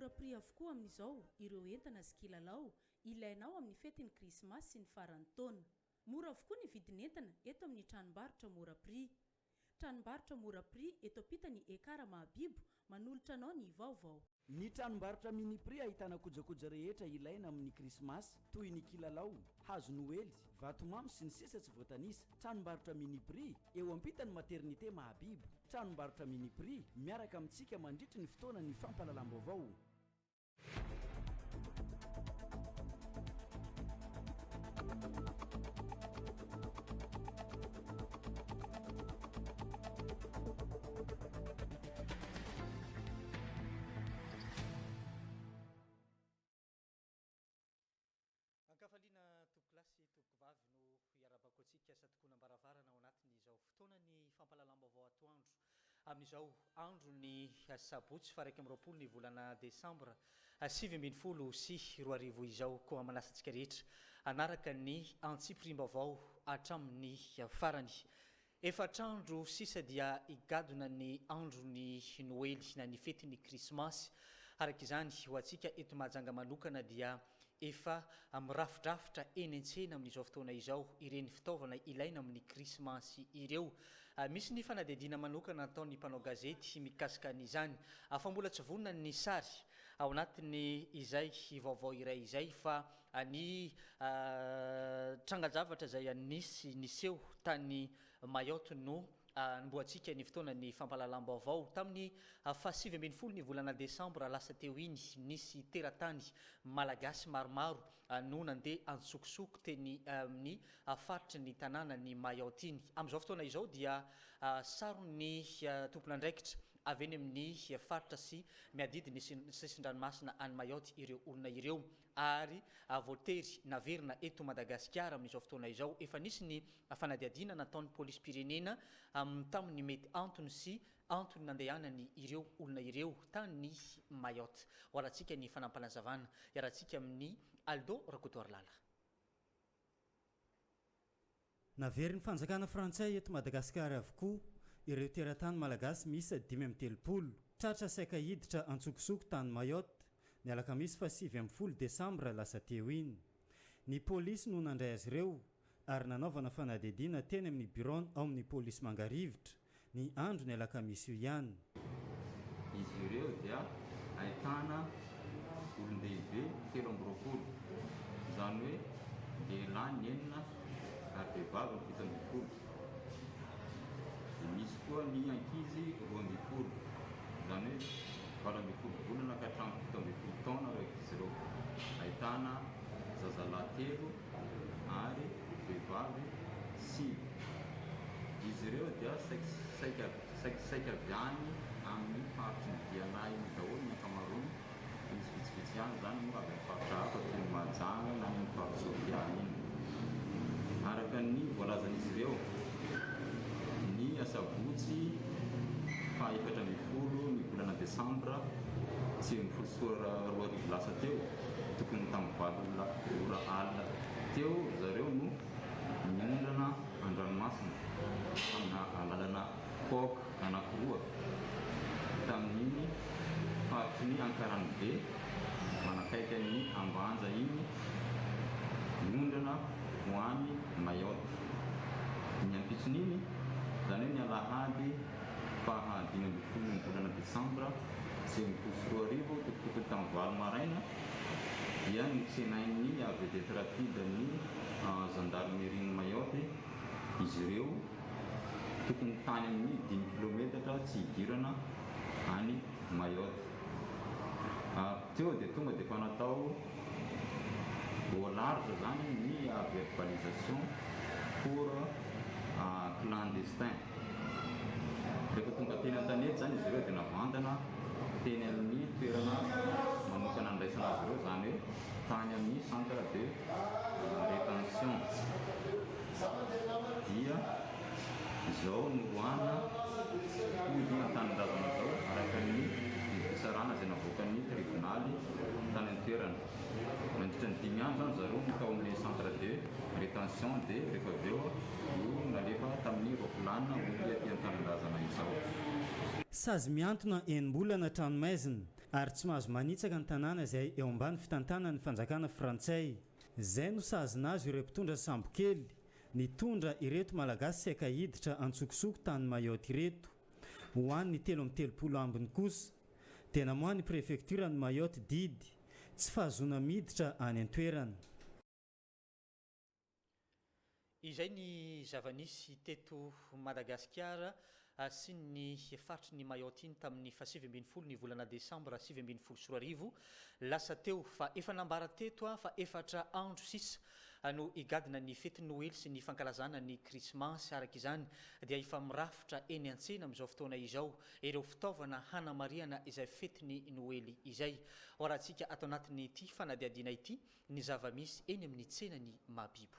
mora prix avokoa amin'izao ireo entana sy kilalao ilainao amin'ny fetiny krismasy sy ny faran'ny taona. Mora avokoa ny vidin'entana eto amin'ny tranombarotra mora prix. Tranombarotra mora prix eto ampitany Ekara Mahabibo manolotra anao ny vaovao. Ny tranombarotra mini prix ahitana kojakoja rehetra ilaina amin'ny krismasy toy ny kilalao, hazo noely, vatomamy sy ny sisa tsy voatanisa. Tranombarotra mini prix eo ampitany maternité Mahabibo. Tranombarotra mini prix miaraka amintsika mandritra ny fotoana ny fampalalam-baovao. Ankafaliana tokolasy tokovavy no hiarabako antsika asa tokoana ambaravarana ao anatin'izao fotoana ny fampalalam-baovao atoandro amin'izao andro ny sabotsy fa 1 ny volana desambra 2020 sy 2020 izao koa manasantsika rehetra anaraka ny antsipirim-baovao hatramin'ny farany. Efatrandro sisa dia igadona ny andro ny noely na ny fetiny krismasy. Araka izany ho antsika eto Mahajanga manokana dia efa mirafidrafitra eny an-tsena amin'izao fotoana izao ireny fitaovana ilaina amin'ny krismasy ireo. Misy ny fanadihadiana manokana ataon'ny mpanao gazety mikasika an'izany. Fa mbola tsy vonona ny sary ao anatiny izay vaovao iray izay fa ny trangajavatra izay anisy niseho tany Mayotte no nimboantsika ny fotoana ny fampalalam-baovao tamin'ny 20 ny volana desambra lasa teo iny nisy teratany malagasy maromaro no nandeha antsokosoko teny amin'ny faritry ny tanàna ny Mayotte iny. Amin'izao fotoana izao dia sarony tompon'andraikitra avy eny amin'ny faritra sy miadidy ny sisin-dranomasina any Mayotte ireo olona ireo ary voatery naverina eto Madagasikara amin'izao fotoana izao. Efa nisy ny fanadihadiana nataon'ny polisy pirenena tamin'ny mety antony sy antony nandehanany ireo olona ireo tany Mayotte. Hoarantsika ny fanampanazavana iarahantsika amin'ny Aldo Rakotoarlala. Naveriny fanjakana frantsay eto Madagasikara avokoa ireo teratany malagasy misy 530 tratra saika hiditra antsokosoko tany Mayotte ny alakamisy 7 desambra lasa teo iny. Ny polisy no nandray azy ireo ary nanaovana fanadihadiana teny amin'ny bureau ao amin'ny polisy Mangarivitra ny andro ny alakamisy io ihany. Izy ireo dia ahitana olon-dehibe 7 izany hoe lehilahy 9 ary vehivavy 17. Misy koa ny ankizy 12 izany hoe 12 volana ka hatramin'ny 17 taona ireo ankizy ireo. Ahitana zazalahy 3 ary vehivavy 5. Izy ireo dia saika avy any amin'ny faritry ny Diana iny daholo ny ankamaroany. Misy vitsivitsy ihany izany moa avy amin'ny faritra hafa toy ny Mahajanga na ny faritra Sofia iny. Araka ny voalazan'izy ireo ny asabotsy fa 4 ny volana desambra 2020 lasa teo tokony tamin'ny 7 alina teo zareo no minondrana an-dranomasina amina alalana koka anankiroa tamin'iny faritry ny Ankarany be manakaiky ny Ambanja iny minondrana ho any Mayotte. Ny ampitson'iny izany hoe ny alahady 15 ny volana desambra 2020 tokotokony tamin'ny 8 maraina dia nitsenainy avy de rapide ny gendarmerie ny Mayotte izy ireo tokony tany amin'ny 10 kilometatra tsy hidirana any Mayotte. Teo dia tonga dia fa natao au large zany ny verbalisation pour clandestin. Rehefa tonga teny an-tanety zany izy ireo dia navandana teny amin'ny toerana manokana andraisana azy ireo izany hoe tany amin'ny centre de rétention. Dia izao no roana ody an-tanindrazana zao araka ny fisarana izay navoakan'ny tribunaly tany an-toerana. Mandritra ny 5 andro zany zareo no tao amin'ny centre de rétention dia rehefa avy eo no nalefa tamin'ny roapolana ody aty an-tanindrazana izao. Sazy miantona enimbolana tranomaizina ary tsy mahazo manitsaka ny tanàna izay eo ambany fitantanany fanjakana frantsay. Izay no sazina azy ireo mpitondra sambokely nitondra ireto malagasy saika hiditra antsokosoko tany Mayotte ireto. Ho an'ny 13 ambiny kosa dia namoahany prefektura ny Mayotte didy tsy fahazona miditra any an-toerana. Izay ny zava-nisy teto Madagasikara sy ny faritry ny Mayotte iny tamin'ny 7 ny volana Desambra 2024. Lasa teo fa efa nambara teto fa 4 andro sisa no igadina ny fety Noely sy ny fankalazana ny Krismasy. Araka izany dia efa mirafitra eny an-tsena amin'izao fotoana izao ireo fitaovana hanamariana izay fety ny Noely izay. Orantsika ato anatin'ny ity fanadiadiana ity ny zava-misy eny amin'ny tsenany Mahabibo.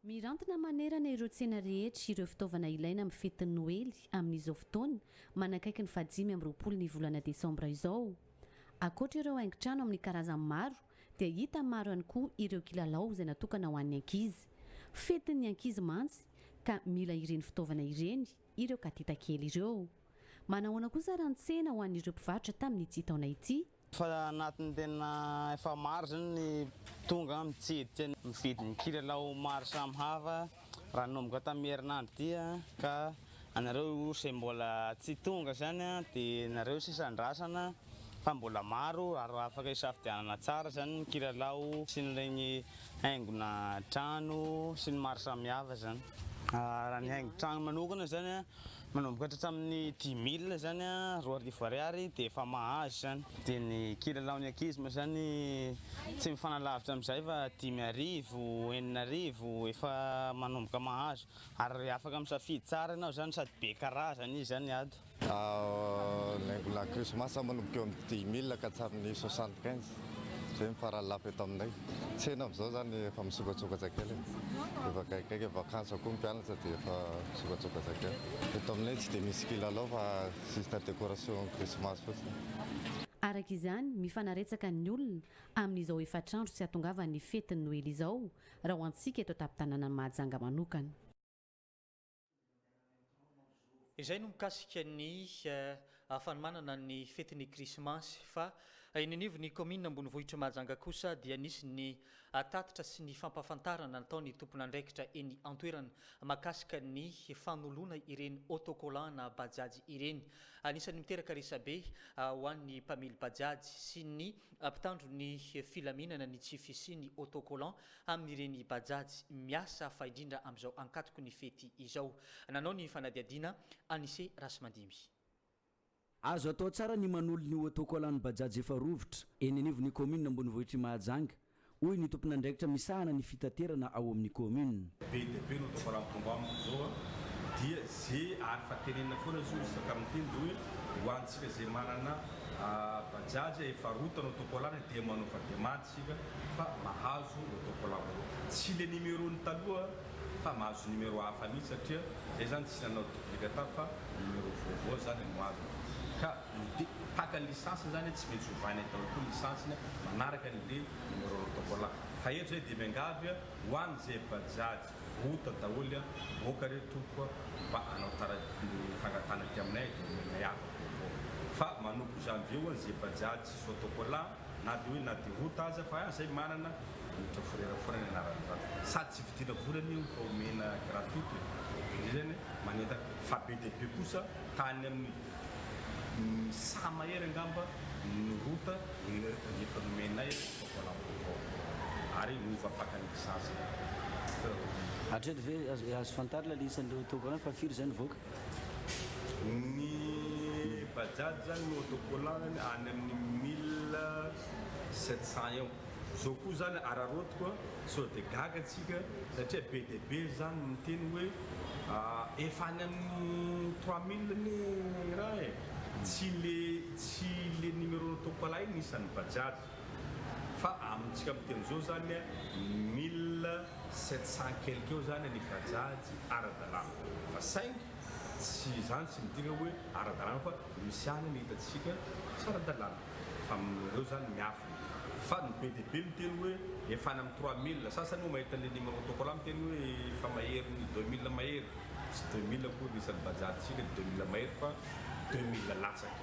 Mirantina manerana ireo tsena rehetra ireo fitaovana ilaina amin'ny fetin'ny Noely amin'izao fotoana manakaiky ny 25 ny volana Desambra izao. Akoatra ireo haingon-trano amin'ny karazany maro dia hita maro ihany koa ireo kilalao izay natokana ho an'ny ankizy. Fetin'ny ankizy mantsy ka mila ireny fitaovana ireny ireo katita kely ireo. Manahoana kosa raha ny tsena ho an'ireo mpivarotra tamin'ity taona ity? Fa anatin'ny tena efa maro zany ny tonga mitsidika mividy ny kilalao maro samihafa raha nomboka tamin'ny herinandro ity ka anareo izay mbola tsy tonga zany dia nareo sisa andrasana fa mbola maro ary afaka hisafidianana tsara zany ny kilalao sy ny haingona trano sy ny maro samihafa zany. Raha ny haingo trano manokana zany manomboka hatramin'ny 10,000 zany 2,000 ariary dia efa mahazo zany. Dia ny kilalaon'ny ankizy moa zany tsy mifanalavitra amin'izay fa 10,000, 8,000 efa manomboka mahazo ary afaka misafidy tsara ianao zany sady be karazany izy zany ato. La Krismasy manomboka eo amin'ny 10,000 ka hatramin'ny 75. Zay mifarany lafo eto aminay. Tsena amin'izao zany efa misokatsokatra kely. Efa kaikaiky vakansa koa mpianatra dia efa misokatsokatra kely. Eto aminay tsy dia misy kilalao fa sista décoration Krismasy fotsiny. Araka izany mifanaretsaka ny olona amin'izao efatrandro tsy hahatongavan'ny fetin'ny Noely izao raha ho antsika eto tampon-tanàna Mahajanga manokana. Izay no mikasika ny fanomanana ny fetin'ny Krismasy fa ininivo ny commune ambonivohitra Mahajanga kosa dia nisy ny tatitra sy ny fampahafantarana nataony tompon'andraikitra eny an-toerana makasika ny fanoloana ireny autocollant na bajajy ireny. Anisany miteraka resabe ho an'ny mpamily bajajy sy ny mpitandro ny filaminana ny tsy fisiany autocollant amin'ireny bajajy miasa fa indrindra amin'izao ankatoko ny fety izao. Nanao ny fanadiadiana Anise Rasimandimy. Azo atao tsara ny manolo ny autocollant bajajy efa rovitra eny anivon'ny commune ambonivohitra Mahajanga. Hoy ny tompon'andraikitra misahana ny fitaterana ao amin'ny commune. Be dia be no autocollant tongamiko zao dia zay ary fa tenenina foana izy isaka amin'ny teny hoe ho antsika zay manana bajajy efa rota no autocollant dia manova demande sika fa mahazo autocollant. Tsy le numéro ny taloha fa mahazo numéro hafa mihitsy satria zay zany tsy nanao duplicata fa numéro vaovao zany no mahazo. Ka taka licence zany tsy maintsy hovaina atao koa licence manaraka an'le numéro autocollant. Fa eto zay dia miangavy ho an'izay bajajy rota daholo boaka reto tompoko mba anao tara ny fangatana ty aminay dia hafa fa manompo janvier ho an'izay bajajy tsisy autocollant na dia hoe na dia rota aza fa zay manana mitra foreraforana anaran'izany sady tsy vidina volany fa omena gratuite zany maneta fa be dia be kosa tany amin'ny sa mahery angamba ny rota efa nomenay autocollant ary nova fakany licence. Hatreto ve azo fantarina le isan'ireo autocollant fa firy zany voaka? Ny bajajy zany ny autocollant any amin'ny 1700 eo. Zao koa zany ararotiko sao dia gaga atsika satria be dia be zany miteny hoe efa any amin'ny 3000 ny raha tsy le numéro autocollant iny isan'ny bajajy fa amintsika miteny zao zany 1700 quelque eo zany ny bajajy ara-dalàna fa saingy tsy zany tsy midika hoe ara-dalàna fa misy any ny hitatsika tsy ara-dalàna fa amin'ireo zany miafina fa ny be dia be miteny hoe efa any amin'ny 3000 sasany moa mahita le numéro autocollant miteny hoe efa mahery ny 2000 mahery tsy 2000 koa nisan'ny bajajy tsika 2000 mahery fa 2000 lasaka.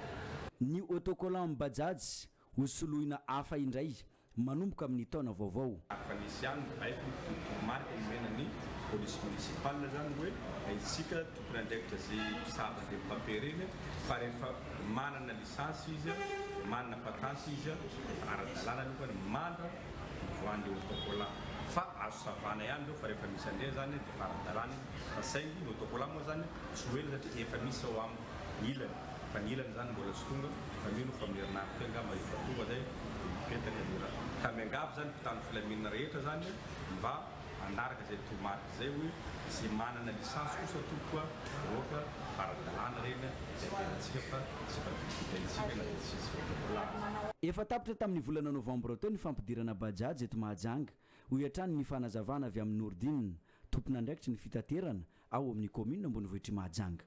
ny autocollant bajaj ho soloina hafa indray manomboka amin'ny taona vaovao. Fa nisy ihany haiko marika nomena ny police municipale zany hoe isika tokony andraikitra zay mpisava de papereny fa rehefa manana licence izy manana patence izy ara-dalàna aloha ny mandra voan'ny autocollant fa azo savana ihany reo fa rehefa misy andray zany de ara-dalàna fa saingy ny autocollant moa zany tsy hoe satria efa misy ao amin'ny ilany fa ny ilany zany mbola tsy tonga fa mino fa mierinariko te angamba efa tonga zay mipetaka ny raha ka miangavy zany mpitany filaminana rehetra zany mba andaraka zay tomarika zay hoe sy manana licence kosa tokoa oka ara-dalàna reny zay tenatsika fa tsy faitaitsika na tsisy autocollant. Efa tapitra tamin'ny volana novambra tao ny fampidirana bajaj eto Mahajanga ho iatrany ny fanazavana avy amin'ny Nordine tompona andraikitry ny fitaterana ao amin'ny commune Ambonivohitry Mahajanga.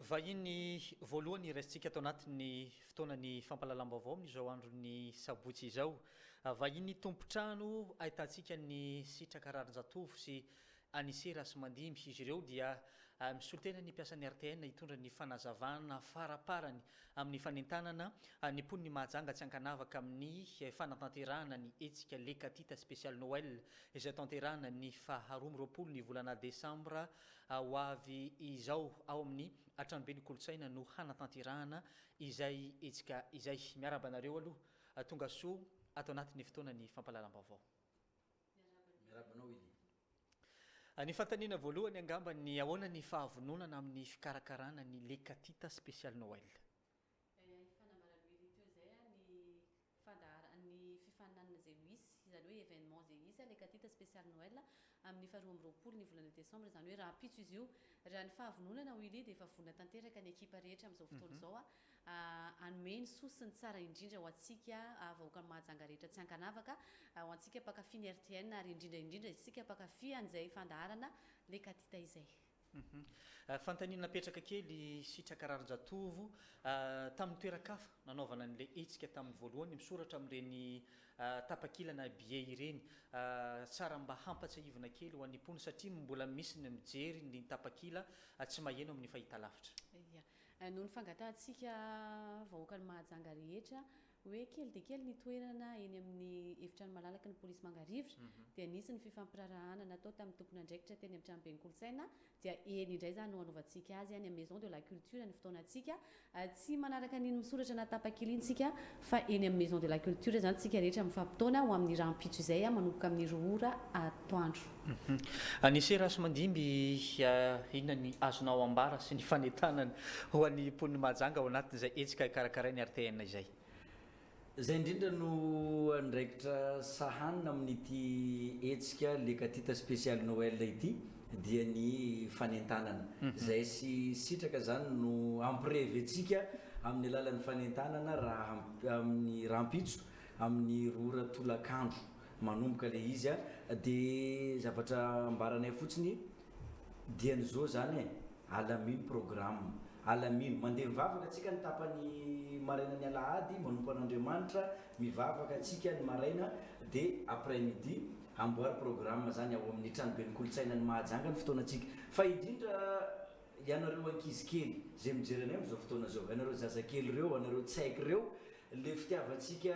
Vahiny voalohany raisitsika atao anatin'ny fotoanany fampalalam-baovao amin'izao andron'ny sabotsy izao. Vahiny tompotrano ahitantsika ny sitraka rarin-jatovo sy anisera sy mandimby izy ireo dia misolo tena ny mpiasan'ny RTN hitondra ny fanazavana faraparany amin'ny fanentanana ny poniny Mahajanga tsy ankanavaka amin'ny fanatanterahana ny etsika lekatita spécial Noël izay tanterahana ny 12 ny volana Desambra ho avy izao ao amin'ny atranobe ny kolotsaina no hanatanterahana izay etsika izay miarabanareo aloha tonga soa atao anatin'ny fotoanany fampalalam-baovao. Ny fantaniana voalohany angamba ny ahoana ny fahavononana amin'ny fikarakarana ny lekatita spécial Noël. Zany hoe événement zay isy lekatita spécial Noël amin'ny 12 ny volana Desambra zany hoe raha pitso izy io raha ny fahavononana ho ili dia efa vonona tanteraka ny ekipa rehetra amin'izao fotoana izao anome ny sosiny tsara indrindra ho antsika vahoaka ny Mahajanga rehetra tsy ankanavaka ho antsika mpakafy ny RTN ary indrindra isika mpakafy an'izay fandaharana lekatita izay. Fantaniana napetraka kely sitraka rarin-jatovo tamin'ny toerakafa nanaovana an'ilay etsika tamin'ny voalohany misoratra amin'ireny tapakilana billet ireny tsara mba hampatsiahivana kely ho an'ny mpony satria mbola misy ny mijery ny tapakila tsy maheno amin'ny fahitalavitra. Noho ny fangatahantsika vahoaka ny Mahajanga rehetra hoe kely dia kely ny toerana eny amin'ny efitrano malalaky ny polisy Mangarivotra dia nisy ny fifampirarahana natao tamin'ny tompony andraikitra teny amin'ny tranobe ny kolotsaina dia eny indray zany no anaovantsika azy any amin'ny maison de la culture ny fotoanantsika tsy manaraka niny misoratra na tapakila iny tsika fa eny amin'ny maison de la culture zany tsika rehetra mifampitaona ho amin'ny rahampitso izay manomboka amin'ny 2 ora atoandro. Nisy raso mandimby inona ny azonao ambara sy ny fanentanana ho an'ny mponiny Mahajanga ao anatin'izay etsika karakarainy RTN izay. Zay indrindra no andraikitra sahanina amin'ity etsika lekatita spécial Noël ity dia ny fanentanana zay sy sitraka zany no ampireventsika amin'ny alalan'ny fanentanana raha amin'ny rahampitso amin'ny 2 ora tolakandro manomboka le izy dia zavatra ambaranay fotsiny dian'izao zany alamino programme alamino mandeha mivavaka atsika ny tapany maraina ny alahady manompo an'Andriamanitra mivavaka atsika ny maraina dia après midi amboary programme zany ao amin'ny tranobe ny kolotsaina ny Mahajanga ny fotoanatsika fa indrindra ianareo ankizy kely zay mijery anay amin'izao fotoana zao ianareo zazakely reo anareo tsaiky reo le fitiavatsika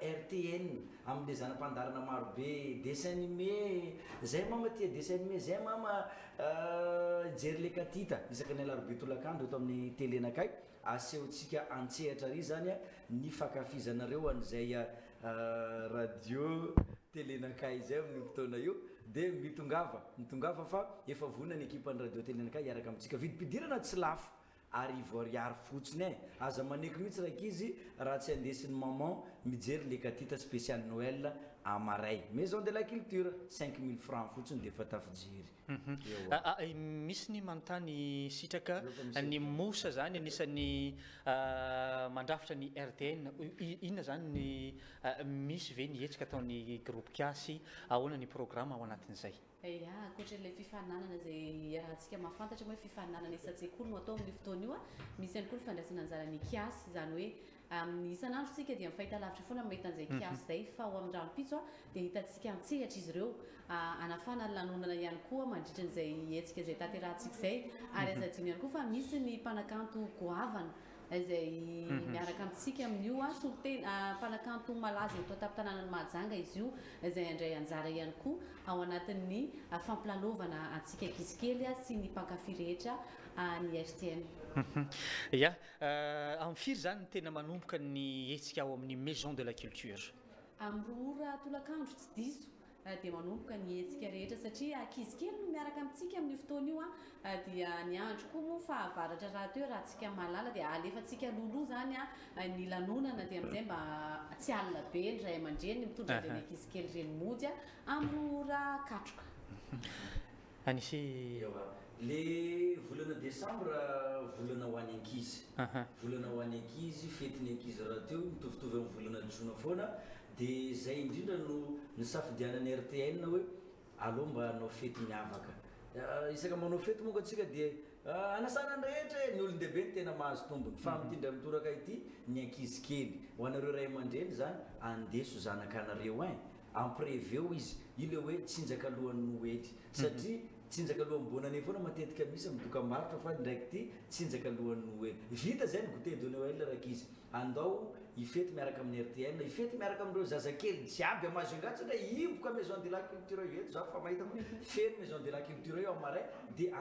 RTN amin'le zanam-pandarana marobe dessin animé zay mama tia dessin animé zay mama jery lekatita isaka ny alarobia tolakandro eto amin'ny telenakay asehontsika antsehatra ry zany ny fakafizanareo an'izay radio telenakay zay amin'ny fotoana io dia mitongava fa efa vonany ekipa ny radio telenakay iaraka amintsika vidim-pidirana tsy lafo ary ivoariary fotsiny aza maneky mihitsy raika izy raha tsy andesin'ny maman mijery lekatita spécial Noël amaray maison de la culture 5000 francs fotsiny dia efa tafijery. Misy ny manontany sitraka ny mosa zany anisan'ny mandrafitra ny RTN inona zany ny misy ve ny etsika ataon'ny groupe kiasy ahoana ny programme ao anatin'izay. Ankoatran'ilay fifaninanana zay rahantsika mahafantatra hoe fifaninanana isan-tsekoly no atao amin'ny fotoana io a misy ihany koa ny fandraisana anjarany kiasy izany hoe amin'ny isan'andro sika dia mifahitalavitra foana mahita an'izay kiasy zay fa ao amin'ny rano-pitso a dia hitantsika mitsehatra izy ireo anafana ny lanonana ihany koa mandritra n'izay hetsika zay tanterahantsika izay ary azadino ihany koa fa misy ny mpanakanto goavana izay miaraka amintsika amin'io a solotena mpanakanto malaza eto an-tampon-tanànany Mahajanga izy io izay andray anjara ihany koa ao anatin'ny fampilalaovana antsika ankizy sy ny mpankafy rehetra ny RTN. Ya amin'ny firy zany ny tena manomboka ny hetsika ao amin'ny maison de la culture? Amin'ny roa ora tolakandro tsy diso dia manomboka ny hetsika rehetra satria ankizy kely no miaraka amintsika amin'ny fotoana io a dia ny andro koa moa fa avaratra raha teo raha tsika malala dia alefantsika loloha zany a ny lanonana dia amin'izay mba tsy alina be ny ray aman-dreny mitondra an'ireny ankizy kely ireny mody a amin'ny ora katroka. Anisy le volana décembre volana ho an'ny ankizy volana ho an'ny ankizy fetin'ny ankizy raha teo mitovitovy amin'ny volana jona foana dia zay indrindra no nisafidianan'ny RTN hoe aleo mba hanao fety miavaka isaka manao fety moka atsika dia anasana ny rehetra ny olon-dehibe ny tena mahazo tombony fa mitindra mitoraka ity ny ankizy kely ho anareo ray aman-dreny zany andeso zanakanareo ampréveo izy ile hoe tsinjaka alohan'ny noely satria tsinjaka alohan'ny bonane foana matetika misy midokambarotra fa ndraiky ty tsinjaka alohan'ny noely vita zay ny goûter de Noël rakizy andao ifety miaraka amin'ny RTN ifety miaraka amin'ireo zazakely jiaby amazoingatsy ndra iboka maison de la culture eto zao fa mahita feny maison de la culture eo amaray dia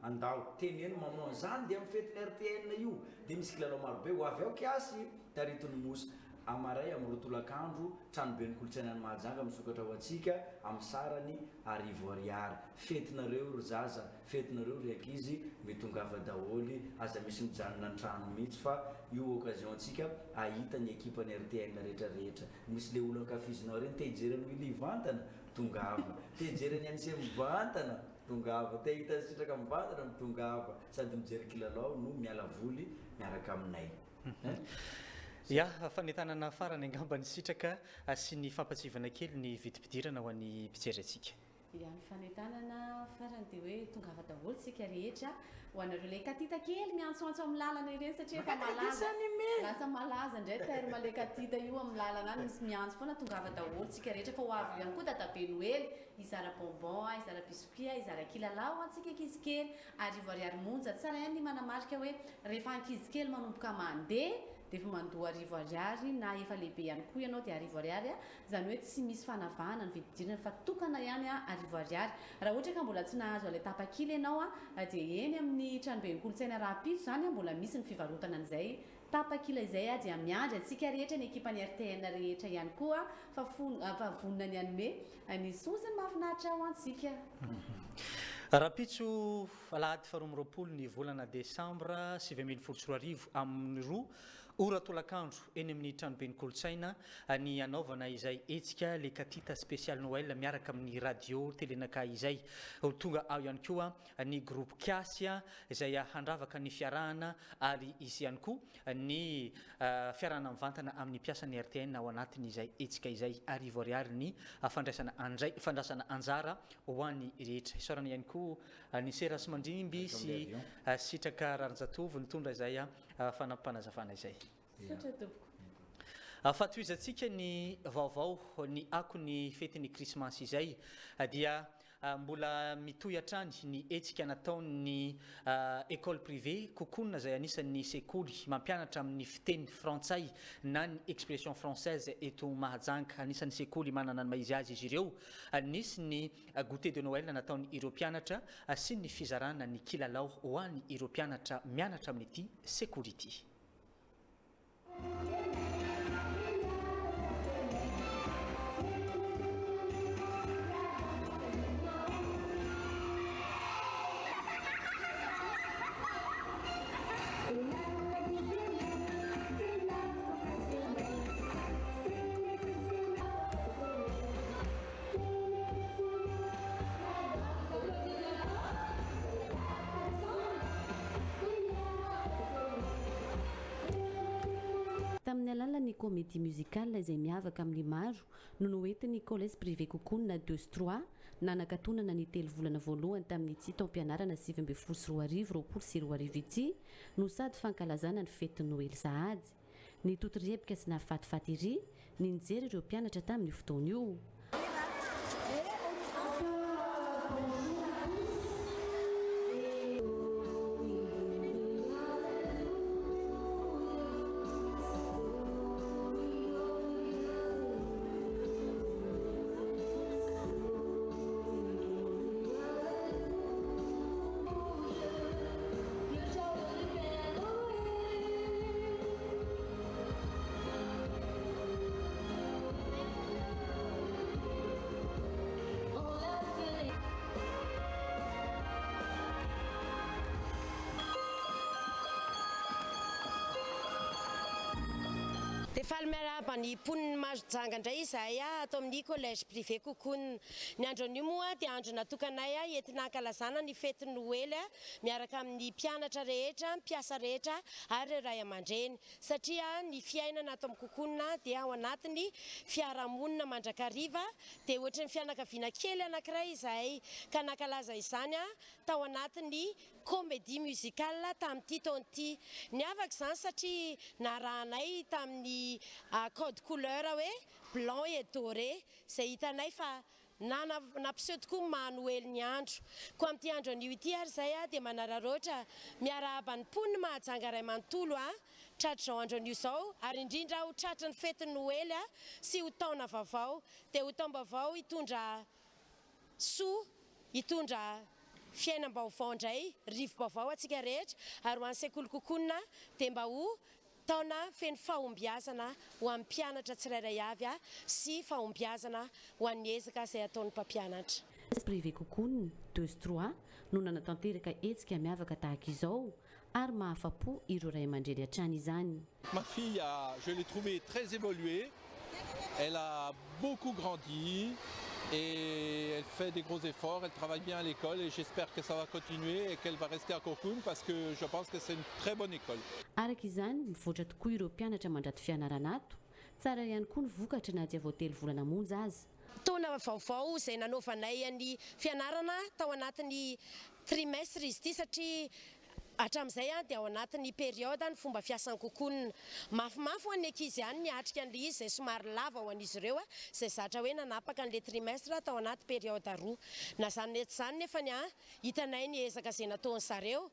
andao teneno maman zany dia amin'ny fetin'ny RTN io dia misy kilalao marobe ho avy ao kiasy taritony mosa amaray amin'ny rotolakandro tranobe ny kolotsainan'ny Mahajanga misokatra ho antsika amin'ny sarany arivo ariary fetinareo ry zaza fetinareo ry ankizy mitongava daholy aza misy mijanona ny trano mihitsy fa io occasion antsika ahita ny ekipany RTN rehetrarehetra misy le olo ankafizinao reny te hijerany milivantana tongava te hijerany anise mivantana tongava te hita sitraka mivantana mitongava sady mijery kilalao no miala voly miaraka aminay. Ya fanentanana farany angambany sitraka sy ny fampatsivana kely ny vidim-pidirana ho an'ny mpijery atsika. Ya ny fanentanana farany dia hoe tongava daholo tsika rehetra ho anareo ilay katita kely miantsoantso amin'ny lalana ireny satria efa malaza lasa malaza indray terme le katita io amin'ny lalana any misy miantso foana tongava daholo tsika rehetra fa ho avy ihany koa dadabe Noely izara bonbon izara biscuit izara kilalao antsika ankizy kely arivo ariary monja tsara ihany ny manamarika hoe rehefa ankizy kely manomboka mandeha dia efa mandoa arivo ariary na efa lehibe ihany koa ianao dia arivo ariary izany hoe tsy misy fanavahana ny vididirana fa tokana ihany arivo ariary raha ohatra ka mbola tsy nahazo ilay tapakila ianao dia eny amin'ny tranobe ny kolotsaina Raha-Pitso zany mbola misy ny fivarotana an'izay tapakila izay dia miandry antsika rehetra ny ekipany RTN rehetra ihany koa fa vonona ny anome ny sosiny mahafinaritra ho antsika. Raha-Pitso alahady 2020 ny volana Desambra 2024 amin'ny 2 ora tolakandro eny amin'ny tranobe ny kolotsaina ny anaovana izay etsika le katita spécial Noël miaraka amin'ny radio telenaka izay tonga ao ihany koa ny groupe kiasy izay handravaka ny fiarahana ary izy ihany koa ny fiarahana mivantana amin'ny mpiasan'ny RTN ao anatin'izay etsika izay arivo ariary ny fandraisana anjara ho an'ny rehetra isaorana ihany koa ny Seras Mandrimby sy sitraka Ranjatovo nitondra izay fanampanazavana izay. Fatoizantsika ny vaovao ny akon'ny fetin'ny krismasy izay dia mbola mitohy hatrany ny etsika nataon'ny école privée kokonina izay anisan'ny sekoly mampianatra amin'ny fiteny frantsay na ny expression française eto Mahajanga anisan'ny sekoly manana ny maizy azy izy ireo nisy ny goûter de Noël nataon'ny ireo mpianatra sy ny fizarana ny kilalao ho an'ny ireo mpianatra mianatra amin'ity sekoly ity. Tamin'ny alalan'ny comédie musicale izay miavaka amin'ny maro no noentin'ny collège privé kokonina 2-3 nanakatonana ny 3 volana voalohany tamin'ny ity taom-pianarana 2024 ity no sady fankalazana ny fety noely sahady ny totorepika sy nafatifaty iry ny nijery ireo mpianatra tamin'ny fotoana io. Efa miarabany poniny mazojanga indray izahay atao amin'ny collège privé kokoa. Ny andron'io moa dia andro natokanay entina hankalazana ny fety Noely miaraka amin'ny mpianatra rehetra, mpiasa rehetra ary ray aman-dreny. Satria ny fiainana ato amin'ny kokoa dia ao anatiny fiarahamonina mandrakariva dia ohatra ny fianakaviana kely anankiray izahay ka nankalaza izany tao anatiny comédie musicale tamin'ity taon'ity. Niavaka izany satria narahanay tamin'ny code couleur hoe blanc et doré izay hitanay fa nampiseho tokoa Manoely ny andro. Ko amin'ity andro anio ity ary izay dia manararoatra miarahaba ny poniny mahajanga ray manontolo tratra izao andro anio izao ary indrindra ho tratra ny fety Noely sy ho taona vaovao dia ho taom-baovao hitondra soa, hitondra fiainam-baovao indray, rivo-baovao antsika rehetra ary ho an'ny sekoly kokoa dia mba ho taona feno fahombiazana ho amin'ny mpianatra tsirairay avy sy fahombiazana ho an'ny ezaka izay ataon'ny mpampianatra. Privé kokoa 2-3 no nanatanteraka hetsika miavaka tahaka izao ary mahafapo ireo ray aman-dreny hatrany izany. Ma fille, je l'ai trouvée très évoluée. Elle a beaucoup grandi et elle fait des gros efforts, elle travaille bien à l'école et j'espère que ça va continuer et qu'elle va rester à Cocoon parce que je pense que c'est une très bonne école. Araka izany mivoatra tokoa ireo mpianatra mandrato fianarana ato, tsara ihany koa ny vokatra na dia vao 3 volana monja azy. Taona vaovao izay nanaovanay ny fianarana tao anatin'ny trimestre izy ity satria hatramin'izay dia ao anatin'ny période ny fomba fiasan'ny kokoa. Mafimafy ho an'ny ankizy ihany miatrika an'ilay izy izay somary lava ho an'izy ireo izay zatra hoe nanapaka an'ilay trimestre tao anaty période roa. Na izany izany nefa hitanay ny ezaka izay nataon'ny zareo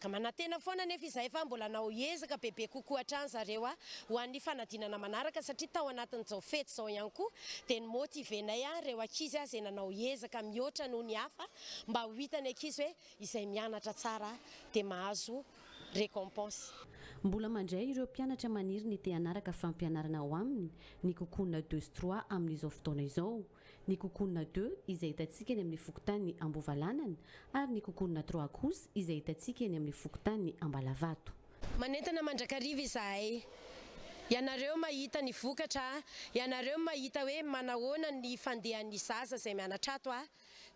ka manantena foana nefa izay fa mbola nao ezaka bebe kokoa hatrany zareo ho an'ny fanadinana manaraka satria tao anatin'izao fety izao ihany koa dia ny motivenay ireo ankizy izay nanao ezaka mihoatra noho ny hafa mba ho hitany ankizy hoe izay mianatra tsara dia mahazo récompense. Mbola mandray ireo mpianatra maniry ny te hanaraka fampianarana ao aminy ny kokoa 2-3 amin'izao fotoana izao. Ny kokoa 2 izay hitantsika eny amin'ny fokontany Ambovalanana ary ny kokoa 3 kosa izay hitantsika eny amin'ny fokontany Ambalavato. Manentana mandrakariva izahay. Ianareo mahita ny vokatra, ianareo mahita hoe manahoana ny fandehan'ny zaza izay mianatra ato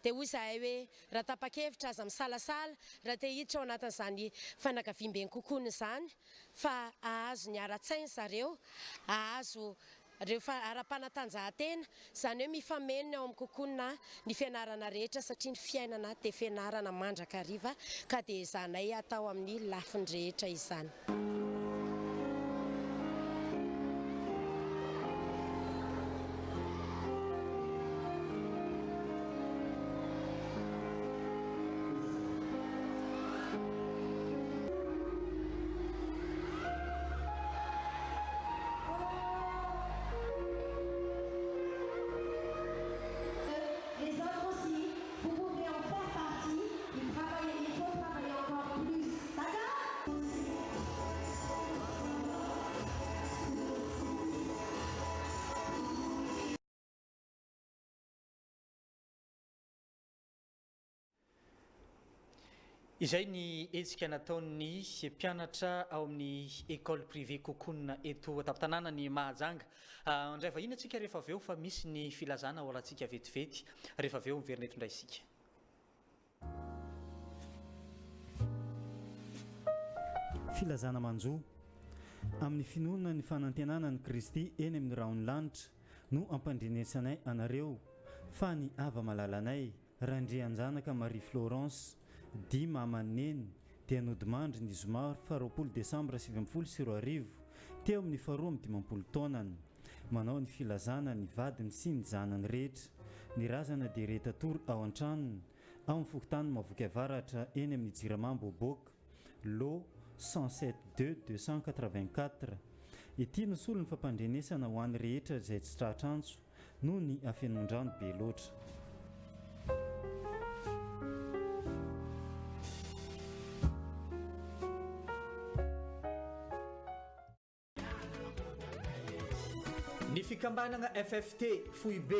dia hoy izahay hoe raha tapa-kevitra aza misalasala raha te hiditra ao anatin'izany fanakaviam-beny kokoa izany fa ahazo ny ara-tsainy zareo, ahazo rehefa ara-panatanjahantena izany hoe mifamenona ao amin'ny kokoa ny fianarana rehetra satria ny fiainana dia fianarana mandrakariva ka dia izanay atao amin'ny lafiny rehetra izany. Izay ny hetsika nataon'ny mpianatra ao amin'ny école privée kokoa eto an-tampon-tanàna ny Mahajanga. Indray vahiny antsika rehefa avy eo fa misy ny filazana ao alantsika vetivety rehefa avy eo miverina eto indray isika. Filazana manjo amin'ny finoana ny fanantenana ny Kristy eny amin'ny rahony lanitra no ampandrenesanay anareo fa ny ava malalanay randrianjanaka Marie Florence dima amaneny dia nodimandry ny zoma 20 Desambra 2020 teo amin'ny 12 taonany manao ny filazana ny vadiny sy ny zanany rehetra ny razana dia retatory ao an-tranony ao amin'ny fokotany Mavoky Avaratra eny amin'ny Jiramambo Boboka lo 107-2-284 ity nosolo ny fampandrenesana ho an'ny rehetra izay tsy tratrantso noho ny afenondrano be loatra. Ny fikambanana FFT FUIB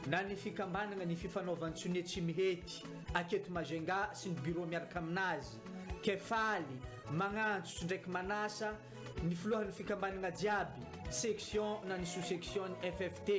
na ny fikambanana ny fifanaovan-tsone tsy mihety aketo Majunga sy ny bureau miaraka aminazy kefaly magnantso ndraiky manasa ny filohan'ny fikambanana jiaby section na ny sous-section FFT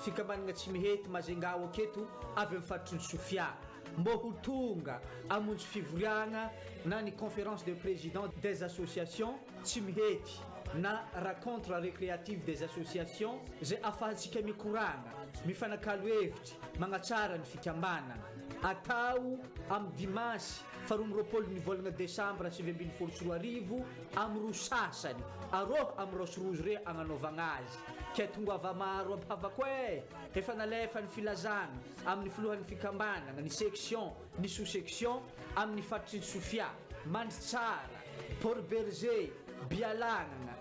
fikambanana tsy mihety Majunga aketo avy amin'ny faritry ny Sofia mbo ho tonga amonjy fivoriagna na ny conférence de président des associations tsy mihety na rencontre récréative des associations zay afahantsika mikoragna mifanakalo hevitry magnatsara ny fikambanana atao amin'ny dimansy 12 Desambra 2024 amin'ny roa sasany aroa amin'ny Rose re agnanaovagna azy ke tongava maro ampavako efa nalefa ny filazana amin'ny filohan'ny fikambanana ny section ny sous-section amin'ny faritry ny Sofia Manditsara Port Berger Bialagnana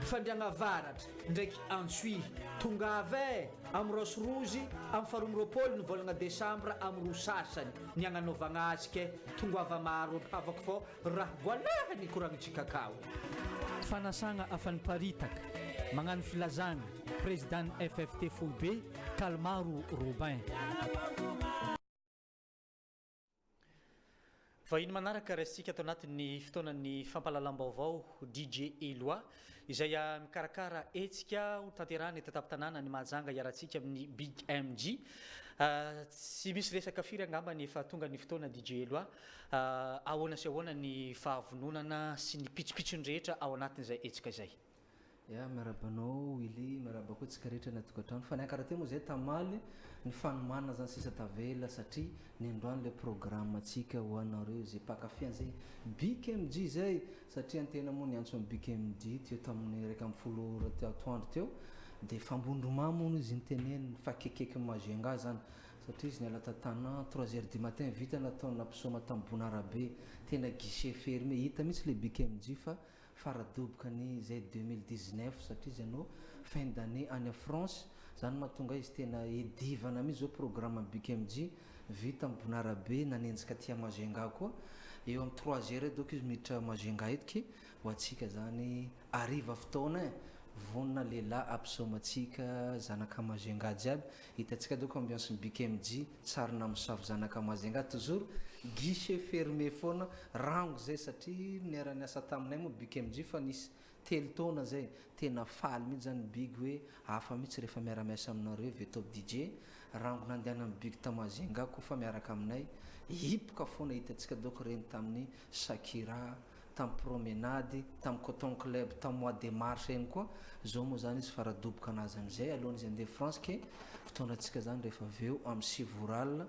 Fandriagna Avaratra ndraiky Antsuy tongava amin'ny Rose Rouge amin'ny 12 Desambra amin'ny roa sasany ny agnanaovagna azy ke tongava maro ampavako fô raha goalahany koragnitsika kao fanasagna afan'ny paritaka magnano filazana président FFT FUIB Kalmaro Robin. Vahiny manaraka resitsika ato anatin'ny fotoanan'ny fampalalam-baovao DJ Eloi izay mikarakara etsika ho tanterahana eto an-tampon-tanàna ny Mahajanga iaratsika amin'ny Big MG. Tsy misy resaka firy angambany efa tonga ny fotoana DJ Eloi ahoana sy ahoana ny fahavononana sy ny pitsopitsony rehetra ao anatin'izay etsika izay. Ya miarabanao Willy miaraba koa tsika rehetra natokantrano fa ny ankarateo moa zay tamaly ny fanomanana zany sisa tavela satria ny androany le programme atsika ho anareo zay pakafiany zay BKMG zay satria antena moa niantso amin'ny BKMG teo tamin'ny raika amin'ny folo atoandro teo dia fambondromamy moa izy nyteneny fa kekeky Majunga zany satria izy niala tatana 3h du matin vita natao nampisoma tamin'ny Bonarabe tena guichet fermé hita mitsy le BKMG fa faradoboka ny zay 2019 satria izy anao fin d'année any France zany mahatonga izy tena edivana mihitsy zao programme BKMG vita amin'ny Bonarabe nanenjika tia Majunga koa eo amin'ny 3h donc izy miditra Majunga etiky ho atsika zany ariva fotoana vonona lehilahy ampisomatsika zanaka Majunga jiaby hitantsika donc ambiance BKMG tsarina misavo zanaka Majunga toujours guichet fermé foana rango zay satria niara-niasa taminay moa BKMG fa nisy 3 taona zay tena faly mihitsy zany big hoe hafa mihitsy rehefa miara-miasa aminareo Vetop DJ rango nandehana amin'ny big ta Majunga koa fa miaraka aminay hipoka foana hitantsika donc reny tamin'ny Shakira tamin'ny promenade tamin'ny Coton Club tamin'ny mois de mars eny koa zao moa zany izy faradoboka anazy amizay alohan'izy andeha France ke fotoanantsika zany rehefa aveo amin'ny Sivoral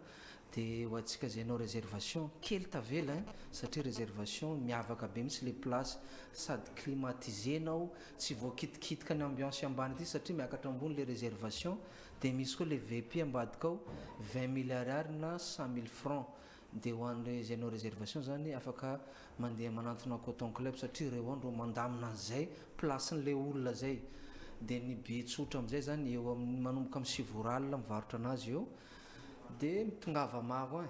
dia ho atsika zay anao réservation kely tavela satria réservation miavaka be mihitsy le place sady climatisé nao tsy voakitikitika ny ambiance ambany ity satria miakatra ambony le réservation dia misy koa le VIP ambadika ao 20 000 ariary na 100 000 francs dia ho an'le zay anao réservation zany afaka mandeha manantona Coton Club satria reo andro mandamina an'izay place n'le olona zay dia ny be tsotra amizay zany eo amin'ny manomboka amin'ny Sivoral mivarotra anazy eo dia mitongava maro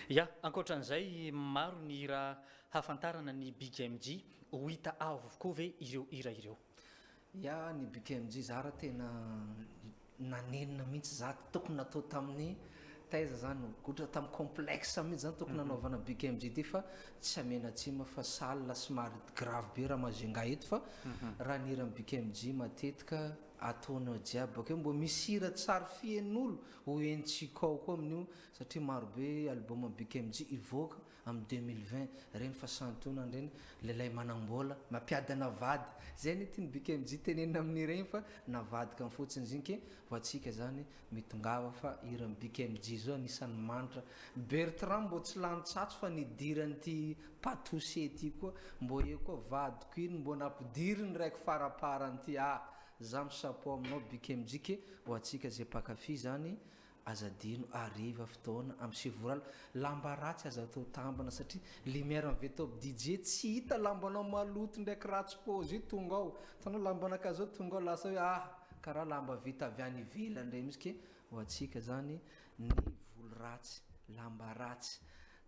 ya ankoatran'izay maro ny raha hafantarana ny BKMG ho hita avokoa ve ireo hira ireo ya ny BKMG zara tena nanenina mihitsy za tokony natao tamin'ny taiza zany gotra tamin'ny complexe mihitsy zany tokony nanaovana BKMG ty fa tsy amena tsima fa salle somary grave be raha Majunga eto fa raha nira BKMG matetika ataonao jiaby bakeo mbo misira tsary fien'olo ho entsikao koa amin'io satria marobe album BKMG ivoaka amin'ny 2020 reny fa santonany reny leilay manambola mampiadana vady zay ny tiany BKMG tenenina amin'ireny fa navadika amin'ny fotsiny izy ke vatsika zany mitongava fa iran'ny BKMG zao anisan'ny manitra Bertrand mbo tsy lanitsatso fa nidiran'ity patose ty koa mbo eo koa vadiko iny mbo nampidiriny raiky faraparan'ity za misapo aminao BKMG ke ho atsika zay pakafy zany azadino ariva fotoana amin'ny sivorala lamba ratsy aza atao tambana satria lumière amin'ny top DJ tsy hita lambanao maloto ndraiky ratsy pose io tonga ao tanao lambanaka zao tonga ao lasa hoe karaha lamba vita avy any ivelany ndray misy ke ho atsika zany ny volo ratsy lamba ratsy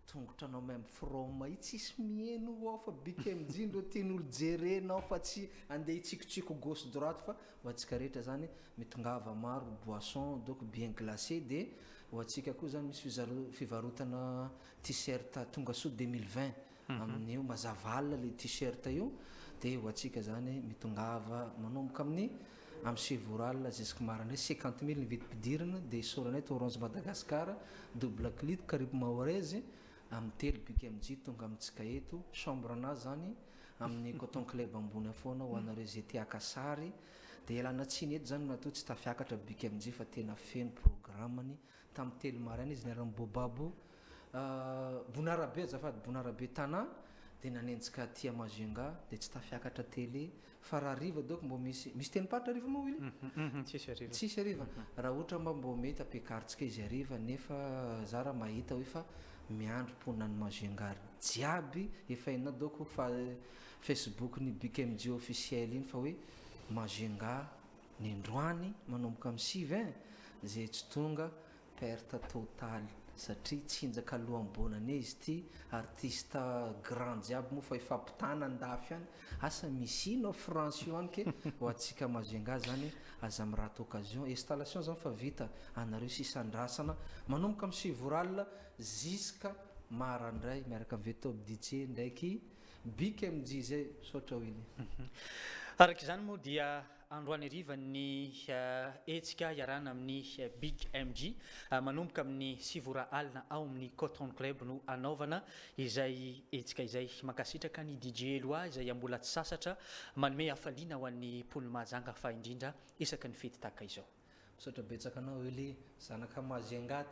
tongotranao même from io tsisy mieno ao fa BKMG ndo tian'olo jerenao fa tsy andeha hitsikotsiko gauche droite fa ho atsika rehetra zany mitongava maro boisson donc bien glacé de ho atsika koa zany misy fivarotana t-shirt tonga so 2020 amin'io mazavala le t-shirt io de ho atsika zany mitongava manomboka amin'ny Chevoral jusqu'à marandre 50 000 ny vidy pidirana de soranay Orange Madagascar double clip karibu Maorez amin'ny telo BKMG tonga amintsika eto chambre anazy zany amin'ny coton club ambony foana ho anareo zay tia akasary de ialana tsiny eto zany natao tsy tafiakatra BKMG fa tena feno programany tamin'ny telo maraina izy niarany Bobabo Bonarabe azafady Bonarabe Tana de nanenjika tia Majunga de tsy tafiakatra télé fa raha riva donc mbo misy teny patra riva mo Willy tsisy riva raha ohatra mbo mety ampiakaritsika izy ariva nefa za raha mahita hoe fa miandro ponany Majunga jiaby efa ina donc fa Facebook ny BKMG officiel iny fa hoe Majunga ny androany manomboka amin'ny 6 zay tsy tonga perte totale satria tsinjaka aloam-bonane izy ty artiste grand jiaby moa fa ifampitana andafy any asa misy ino France io any ke ho atsika Majunga zany aza amin'ny raha occasion installation zany fa vita anareo sisandrasana manomboka amin'ny Sivoral jusqu'à marandray miaraka amin'ny top DJ ndraiky BKMG zay sotra Willy araka izany moa dia androany ariva ny etsika iarana amin'ny Big MG manomboka amin'ny Sivora Alina ao amin'ny Coton Club no anaovana izay etsika izay makasitraka ny DJ Eloa izay mbola tsy sasatra manome hafaliana ho an'ny Polo Mahajanga fa indrindra isaky ny fety tahaka izao misaotra betsaka anao Willy zanaka Majunga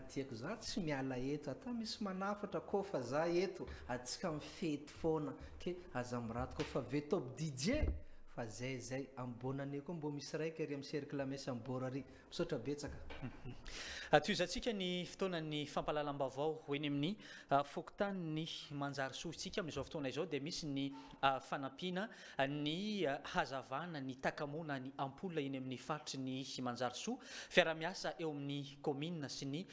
tiako za tsy miala eto ata misy manafatra ko fa za eto atsika mifety foana ke aza miraty ko fa ve top DJ fa zay ambonane koa mbo misy raiky ary amin'ny cercle mesa amborary misaotra betsaka toizantsika ny fotoanan'ny fampahalalam-baovao hoeny amin'ny fokotany ny manjary soantsika amin'izao fotoana izao dia misy ny fanampiana ny hazavana ny takamona ny ampola eny amin'ny faritry ny manjary soa fiara-miasa eo amin'ny commune sy ny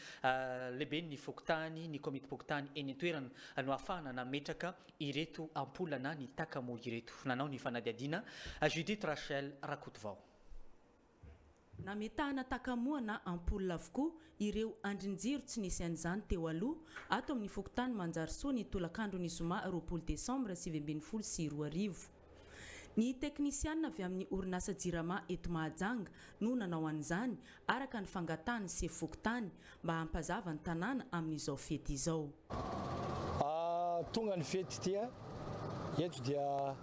lehibe ny fokotany ny komity pokotany eny an-toerana no ahafahana nametraka ireto ampola na ny takamo ireto nanao ny fanadiadiana Judith Rachel Rakotovao nametahana takamoa na ampola avokoa ireo andrinjiro tsy nisy an'izany teo aloha ato amin'ny fokotany manjary soa ny tolakandrony zoma 20 Desembre 2024 ny teknisianina avy amin'ny orinasa jirama eto Mahajanga no nanao an'izany araka ny fangatahany sy fokotany mba hampazava ny tanàna amin'izao fety izao tonga ny fety tia eto dia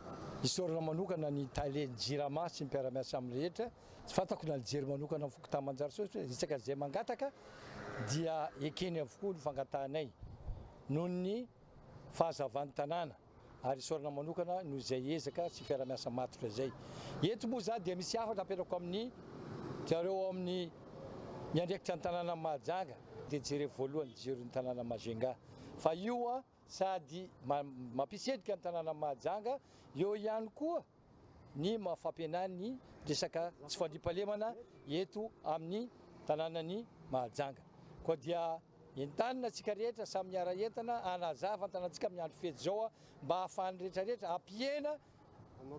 isorana manokana ny tale jirama sy mpiara-miasa amin'ny rehetra tsy fantako na lijery manokana amin'ny fokotany manjary soa isaka zay mangataka dia ekeny avokoa ny fangatahanay noho ny fahazavan'ny tanàna ary isorana manokana no izay ezaka sy fiara-miasa matotra zay eto moa za dia misy hafa napetrako amin'ny zareo amin'ny miandraikitra ny tanàna Mahajanga dia jere voalohany jeron'ny tanàna Majunga fa io sady mampisedrika ny tanàna Mahajanga eo ihany koa ny mahafampianany resaka tsy fandriampahalemana eto amin'ny tanànany Mahajanga koa dia entanina tsika rehetra samy miara entana anazava tanantsika miandro fety zao mba ahafahany rehetrarehetra ampiena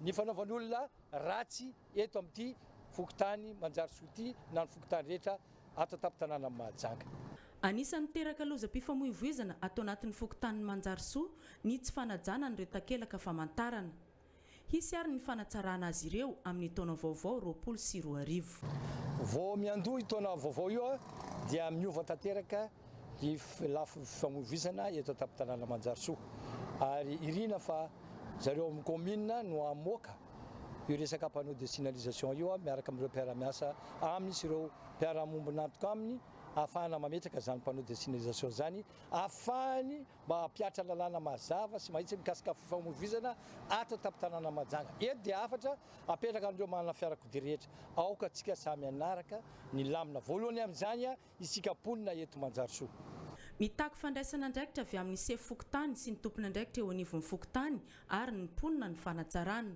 ny fanaovan'olona ratsy eto amin'ity fokotany manjary soty na ny fokotany rehetra ato tapin-tanàna Mahajanga anisan'ny teraka lozam-pifamoivoizana atao anatin'ny fokotany manjary soa ny tsy fanajana an'ireo takelaka famantarana hisy ary ny fanatsarana azy ireo amin'ny taona vaovao 2024. Vao miandoha taona vaovao io dia miova tanteraka ny lafy famovisana eto an-tampon-tanàna Manjarisoa ary irina fa zareo amin'ny commune no amoaka io resaka panneau de signalisation io miaraka amin'ireo mpiara-miasa aminy sy ireo mpiara-mombona antoka aminy afahana mametraka zany panneau de signalisation zany afahany mba hampiatra lalàna mazava sy mahitsy mikasika famovisana ato an-tampon-tanàna Mahajanga. Eto dia afatra apetraka andreo manana fiarakodia rehetra aoka atsika samy anaraka ny lamina voalohany amin'izany isika ponina eto Manjarisoa. Mitaky fandraisana andraikitra avy amin'ny sefo fokotany sy ny tompony andraikitra eo anivon'ny fokotany ary ny ponina ny fanatsarana.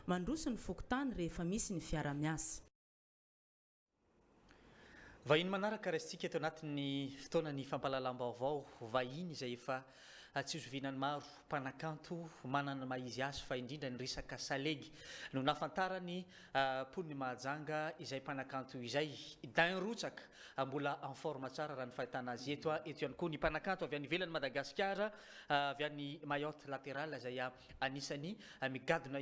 Mandroso ny fokotany rehefa misy ny fiara-miasa. Vahiny manaraka raisitsika eto anatin'ny fotoanany fampahalalam-baovao vahiny izay efa tsy izovinany maro mpanakanto manana maizy azy fa indrindra ny resaka salegy no nafantarany poniny Mahajanga izay mpanakanto izay dain-rotsaka mbola en forme tsara raha ny fahitana azy eto ihany koa ny mpanakanto avy any ivelany Madagasikara avy any Mayotte latéral izay anisany migadona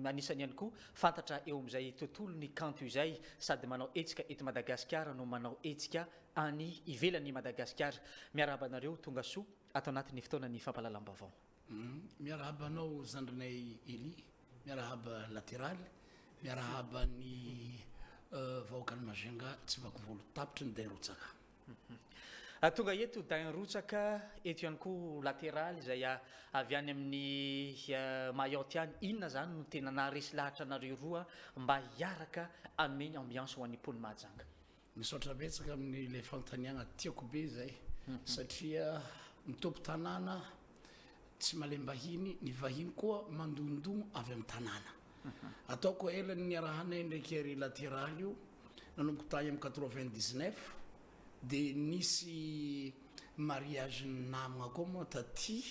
anisany ihany koa fantatra eo amin'izay tontolony kanto izay sady manao etsika eto Madagasikara no manao etsika any ivelany Madagasikara. Miarahaba anareo tonga soa ato anatin'ny fotoanany fampahalalam-baovao. Miarahaba anao zandrinay Eli, miarahaba latéral, miarahaba ny vahoakany Mahajanga tsy vaky volo tapitra ny dain-rotsaka. Tonga eto dain-rotsaka eto ihany koa latéral izay avy any amin'ny Mayotte any, inona zany no tena naharesy lahatra anareo roa mba hiaraka hanome ny ambiance ho an'ny poniny Mahajanga? Misaotra betsaka amin'ilay fanontaniana tiako be zay satria mitompo tanàna tsy malembahiny ny vahiny koa mandondogno avy amin'ny tanàna. Ataoko elany niarahanay ndraiky ary latéral io nanomboka tany amin'ny 99 dia nisy mariage namagna koa moa taty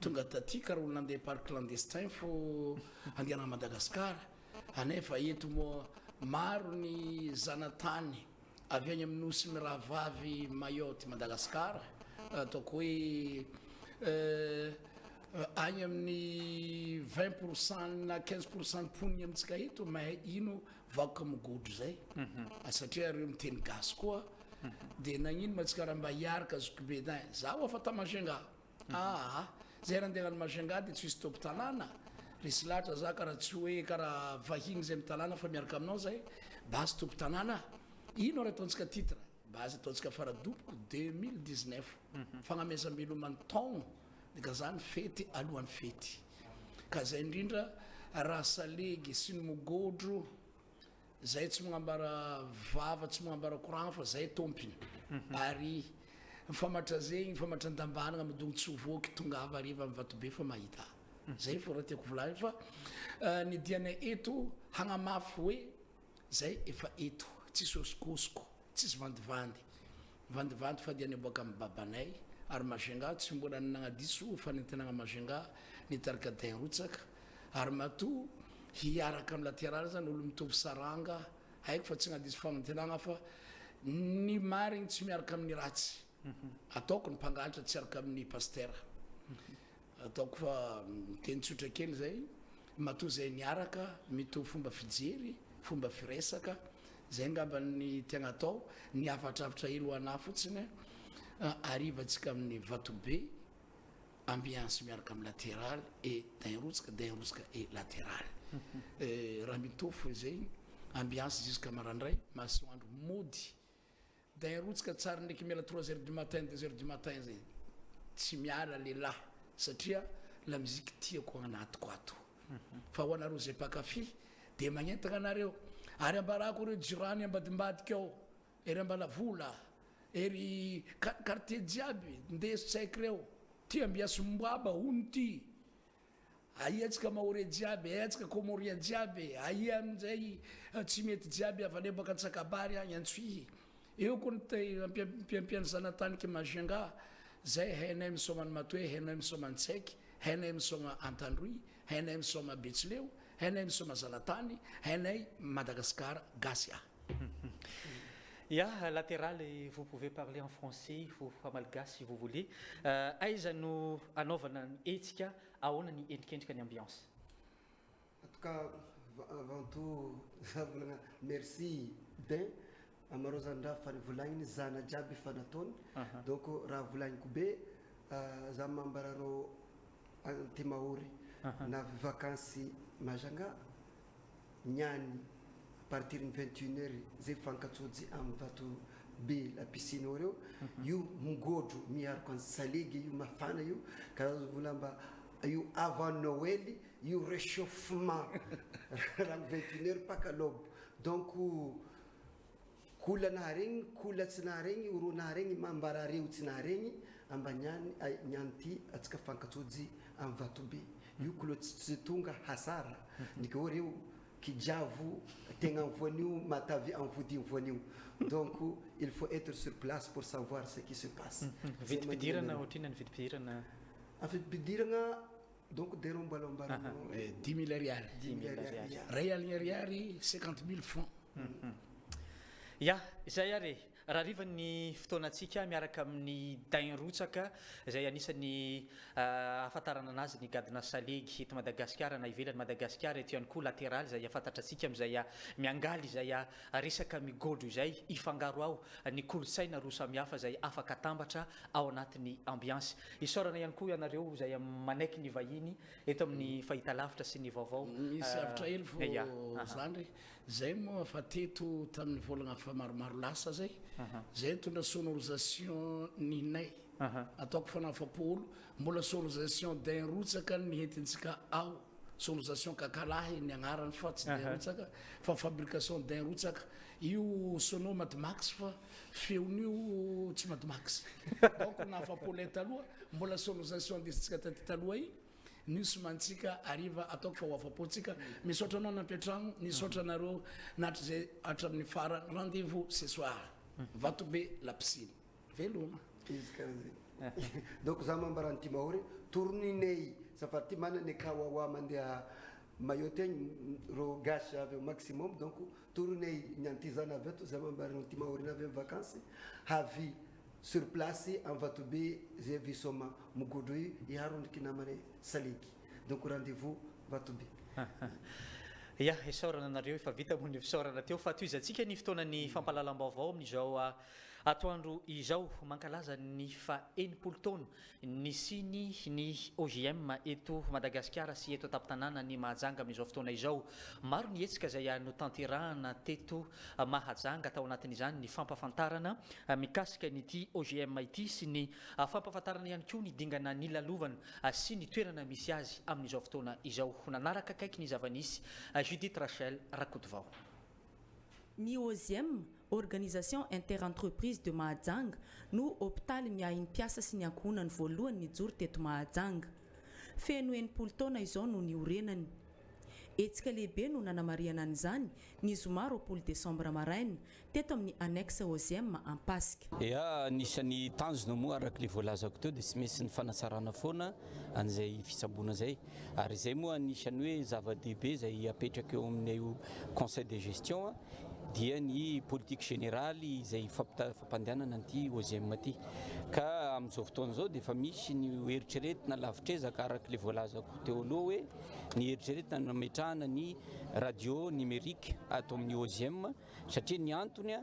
tonga taty karaha olona andeha parc clandestin fo andehanana Madagasikara anefa eto moa maro ny zanatany avy any amin'ny nosy mirahavavy Mayotte Madagasikara ataoko hoe any amin'ny 20% na 15% poniny amintsika eto mahay ino vakoka migodro zay satria reo miteny gasy koa dia nagnino matsika raha mba hiaraka zokobedin zaho afa ta Mahajanga zay raha andeha any Mahajanga dia tsy misy topo tanàna resy lahatra za karaha tsy hoe karaha vahiny zay amin'ny tanàna fa miaraka aminao zay basy topo tanàna ino raha ataontsika titre basy ataontsika faradoboko 2019 fagnamezam-beloman'ny taogno dika zany fety alohan'ny fety ka zay indrindra raha salegy sy ny mogodro zay tsy magnambara vava tsy magnambara koragna fa zay tompiny ary mifamatra zegny mifamatra andambanagna midogno tsy hovoaky tonga avy ariva amin'ny vatobe fa mahita zay fo raha tiako volagny fa ny dianay eto hagnamafy hoe zay efa eto tsisy osikosiko tsisy vandivandy fa dia niboaka amin'ny babanay ary Mahajanga tsy mbola nagnadiso fa nentenagna Mahajanga nitarika dain-rotsaka ary matoa hiaraka amin'ny latéral zany olo mitovy saranga haiko fa tsy nagnadiso fagnantenagna fa ny marigny tsy miaraka amin'ny ratsy ataoko ny mpangalatra tsy araka amin'ny pastera ataoko fa miteny tsotra kely zay matoa zay niaraka mitovy fomba fijery fomba firesaka zay ngamba ny tiagna atao ny afatrafitra elo ana fotsiny arivantsika amin'ny vatobe ambiance miaraka amin'ny latéral et dain-rotsaka et latéral raha mitofo zay ambiance jusqu'à marandray masoandro mody dain-rotsaka tsara ndraiky miala 3h du matin 2h du matin zay tsy miala lehilahy satria la musique tiako agnatiko ato fa ho anareo zay pakafy dia magnentana anareo ary ambarako reo jirany ambadimbadika ao ery ambalavola ery quartier jiaby ndeso tsaiky reo ty ambiasy mboaba hono ty aia tsika mahore jiaby aia tsika komoria jiaby aia amin'izay tsy mety jiaby avy aneo baka antsakabary agny antsoy eo koa ny mpiampiany zanataniky Mahajanga zay hainay misoma ny matoe hainay misoma ny tsaiky hainay misoma Antandroy hainay misoma Betsileo hainay misoma Zalatany hainay Madagasikara Gasia. Latéral, vous pouvez parler en français ou en malgache si vous voulez. Aiza no anaovana ny etsika ahoana ny endrikendrika ny ambiance? En tout cas, avant tout, merci d'un amarozandraha fa volagniny zana jiaby fa nataony donc raha volagniko be za mambarareo antimahory navy vakansy mazanga niany à partir ny 21h zay fankatsojy amin'ny vato be la piscine ao reo io migodro miariko any salegy io mafana io karaha volamba io avant Noël io réchauffement raha 21h pakalobo donc koulanaha regny kolatsinaha regny oronaha regny mambara reotsinaha regny ambaniany niany ty atsika fankatsojy amin'ny vatobe io kolotsy tonga hasara ndika o reo kijavo tegna voanio matavy en vodiny voanio donc il faut être sur place pour savoir ce qui se passe vidipidirana ohatrina ny vidipidirana vidipidirana donc derombalombalano 10 000 ariary 10 000 ray aligny ariary 50 000 francs ya izay ary raha rivany fotoanantsika miaraka amin'ny dain rotsaka izay anisan'ny ahafantarana anazy ny gadina salegy eto Madagasikara na ivelany Madagasikara eto ihany koa lateraly izay afantatratsika amin'izay miangaly izay resaka migodro izay ifangaro ao ny kolotsaina roa samihafa izay afaka tambatra ao anatin'ny ambiance isaorana ihany koa ianareo izay manaiky ny vahiny eto amin'ny fahitalavitra sy ny vaovao misy avitra hely fo zany zay moa fa teto tamin'ny volagna fa maromaro lasa zay zay tondra sonorisation ninay ataoko fanafapolo mbola sonorisation dain rotsaka nientintsika ao sonorisation kakalahy ny agnarany fa tsy dain rotsaka fa fabrication dain rotsaka io sono matimax fa feon'io tsy matimax donc nafapolo taloha mbola sonorisation desitsika taty taloha iny nisy mantsika ariva ataoko fa hoafapotsika misaotra anao nampiatragno nisaotra anareo natry zay hatramin'ny fara rendez-vous ce soir vato be la piscine veloma izy karaha zay donc za mambarany ty mahory tourninay safa ty manany kawawa mandeha maillot egny ro gasy avy au maximum donc tournay nianty zana avy eto za mambarany ty mahory navy amin'ny vacances havy sur place en Vatobe zay visoma migodro io iharondriky namany salegy donc rendez-vous Vatobe ya isaorana anareo efa vita moa ny fisaorana teo fa toizantsika ny fotoanan'ny fampahalalam-baovao amin'izao atoandro izao mankalaza ny fa enimpolo taona nisiny ny OGM eto Madagasikara sy eto Tapitanana ny Mahajanga amin'izao fotoana izao maro ny hetsika izay no tanterahana teto Mahajanga tao anatin'izany ny fampafantarana mikasika nyity OGM ity sy ny fampafantarana ihany koa ny dingana ny lalovana sy ny toerana misy azy amin'izao fotoana izao nanaraka akaiky ny zavanisy Judith Rachel Rakotovao. Ny OGM, Organisation Interentreprise de Mahajanga, no hôpitaly miahin'ny mpiasa sy ny ankohonany voalohany nijoro teto Mahajanga. Feno enimpolo taona izao no niorenany. Hetsika lehibe no nanamariana an'izany ny zoma 20 Desambra maraina teto amin'ny annexe OGM Ampasika. Ya nisan'ny tanjona moa araka le voalazako teo dia tsy maintsy ny fanatsarana foana an'izay fisaboana zay ary izay moa anisany hoe zava-dehibe izay apetraka eo aminay conseil de gestion dia ny politique générale izay fampandehanana an'ity OGM ty ka amin'izao fotoana zao dia efa misy ny eritreretina lavitrezaka araka le voalazako teo aloha hoe ny eritreretina nametrahana ny radio numérique atao amin'ny OGM satria ny antony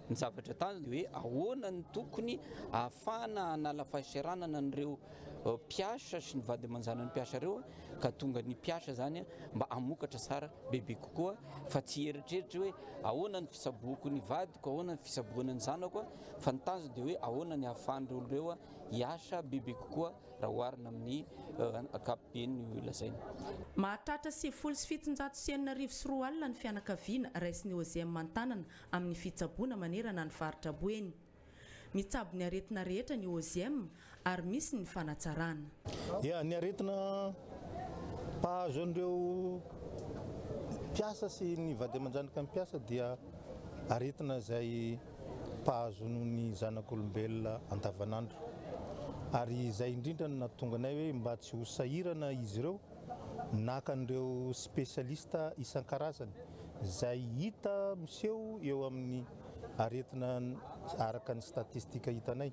ny zavatra tanjona hoe ahoana ny tokony ahafahana hanala fahasaranana an'ireo mpiasa sy ny vady amanjanany mpiasa reo ka tonga ny mpiasa zany mba hamokatra tsara bebe kokoa fa tsy eritreritry hoe ahoana ny fisaboako ny vadiko ahoana ny fisaboana ny zanako fa ny tanjona dia hoe ahoana ny ahafahan'ireo reo hiasa bebe kokoa raha oharina amin'ny ankapobeny lazaina. Mahatratra 7,740 ny fianakaviana raisin'ny OGM Antanana amin'ny fitsaboana manerana ny faritra Boeny. Mitsabo ny aretina rehetra ny OGM ary misy ny fanatsarana. Ya ny aretina mpahazo an'ireo mpiasa sy ny vady aman-janaka ny mpiasa dia aretina izay mpahazo ny zanak'olombelona andavanandro. Ary izay indrindra no nahatonga anay hoe mba tsy ho sahirana izy ireo naka an'ireo spesialista isan-karazany izay hita miseho eo amin'ny aretina araka ny statistika hitanay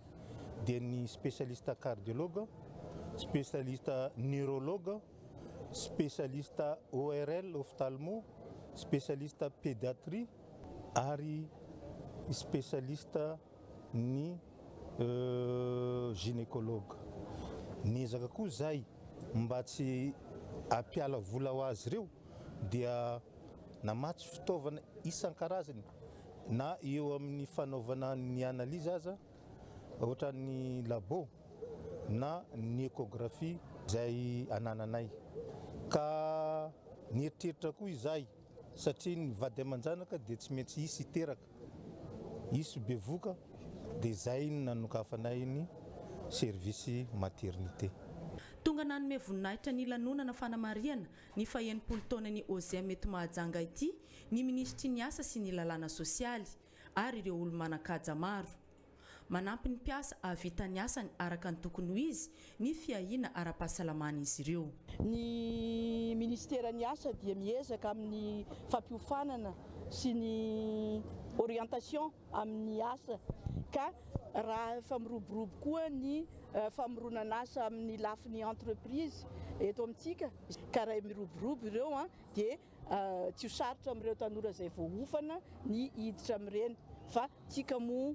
dia ny spesialista cardiologue, spesialista neurologue, spécialiste ORL ophtalmo, spécialiste pédiatrie ary spécialiste ny gynécologue. Niezaka koa zay mba tsy ampiala vola ho azy ireo dia namatsy fitaovana isan-karazany na eo amin'ny fanaovana ny analyse aza ohatra ny labo na ny échographie zay anananay ka nieritreritra koa izay satria ny vady aman-janaka dia tsy maintsy isy iteraka isy bevoka dia zay nanokafanay ny service maternité. Tonga nanome voninahitra ny lanonana fanamariana ny faha-80 taona ny OZM mety mahajanga ity ny ministry ny asa sy ny lalàna sosialy ary ireo olo-manan-kaja maro. Manampy ny mpiasa ahavita ny asany araka ny tokony ho izy ny fiahiana ara-pahasalamana izy ireo. Ny ministera ny asa dia miezaka amin'ny fampiofanana sy ny orientation amin'ny asa ka raha famiroborobo koa ny famoronana asa amin'ny lafiny entreprise eto amintsika ka raha miroborobo ireo dia tsy ho sarotra amin'ireo tanora izay voahofana ny hiditra amin'ireny fa tsika mo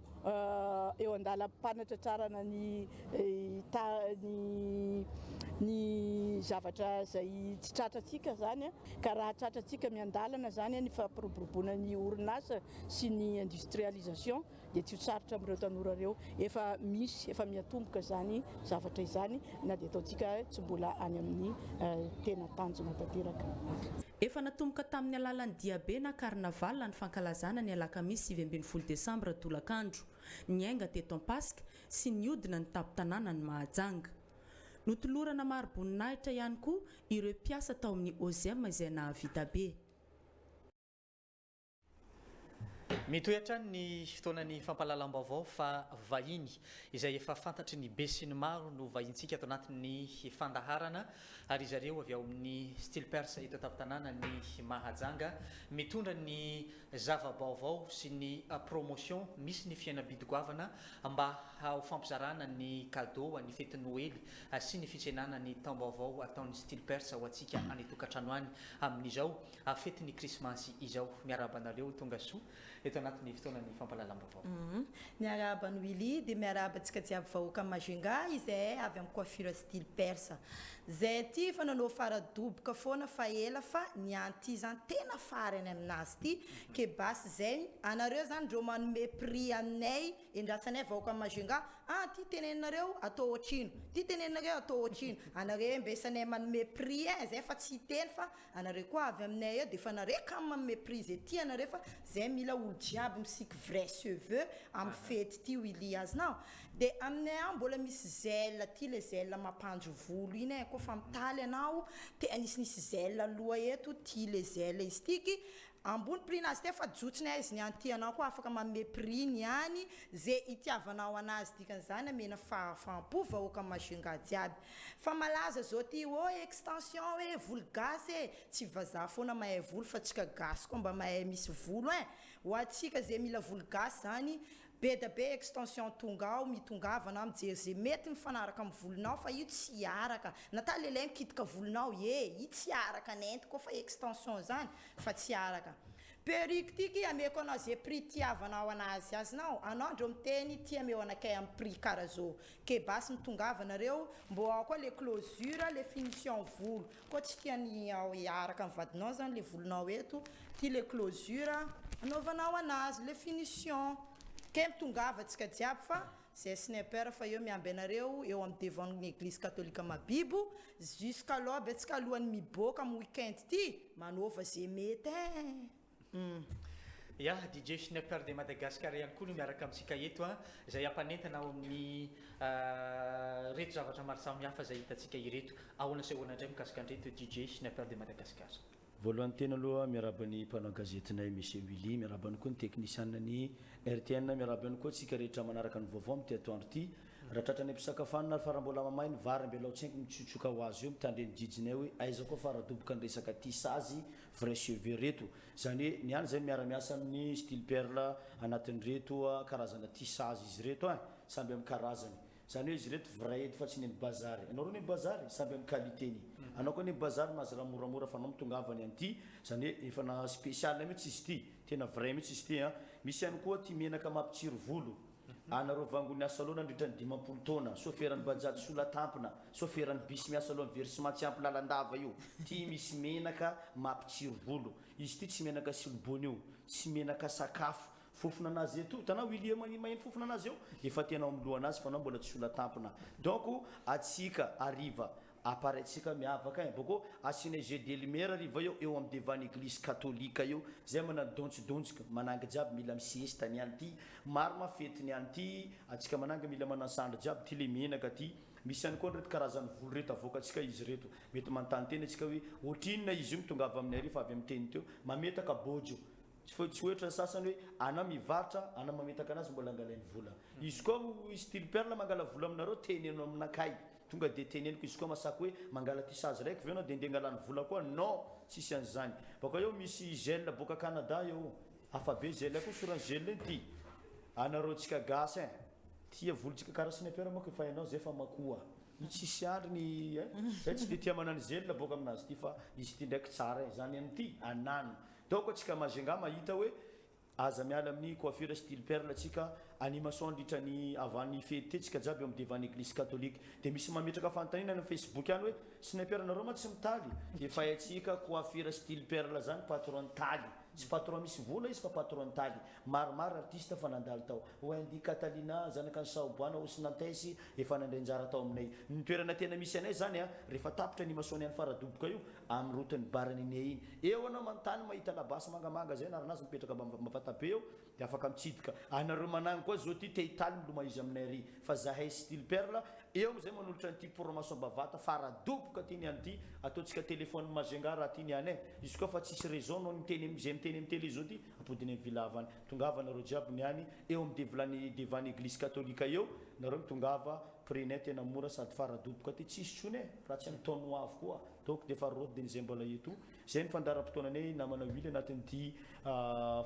eo andalam-panatratrarana ny zavatra izay tsy tratratsika zany ka raha tratratsika miandalana zany ny fampiroboroboana ny orinasa sy ny industrialisation dia tsy ho sarotra amin'ireo tanora ireo efa miatomboka zany zavatra izany na dia ataontsika tsy mbola any amin'ny tena tanjona tanteraka. Efa natomboka tamin'ny alalan'ny diabe na carnaval ny fankalazana ny alakamisy 20 Desambra tolakandro ny ainga teto Ampasika sy ny odina ny tapo-tanàna ny Mahajanga. Notolorana maro boninahitra ihany koa ireo mpiasa tao amin'ny OZM izay nahavita be. Mitohatra ny fotoanan'ny fampahalalam-baovao fa vahiny izay efa fantatry ny be sy ny maro no vahintsika ato anatin'ny fandaharana ary zareo avy ao amin'ny style perse eto an-tapo-tanàna ny Mahajanga mitondra ny zava-baovao sy ny promotion misy ny fiainam-bidy-goavana mba ho fampizarana ny cadeau ny fety Noely sy ny fitsenana ny taom-baovao ataon'ny style perse ho antsika any tokantrano any amin'izao fety ny krismasy izao. Miaraba anareo tonga soa eto anatin'ny fotoanan'ny fampahalalam-baovao. Miaraba ny Willy dia miaraba antsika jiaby vahoaka Majunga izay avy amin'ny coiffure style perse. Zay ty fa nanao faradoboka foana fa ela fa nianty zany tena farany aminazy ty ke basy zay anareo zany ndreo manome prix aminay endrasanay vahoaka Majunga ty teneninareo atao ohatrino ty teneninareo atao ohatrino anareo mbesanay manome prix zay fa tsy teny fa anareo koa avy aminay eo dia fa nareo kamy manome prix zay ty anareo fa zay mila olo jiaby misika vrai cheveux amin'ny fety ty Willy azonao dia aminay ao mbola misy zèle ty le zèle mampandro volo iny koa fa mitaly anao te anisy zèle aloha eto ty le zèle izy tiky ambony prix-nazy te fa jotsony izy nianty anao koa afaka manome prix niany zay itiavanao anazy dikan'izany amena fahafampo vahoaka Majunga jiaby fa malaza zao ty extension hoe volo gasy tsy vazaha foana mahay volo fa tsika gasy koa mba mahay misy volo ho antsika zay mila volo gasy zany be da be extension tonga ao mitongavana mijery zay mety mifanaraka amin'ny volonao fa io tsy araka nata lehilahy mikitika volonao io tsy araka nento koa fa extension zany fa tsy araka. Perruque tiky ameko anao zay prix tiavanao anazy azonao anao ndreo miteny tia ameo anakay amin'ny prix karaha zao ke basy mitongava-nareo mbo ao koa le closure le finition volo koa tsy tiany ao araka amin'ny vadinao zany le volonao eto ty le closure anaovanao anazy le finition ke mitongava antsika jiaby fa zay sniper fa eo miamby anareo eo amin'ny devant ny église catholique Mabibo jusqu'à l'aube antsika alohany miboaka amin'ny weekend ty manova zay mety Ya DJ Sniper de Madagascar ihany koa no miaraka amintsika eto izay ampanentana ao amin'ny reto zavatra maro samihafa izay hitantsika ireto ahoana sy ahoana indray mikasika an'ireto DJ Sniper de Madagascar. Voalohany tena aloha miarabany mpanao gazetinay Monsieur Willy miarabany koa ny technicienne-ny RTN miarabany koa tsika rehetra manaraka ny vaovao amin'ny atoandro ty raha tratrany ampisakafanana fa raha mbola mamay ny vary mbela tsenky mitsotsoka ho azy io mitandreny jijiny hoe aiza koa fa rahadoboka ny resaka tisazy vrai cheveux reto zany hoe niany zay miara-miasa amin'ny style perle anatin'ny reto karazana tisazy izy reto samby amin'ny karazany zany hoe izy reto vrai edy fa tsy neny bazary anao ro neny bazary samby amin'ny qualiteny anao koa neny bazary mahazo raha moramora fa anao mitongavany an'ity zany hoe efa na spécial mihitsy izy ity tena vrai mihitsy izy ity misy ihany koa ty menaka mampitsiry volo anareo vangony asa aloha nandritra ny 50 taona soferan'ny bajaj sola tampona soferan'ny bisy miasa aloha versement tsy ampy lalandava io ty misy menaka mampitsiry volo izy ty tsy menaka silobony io tsy menaka sakafo fofona anazy eto tanao ilia maheno fofona anazy eo efa tena amloha anazy fa anao mbola tsy sola tampona donc atsika ariva appareitsika miavaka boko asina jeu de lumière ariva eo amin'ny devant l'église catholique io zay manano dontsika mananga jiaby mila misiesta ny any ty maro mafety ny any ty atsika mananga mila manasandra jiaby ty le menaka ty misy ihany koa reto karazany volo reto avoakatsika izy reto mety manontany teny atsika hoe ohatrinona izy io mitongava amin'ny ary fa avy amin'ny teny teo mametaka bojo tsy oetra sasany hoe ana mivaratra ana mametaka anazy mbola angalainy vola izy koa style perle mangala vola aminareo teneno aminakay tonga de teneniko izy koa masako hoe mangala ty sazy raiky ve anao de nde angalany vola koa non tsisy an'izany baka eo misy gel boka Canada eo afabe gel koa sorany gel eny ty anareo tsika gasy tia volontsika karaha snapper manko efa hainao zay fa makoa io tsisy andriny zay tsy de tia manano gel boka aminazy ty fa izy ty ndraiky tsara zany an'ity anano donc atsika mazenga mahita hoe aza miala amin'ny coiffure style perle atsika animation andritrany avany fety tsika jiaby eo amin'ny devant l'église catholique de misy mametraka fantanina amin'ny Facebook any hoe sniper nareo ma tsy mitaly efa haitsika coiffure style perle zany patron taly tsy patron misy vola izy fa patron taly maromaro artiste fa nandalo tao Wendy Catalina zanaka ny Saoboana Osinantesy efa nandrenjara tao aminay ny toerana tena misy anay zany rehefa tapitra animation any faradoboka io amin'ny rotony barany anay iny eo anao manontany mahita labasy mangamanga zay naranazy mipetraka mavatabe eo de afaka mitsidika anareo managny koa zao ty te hitaly miloma izy aminay ary fa zahay style perle eo amizay manolotra nyty promotion bavata faradoboka ty niany ty ataotsika telefone mazenga raha ty niany izy koa fa tsisy raison no niteny amin'ny télé zao ty apodiny amin'ny vilavany tongava nareo jiaby niany eo amin'ny devant l'église catholique eo nareo mitongava prix-nay tena mora sady faradoboka ty tsisy tsony raha tsy amitaonao avy koa donc de faroty de nizay mbola eto zay ny fandaram-potoananay namana wily anatin'ty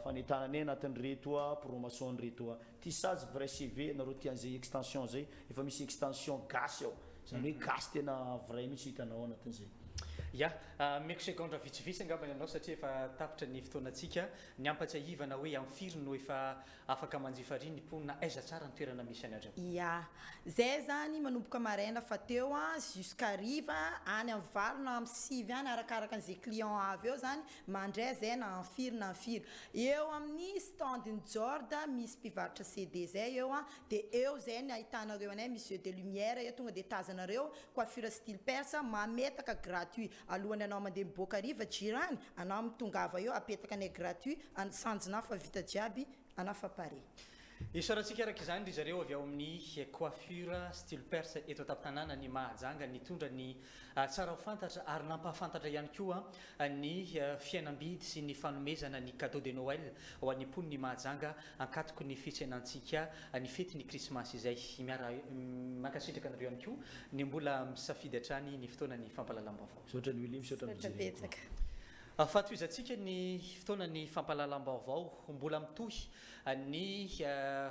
fanetananay anatin'ny retoa promotion retoa ty sazy vrai CV nareo ty an'izay extension zay efa misy extension gasy ao zany hoe gasy tena vrai mihitsy hitanao anatin'izay ya meko segondra vitsivitsy angambany anao satria efa tapitra ny fotoanatsika ny ampatsiahivana hoe amin'ny firy no efa afaka manjifa ny mponina aiza tsara ny toerana misy any andreo ya zay zany manomboka maraina fa teo jusqu'à riva any amin'ny valo na amin'ny sivy any arakaraka an'izay client avy eo zany mandray zay na amin'ny firy eo amin'ny standiny jorda misy mpivarotra CD zay eo de eo zay ny ahitanareo anay misy jeu de lumière eo tonga de tazanareo coiffure style perse mametaka gratuit alohany anao mandeha miboaka riva jirany anao mitongava eo apetaka anay gratuit sanjina fa vita jiaby anao fa pare isarantsika araka izany ry zareo avy ao amin'ny coiffure style perse eto an-tapin-tanàna ny Mahajanga nitondra ny tsara ho fantatra ary nampahafantatra ihany koa ny fiainam-bidy sy ny fanomezana ny cadeau de Noël ho an'ny mponiny Mahajanga ankatoko ny fitsenantsika ny fety ny Christmas izay miara mankasitraka anareo ihany koa ny mbola misafidy hatrany ny fotoana ny fampahalalam-baovao misaotra ny Willy misaotra betsaka fatoizantsika ny fotoana ny fampahalalam-baovao mbola mitohy ny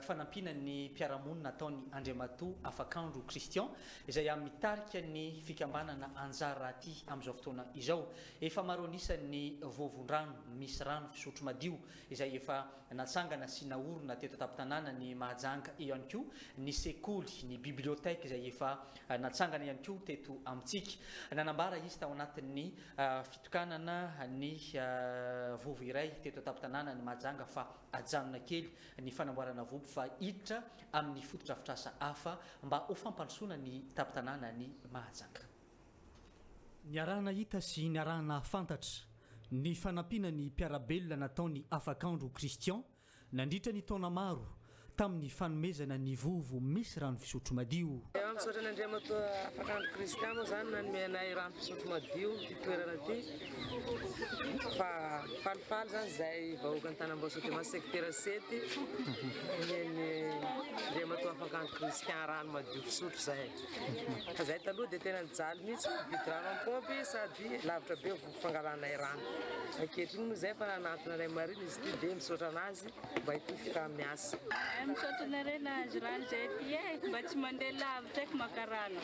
fanampiana ny mpiaramonina nataony Andriamatoa Afakandro Christian izay amin'ny mitarika ny fikambanana anjara aty amin'izao fotoana izao efa maro anisan'ny vovon-drano misy rano fisotro madio izay efa natsangana sy naorona teto an-tapin-tanàna ny Mahajanga ihany koa ny sekoly ny biblioteka izay efa natsangana ihany koa teto amintsika nanambara izy tao anatin'ny fitokanana ny vovo iray teto an-tapin-tanàna ny Mahajanga fa ajanona kely ny fanamboarana vovo fa hiditra amin'ny fotodrafitrasa hafa mba ho fampandrosoana ny tapin-tanàna ny Mahajanga. Ny arahana hita sy ny arahana fantatra ny fanampiana ny mpiarabelona nataony Afakandro Christian nandritra ny taona maro tamin'ny fanomezana ny vovo misy rano fisotro madio. misaotra ny andriamatoa afakandro kristian moa zany nanomenay rano fisotro madio ty toerana ty fa falifaly zany zay vahoaka ny Tanambazotra ma secteur 7 ny andriamatoa afakandro kristian rano madio fisotro zay fa zay taloha dia tena nijaly mihitsy vidy rano ampômpy sady lavitra be fangalanay rano ankehitriny moa zay fa nanantona ray marina izy ty dia misaotra anazy mba hitifika miasa misaotra nareo nahazo rano zay ty mba tsy mandeha lavitra eky maka rano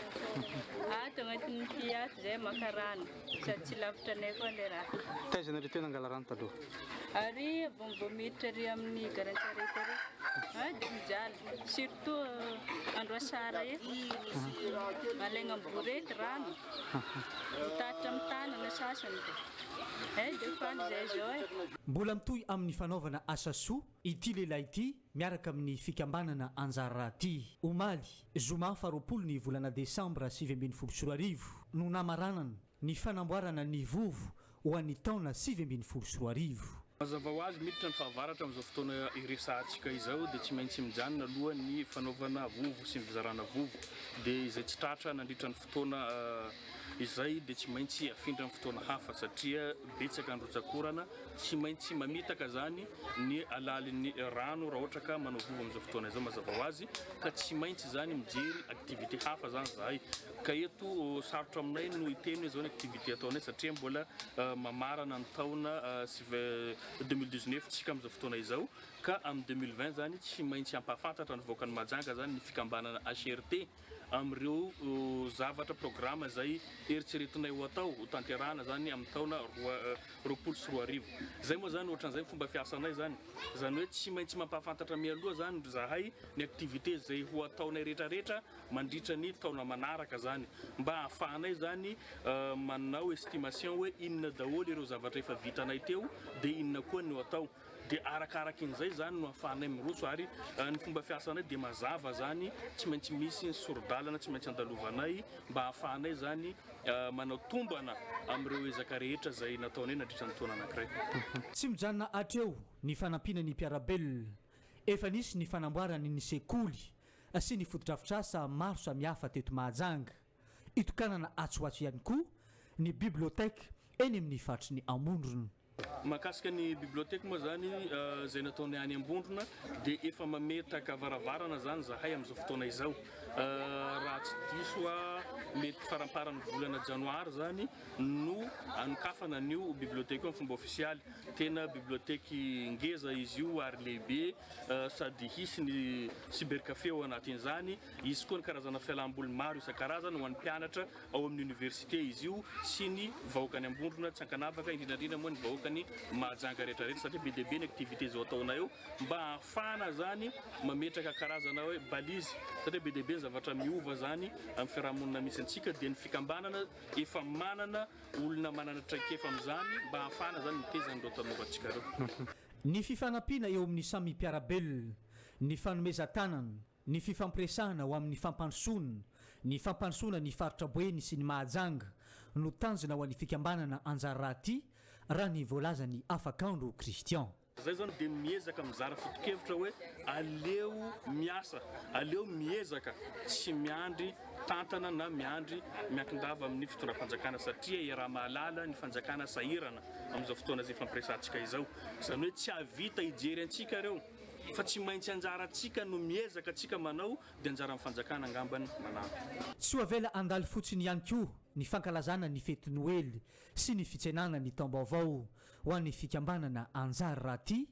ato agnatin'ny ty ato zay maka rano sady tsy lavitra anay koa le raha taiza nareo teo nangala rano taloha ary vao miditra ary amin'ny garantsareta ary dia mijaly surtout andro asara alaigna amborety rano mitatra amin'ny tanana sasany dia faly zay zao mbola mitohy amin'ny fanaovana asa soa ity lehilahy ity miaraka amin'ny fikambanana anjara ty omaly zoma 20 ny volana desambra 2024 no namaranana ny fanamboarana ny vovo ho an'ny taona 2024 mazava ho azy miditra ny fahavaratra amin'izao fotoana iresantsika izao dia tsy maintsy mijanona aloha ny fanaovana vovo sy ny fizarana vovo dia izay tsy tratra nandritra ny fotoana izay dia tsy maintsy afindra amin'ny fotoana hafa satria betsaka andro-tsakorana tsy maintsy mamitaka zany ny alalin'ny rano raha ohatra ka manao vovo amin'izao fotoana izao mazava ho azy ka tsy maintsy zany mijery activité hafa zany zahay ka eto sarotra aminay no hiteny hoe zao ny activité ataonay satria mbola mamarana ny taona 2019 tsika amin'izao fotoana izao ka amin'ny 2020 zany tsy maintsy ampahafantatra ny voakany majanga zany ny fikambanana HRT amin'ireo zavatra programma zay eritseretinay ho atao ho tanterahana zany amin'ny taona 2024 zay moa zany ohatran'izay fomba fiasanay zany hoe tsy maintsy mampahafantatra mialoha zany zahay ny activité zay ho ataonay rehetrarehetra mandritra ny taona manaraka zany mba ahafahanay zany manao estimation hoe inona daholo ireo zavatra efa vitanay teo dia inona koa no atao dia arakarakin'izay zany no ahafahanay miroso ary ny fomba fiasanay dia mazava zany tsy maintsy misy ny sorodalana tsy maintsy andalovanay mba ahafahanay zany manao tombana amin'ireo ezaka rehetra zay nataonay nandritra ny taona anankiray tsy mijanona atreo ny fanampinany mpiarabelona efa nisy ny fanamboarany ny sekoly sy ny fotodrafitrasa maro samihafa teto Mahajanga itokanana atsoatso ihany koa ny biblioteka eny amin'ny fatriny Amondrona mahakasika ny biblioteka moa zany zay nataonay any Ambondrona dia efa mametaka varavarana zany zahay amin'izao fotoana izao raha tsy diso mety faramparany volana janoary zany no anokafana an'io biblioteka amin'ny fomba ofisialy tena biblioteky ngeza izy io ary lehibe sady hisy ny cybercafé ao anatin'izany izy koa ny karazana fialamboly maro isan-karazany ho an'ny mpianatra ao amin'ny université izy io sy ny vahoakany Ambondrona tsy ankanavaka indrindrandrindra moa ny vahoakany Mahajanga rehetrarehetra satria be dia be ny activité zao ataonay eo mba ahafahana zany mametraka karazana hoe balizy satria be dia be ny zavatra miova zany amin'ny fiarahamonina misy antsika dia ny fikambanana efa manana olona manana traikefa amin'izany mba ahafahana zany miteza n'ireo tanovantsika reo ny fifanampiana eo amin'ny samy mpiarabelona ny fanomezan-tanana ny fifampiresahana ho amin'ny fampandrosoana ny fampandrosoana ny faritra Boeny sy ny Mahajanga no tanjona ho an'ny fikambanana anjara ty raha ny voalazany Afakandro Kristian zay zany dia miezaka mizara fotokevitra hoe aleo miasa aleo miezaka tsy miandry tantana na miandry miankindava amin'ny fitondram-panjakana satria iaraha mahalala ny fanjakana sahirana amin'izao fotoana zay fampiresantsika izao zany hoe tsy havita hijery antsika reo fa tsy maintsy anjara antsika no miezaka antsika manao dia anjara amin'ny fanjakana angambany manampy tsy ho avela andaly fotsiny ihany koa ny fankalazana ny fety Noely sy ny fitsenana ny taom-baovao ho an'ny fikambanana anjara ty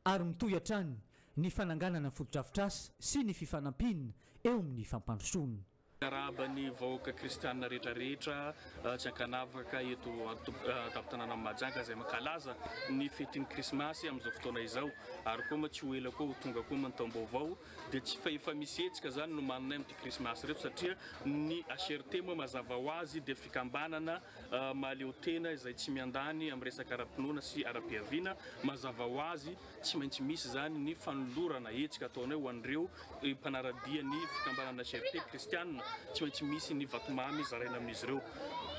ary mitohy hatrany ny fananganana fotodrafitrasa sy ny fifanampiana eo amin'ny fampandrosoana arabany vahoaka kristianina rehetrarehetra tsy ankanavaka eto an-tampon-tanàna Mahajanga zay mankalaza ny fetin'ny krismasy amin'izao fotoana izao ary koa ma tsy ho ela koa ho tonga koa ma ny taom-baovao dia tsy fa efa misy hetsika zany no mananay amin'ity krismasy reto satria ny HRT moa mazava ho azy dia fikambanana mahaleo tena izay tsy miandany amin'ny resaka ara-pinoana sy ara-piaviana mazava ho azy tsy maintsy misy zany ny fanolorana hetsika ataonay ho an'ireo mpanaradia ny fikambanana HRT kristianina tsy maintsy misy ny vatomamy zaraina amin'izy ireo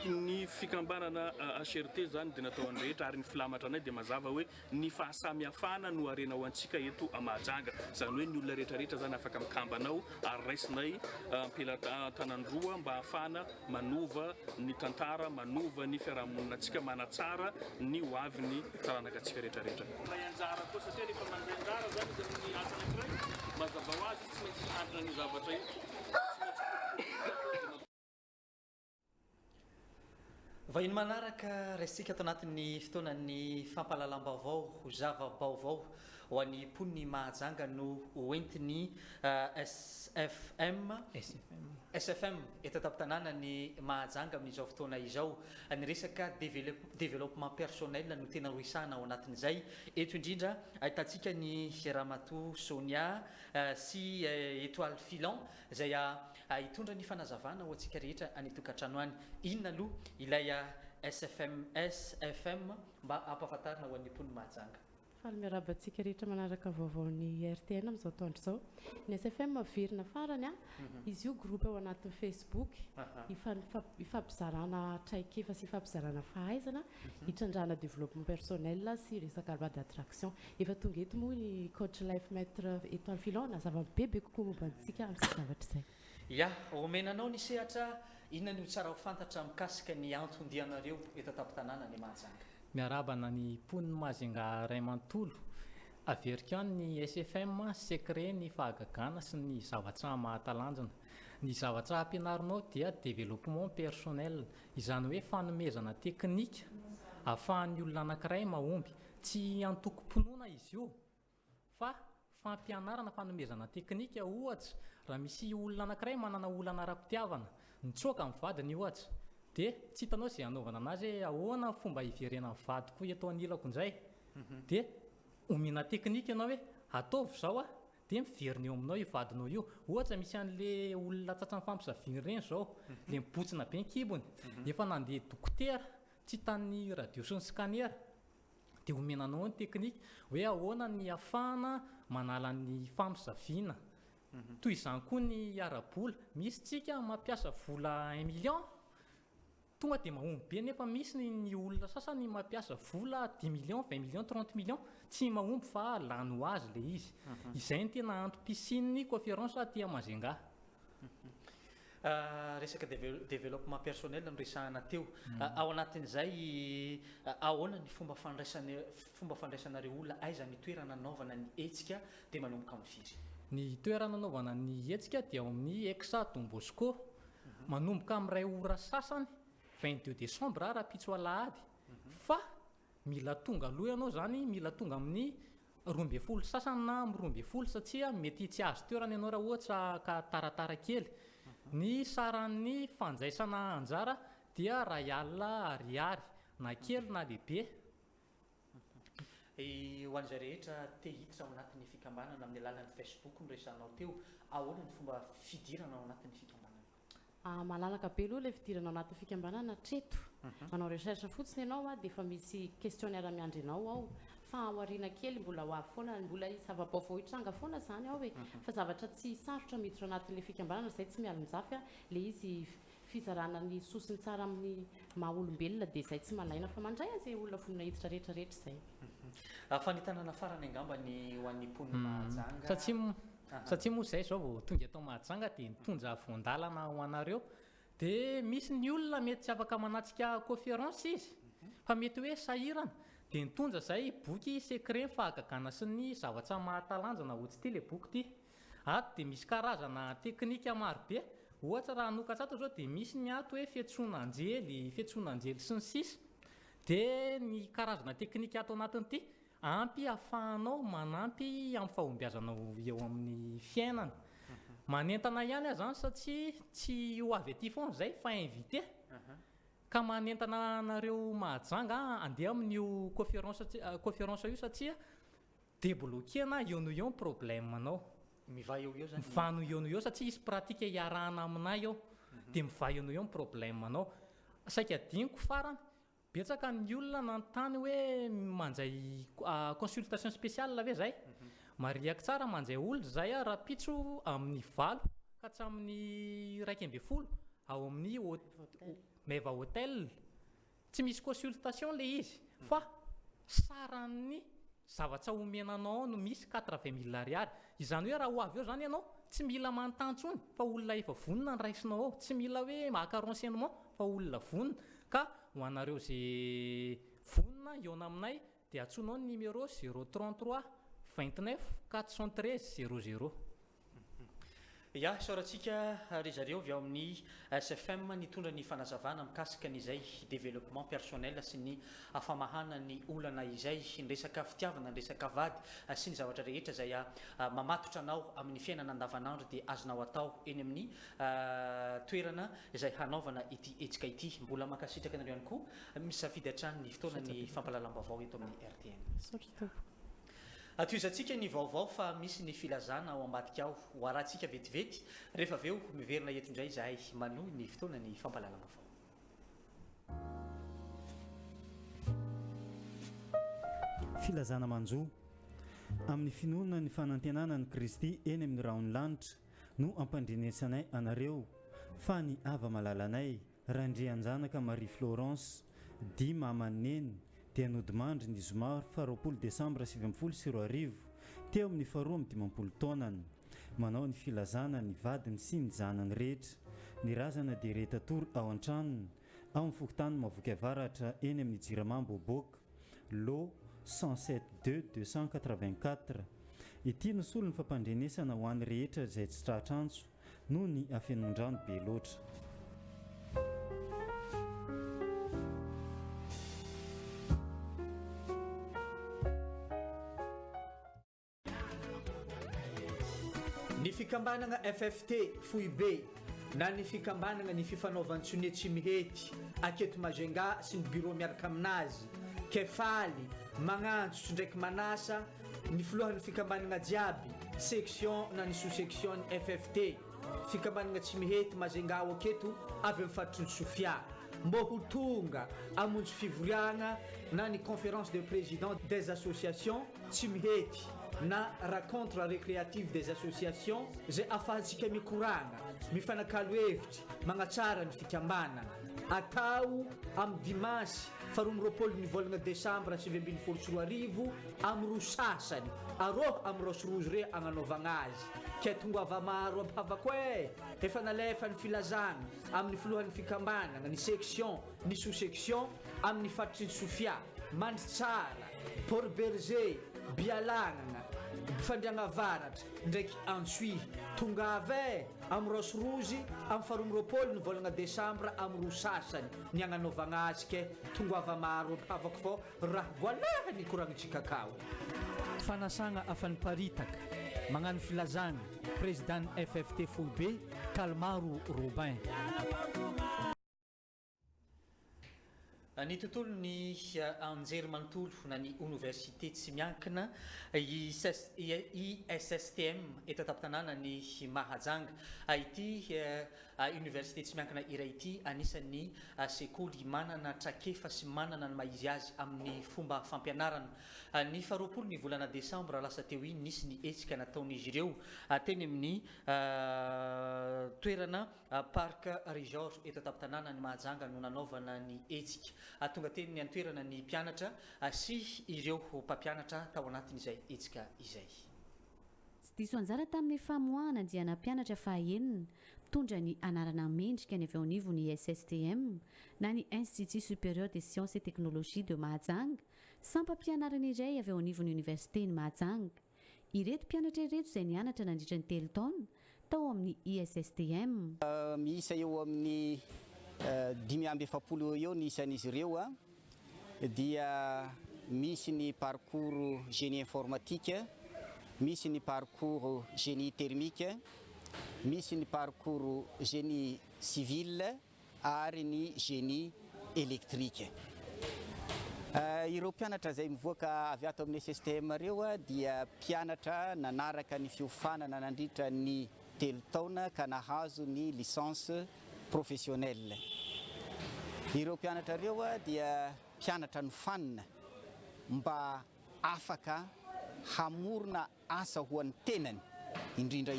ny fikambanana HRT zany dia natao any rehetra ary ny filamatra anay dia mazava hoe ny fahasamihafana no arena ho antsika eto Mahajanga. Zany hoe ny olona rehetrarehetra zany afaka mikambanao ary raisinay ampelantanandroa mba ahafana manova ny tantara, manova ny fiarahamoninantsika, manatsara ny ho avy ny taranaka antsika rehetrarehetra. Anjara koa satria rehefa mandray anjara zany ny asa anankiray mazava ho azy tsy maintsy handrina ny zavatra io. Vahiny manaraka raisitsika ato anatin'ny fotoanan'ny fampahalalam-baovao ho zava-baovao ho an'ny poniny Mahajanga no hoentiny SFM eto an-tampon-tanànany Mahajanga amin'izao fotoana izao. Ny resaka développement personnel no tena roisana ao anatin'izay. Eto indrindra ahitantsika ny Ramatoa Sonia sy Étoile Filan izay hitondra ny fanazavana ho antsika rehetra any tokantrano any. Inona aloha ilay SFM mba ampahafantarina ho an'ny poniny Mahajanga? Miaraba antsika rehetra manaraka vaovaon'ny RTN amin'izao taondro izao. Ny SFM verina farany izy io groupe ao anatin'ny Facebook ifampizarana traikefa sy ifampizarana fahaizana, hitrandrana développement personnel sy resaka loi d'attraction. Efa tonga eto moa ny coach life maître Étoile Filan nazava bebe kokoa momba antsika amin'izay zavatra izay. Ya, omenanao ny sehatra, inona no tsara ho fantatra mikasika ny antondianareo eto an-tampon-tanàna ny Mahajanga? Miarabana ny poniny Mahajanga ray manontolo, averika ny SFM secret ny fahagagana sy ny zavatra mahatalanjona. Ny zavatra ampianarinao dia développement personnel, izany hoe fanomezana teknika ahafahan'ny olona anankiray mahomby. Tsy antokom-pinoana izy io fa fampianarana fanomezana teknika. Ohatra raha misy olona anankiray manana olana ara-pitiavana, nitsoaka amin'ny vadiny ohatra, dia tsy hitanao izay anaovana anazy hoe ahoana fomba hiverena ny vady koa eto anilako indray, dia omena teknika ianao hoe ataovy izao dia miverina eo aminao io vadinao io. Ohatra misy an'le olona tratran'ny fampisaviany ireny izao, le mibotsina be ny kibony, efa nandeha dokotera tsy hitan'ny radio sy ny scanner, dia omenanao ny teknika hoe ahoana ny ahafahana manala ny fampisaviana. Toy izany koa ny ara-bola, misy tsika mampiasa vola 1 million tonga dia mahomby be, nefa misy ny olona sasany mampiasa vola 10 million, 20 million, 30 million, tsy mahomby fa lany ho azy le izy. Izay ny tena antom-pisin'ny conférence aty Mahajanga. Resaka développement personnel no resahana teo. Ao anatin'izay ahoana ny fomba fandraisanareo olona, aiza ny toerana nanaovana ny hetsika dia manomboka amin'ny firy? Ny toerana nanaovana ny hetsika dia ao amin'ny Exa Don Bosco, manomboka amin'ny 2 ora sasany 22 décembre raha pitso alahady, fa mila tonga aloha ianao zany, mila tonga amin'ny 12 sasany na amin'ny 12 satria mety tsy azo toerana ianao raha ohatra ka taratara kely. Ny saran'ny fanjaisana anjara dia ray alina ariary na kely na lehibe. Ho an'izay rehetra te hiditra ao anatin'ny fikambanana amin'ny alalan'ny Facebook no resanao teo, ahoana ny fomba fidirana ao anatin'ny fikambanana? Malalaka be aloha ilay fidirana ao anatin'ny fikambanana treto. Manao recherche fotsiny ianao dia efa misy questionnaire miandry anao ao, fa ao aoriana kely mbola ho avy foana, mbola zava-baovao hitranga foana zany ao fa zavatra tsy sarotra miditra ao anatin'ilay fikambanana, izay tsy miala mizafy le izy fizarana ny sosiny tsara amin'ny maha-olombelona dia izay tsy malaina fa mandray an'izay olona vonina hiditra rehetrarehetra izay. Fanitanana farany angamba ny ho an'ny poniny Mahajanga. Satria moa izay izao vao tonga eto Mahajanga dia nitondra voandalana ho anareo, dia misy ny olona mety tsy afaka manatsika conférence izy fa mety hoe sahirana, dia nitondra izay boky secret fahagagana sy ny zavatra mahatalanjona. Ohatsy ity le boky ity, dia misy karazana teknika marobe. Ohatra raha nokatsato zao dia misy ny ato hoe fiantsoananjely sy ny sisa, dia ny karazana teknika ato anatin'ity ampy ahafahanao manampy amin'ny fahombiazanao eo amin'ny fiainana. Manentana ihany aza satria tsy ho avy aty foana izay fa invité, ka manentana anareo Mahajanga andeha amin'io conférence io satria débloquena eo no eo problème anao. Miva eo zany. Mivano eo no eo satria isy pratika iarahana aminay eo, dia miva eo no eo problème anao. Saika adiniko farany, betsaka ny olona nanontany hoe mandray consultation spéciale ve zay? Mariaka tsara mandray olona zay raha pitso amin'ny 9 ka hatramin'ny 12 ao amin'ny meva hôtel tsy misy consultation le izy fa sarany zavatra omenanao no misy 80 000 ariary izany hoe raha ho avy eo zany ianao tsy mila manontany fa olona efa vonona ny raisinao ao tsy mila hoe maka renseignement fa olona vonona ka ho anareo zay vonona iona aminay dia atsoinao ny numéro 033 29 413 00. Ya soratsika ry zareo avy ao amin'ny SFM nitondra ny fanazavana mikasika n'izay développement personnel sy ny famahana ny olana izay ny resaka fitiavana ny resaka vady sy ny zavatra rehetra izay mamatotra anao amin'ny fiainana andavanandro dia azonao atao eny amin'ny toerana izay hanaovana ity hetsika ity. Mbola makasitraka anareo ihany koa misafidy hatrany ny fotoana ny fampalalam-baovao eto amin'ny RTN. Atoizantsika ny vaovao fa misy ny filazana ao ambadika ao ho arahantsika vetivety rehefa avy eo miverina eto indray izahay manohy ny fotoana ny fampalalam-baovao. Filazana manjo amin'ny finoana ny fanantenana ny Kristy eny amin'ny raony lanitra no ampandrenesanay anareo fa ny ava malalanay Randrianjanaka Marie Florence di mamaneny dia nodimandry ny zoma 20 Desambra 2020 teo amin'ny 12 taonany manao ny filazana ny vadiny sy ny zanany rehetra ny razana dia retatory ao an-tranony ao amin'ny fokotany Mavoka Avaratra eny amin'ny Jiramambo Boboka lo 107-2-284 ity nosolo ny fampandrenesana ho an'ny rehetra izay tsy tratrantso noho ny afenondrano be loatra. Ny fikambanana FFT FUIB na ny fikambanana ny fifanaovan-tsone tsy mihety aketo Majunga sy ny bureau miaraka aminazy kefaly magnantso ndraiky manasa ny filohan'ny fikambanana jiaby section na ny sous-section FFT fikambanana tsy mihety Majunga aketo avy amin'ny faritry ny Sofia mbo ho tonga amonjy fivoriana na ny conférence de président des associations tsy mihety na rencontre récréative des associations zay afahantsika mikorana mifanakalo hevitry magnatsara ny fikambanana atao amin'ny dimansy 12 Desambra 2024 amin'ny roa sasany aroa amin'ny Rose re agnanaovagna azy ke tongava maro ampavako efa nalefa ny filazana amin'ny filohan'ny fikambanana ny section ny sous-section amin'ny faritry ny Sofia Manditsara Port Berger Bialagnana Fandriagna Avaratra ndraiky Ansui tongava amin'ny Rose Rouge amin'ny 12 Desambra amin'ny roa sasany ny agnanaovagna azy ke tongava maro ampavako fô raha boalahany koragnitsika kao fanasagna afaniparitaka magnano filazana président FFT FUIB Kalmaro Robin. Ny tontolo ny anjery manontolo na ny université tsy miankina ISSTM eto an-tampon-tanàna ny Mahajanga ity université tsy miankina iray ity anisan'ny sekoly manana trakefa sy manana ny maizy azy amin'ny fomba fampianarana. Ny 20 ny volana Desambra lasa teo iny nisy ny hetsika nataon'izy ireo teny amin'ny toerana parc Resort eto an-tampon-tanàna ny Mahajanga no nanaovana ny hetsika tonga teny ny antoerana ny mpianatra sy ireo mpampianatra tao anatin'izay hetsika izay. Tsy diso anjara tamin'ny famoahana andiana mpianatra fahaenina mitondra ny anarana mendrika ny avy ao anivon'ny ISSTM na ny Institut supérieur des sciences et technologies de Mahajanga sampam-pianarana iray avy ao anivon'ny université ny Mahajanga. Ireto mpianatra ireto izay nianatra nandritra ny 3 taona tao amin'ny ISSTM. Miisa eo amin'ny 570 eo ny isan'izy ireo dia misy ny parcours génie informatique, misy ny parcours génie thermique, misy ny parcours génie civil ary ny génie électrique. Ireo mpianatra izay mivoaka avy ato amin'ny SSTM reo dia mpianatra nanaraka ny fiofanana nandritra ny 3 taona ka nahazo ny licence professionnelle. Ireo mpianatra reo dia mpianatra ny fanina mba afaka hamorona asa ho an'ny tenany indrindra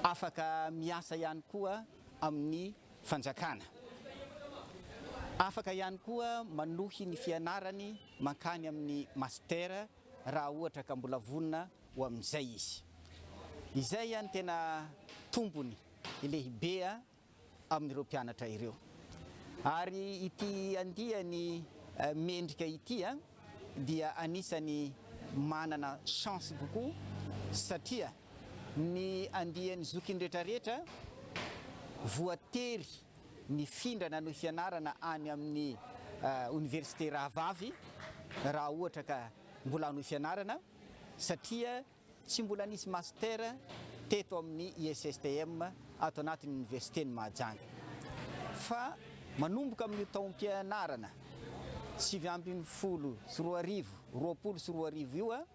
afaka miasa ihany koa amin'ny fanjakana. afaka ihany koa manohy ny fianarany mankany amin'ny master raha ohatra ka mbola vonona ho amin'izay izy. Izay ihany tena tombony lehibe amin'ireo mpianatra ireo. Ary ity andihany mendrika ity dia anisany manana chance kokoa satria ny andihany zoky rehetrarehetra voatery ny findrana no fianarana any amin'ny université Rahavavy raha ohatra ka mbola no fianarana satria tsy mbola nisy master teto amin'ny ISSTM ato anatin'ny université ny Mahajanga. Fa manomboka amin'ny taom-pianarana 720 io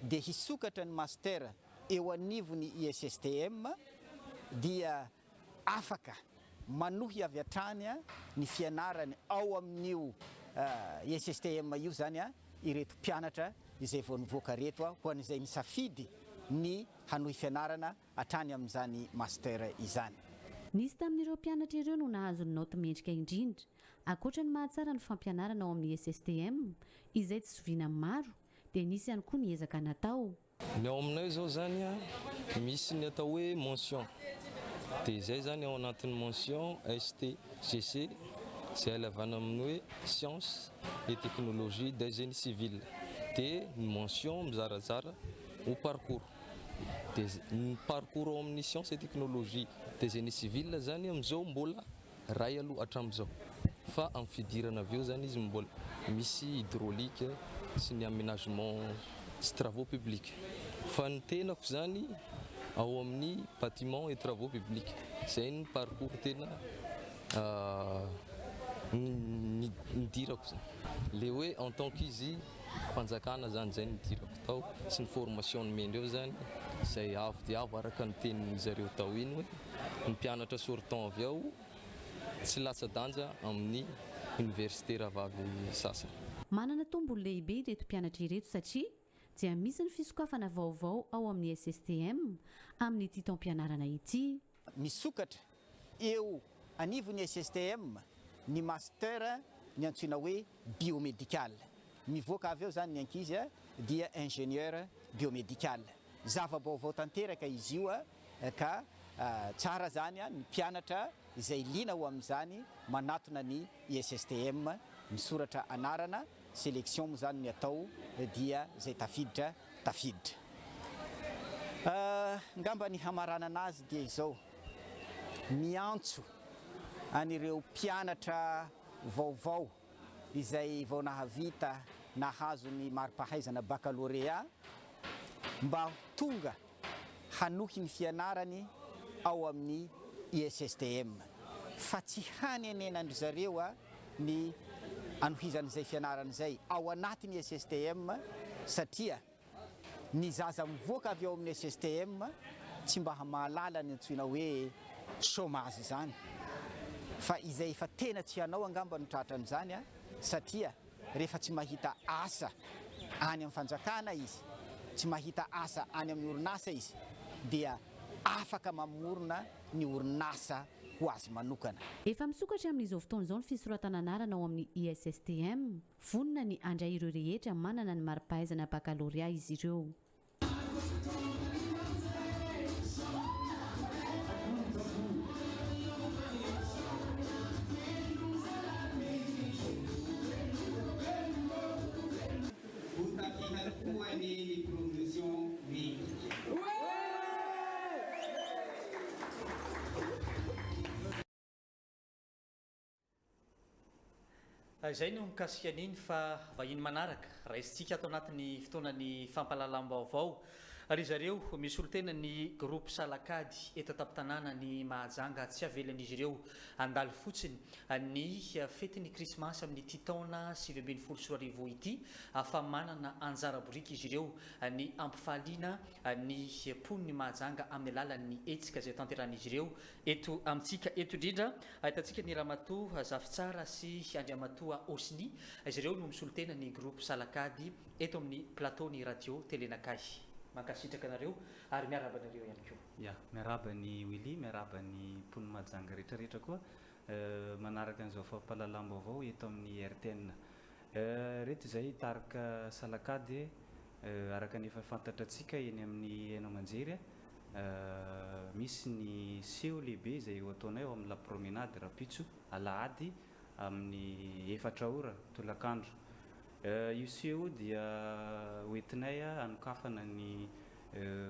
dia hisokatra ny master eo anivon'ny ISSTM dia afaka manohy avy hatrany ny fianarany ao amin'io ISSTM io zany ireto mpianatra izay vao nivoaka reto ho an'izay nisafidy ny hanohy fianarana hatrany amin'izany master izany. Nisy tamin'ireo mpianatra ireo no nahazo ny naoty mendrika indrindra. Ankoatra ny mahatsara ny fampianarana ao amin'ny SSTM izay tsy soviana maro dia nisy ihany koa ny ezaka natao. Ny ao aminay zao zany misy ny atao hoe mention. Dia izay zany ao anatin'ny mention STGC izay halavana amin'ny hoe sciences et technologie des génies civils. Dia ny mention mizarazara au parcours. Dia ny parcours ao amin'ny sciences et technologie des génies civils zany amin'izao mbola ray aloha hatramin'izao. Fa amin'ny fidirana avy eo zany izy mbola misy hydraulique sy ny aménagement sy travaux publics. Fa ny tenako zany ao amin'ny bâtiment et travaux publics. Zay ny parcours tena nidirako zany. Le hoe en tant qu'izy fanjakana zany zay nidirako tao sy ny formation nomendreo zany izay avo dia avo araka ny tenin zareo tao iny hoe ny mpianatra sortant avy ao tsy latsa-danja amin'ny université Rahavavy sasany. Manana tombony lehibe ireto mpianatra ireto satria dia misy ny fisokafana vaovao ao amin'ny SSTM amin'ity taom-pianarana ity. Misokatra eo anivon'ny SSTM ny master ny antsoina hoe biomédical. Mivoaka avy eo zany ny ankizy dia ingénieur biomédical. Zava-baovao tanteraka izy io ka tsara zany ny mpianatra izay liana ho amin'izany manatona ny ISSTM misoratra anarana sélection moa zany ny atao dia zay tafiditra. Ngamba ny hamarana anazy dia izao miantso anireo mpianatra vaovao izay vao nahavita nahazo ny mari-pahaizana baccalauréat mba tonga hanohy ny fianarany ao amin'ny ISSTM. Fa tsy hanenenandry zareo ny anohizan'izay fianarana izay ao anatin'ny SSTM satria ny zaza mivoaka avy ao amin'ny SSTM tsy mba hamahalala ny antsoina hoe chômage zany. Fa izay efa tena tsy hanao angamba ny tratra amin'izany satria rehefa tsy mahita asa any amin'ny fanjakana izy, tsy mahita asa any amin'ny orinasa izy dia afaka mamorona ny orinasa ho azy manokana. Efa misokatra amin'izao fotoana izao ny fisoratana anarana ao amin'ny ISSTM. Vonona ny andray ireo rehetra manana ny mari-pahaizana baccalauréat izy ireo. Izay no mikasika an'iny fa vahiny manaraka raha izintsika ato anatin'ny fotoanany fampalalam-baovao ary zareo misy olo tena ny groupe Salakady eto an-tampon-tanàna ny Mahajanga tsy avelan'izy ireo andalo fotsiny ny fetin'ny krismasy amin'ity taona 2024 ity fa manana anjara boriky izy ireo ny ampifaliana ny poniny Mahajanga amin'ny alalan'ny etsika izay tanteran'izy ireo eto amintsika eto indrindra ahitantsika ny Ramatoa Zavitsara sy Andriamatoa Osni izy ireo no misolo tena ny groupe Salakady eto amin'ny plateau ny radio Telenakay. Mankasitraka anareo ary miaraba anareo ihany koa. Ya, miaraba ny Willy, miaraba ny poniny Mahajanga rehetrarehetra koa manaraka an'izao fampahalalam-baovao eto amin'ny RTN. Reto izay tarika salakady araka nefa fantatra antsika eny amin'ny haino aman-jery misy ny seho lehibe izay ho ataonay ao amin'ny la promenade Rapitso alahady amin'ny 4 ora tolakandro. Io seho dia hoentinay anokafana ny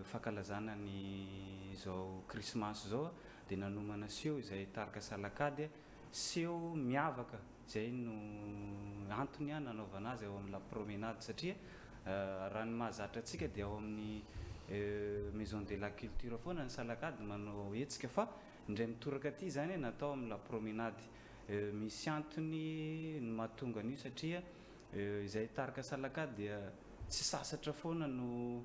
fankalazana ny izao krismasy zao dia nanomana seho izay tarika salakady seho miavaka izay no antony nanaovana azy ao amin'ny la promenade satria raha ny mahazatra antsika dia ao amin'ny maison de la culture foana ny salakady manao hetsika fa indray mitoraka aty zany natao amin'ny la promenade. Misy antony ny mahatonga an'io satria izay tarika salakady dia tsy sasatra foana no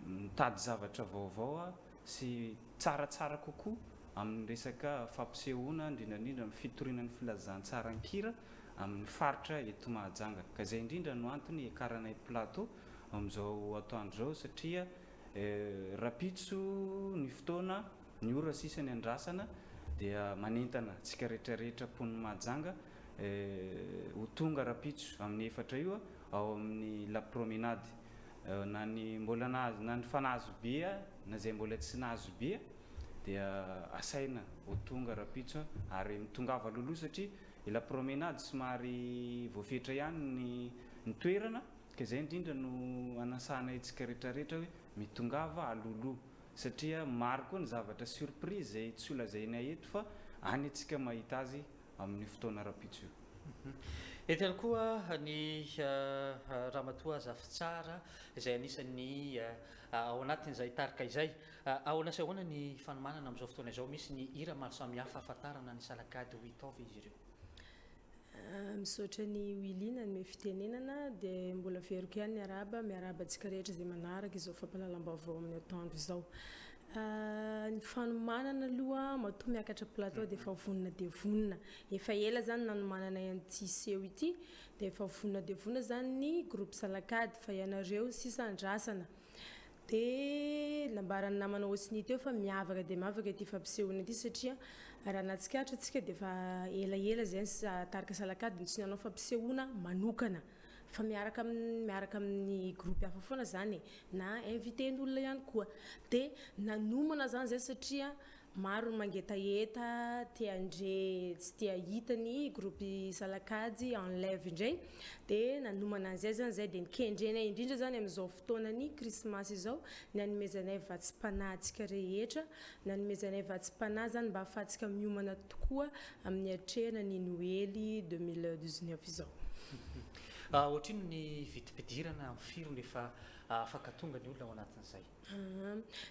mitady zavatra vaovao sy tsaratsara kokoa amin'ny resaka fampisehoana indrindrandrindra amin'ny fitorinan'ny filazantsarankira amin'ny faritra eto Mahajanga. Ka izay indrindra no antony ekaranay plateau amin'izao atoandro zao satria Rapitso ny fotoana ny ora sisa ny andrasana dia manentana tsika rehetrarehetra pon'ny Mahajanga ho tonga Rapitso amin'ny 4 io ao amin'ny la promenade na ny mbola nahazo na ny fanahazo be na izay mbola tsy nahazo be dia asaina ho tonga Rapitso ary mitongava loloha satria la promenade somary voafetra ihany ny toerana ka izay indrindra no anasana itsika rehetrarehetra hoe mitongava aloloha satria maro koa ny zavatra surprise izay tsy lazainay eto fa any antsika mahita azy amin'ny fotoana Rapitso io. Eto ihany koa ny ramatoa Zafitsara izay anisan'ny ao anatin'izay tarika izay. Ahoana sy ahoana ny fanomanana amin'izao fotoana izao? Misy ny hira maro samihafa ahafantarana ny salakady ho hitaovy izy ireo. Misaotra ny Wilina ny fitenenana dia mbola veriko ihany miaraba antsika rehetra izay manaraka izao fampahalalam-baovao amin'ny atoandro izao. Ny fanomanana aloha matoa miakatra plateau dia efa vonona dia vonona. Efa ela zany nanomanana an'ity seho ity dia efa vonona dia vonona zany ny groupe salakady fa ianareo sisa andrasana. Dia nambarany namana Osiny teo fa miavaka dia miavaka ity fampisehoana ity satria raha natsikatra antsika dia efa elaela zany tarika salakady tsy nanao fampisehoana manokana fa miaraka amin'ny groupe hafa foana zany na inviten'olona ihany koa dia nanomana zany zay satria maro ny mangetaheta tia-andre tsy tia hita ny groupe salakady enlève indray dia nanomana an'izay zany zay dia nikendrenay indrindra zany amin'izao fotoana ny krismasy izao nanomezanay vatsim-panahintsika rehetra nanomezanay vatsim-panahy zany mba ahafahantsika miomana tokoa amin'ny atrehana ny Noely 2019 izao. Ohatrino ny vidim-pidirana amin'ny firony efa afaka tonga ny olona ao anatin'izay?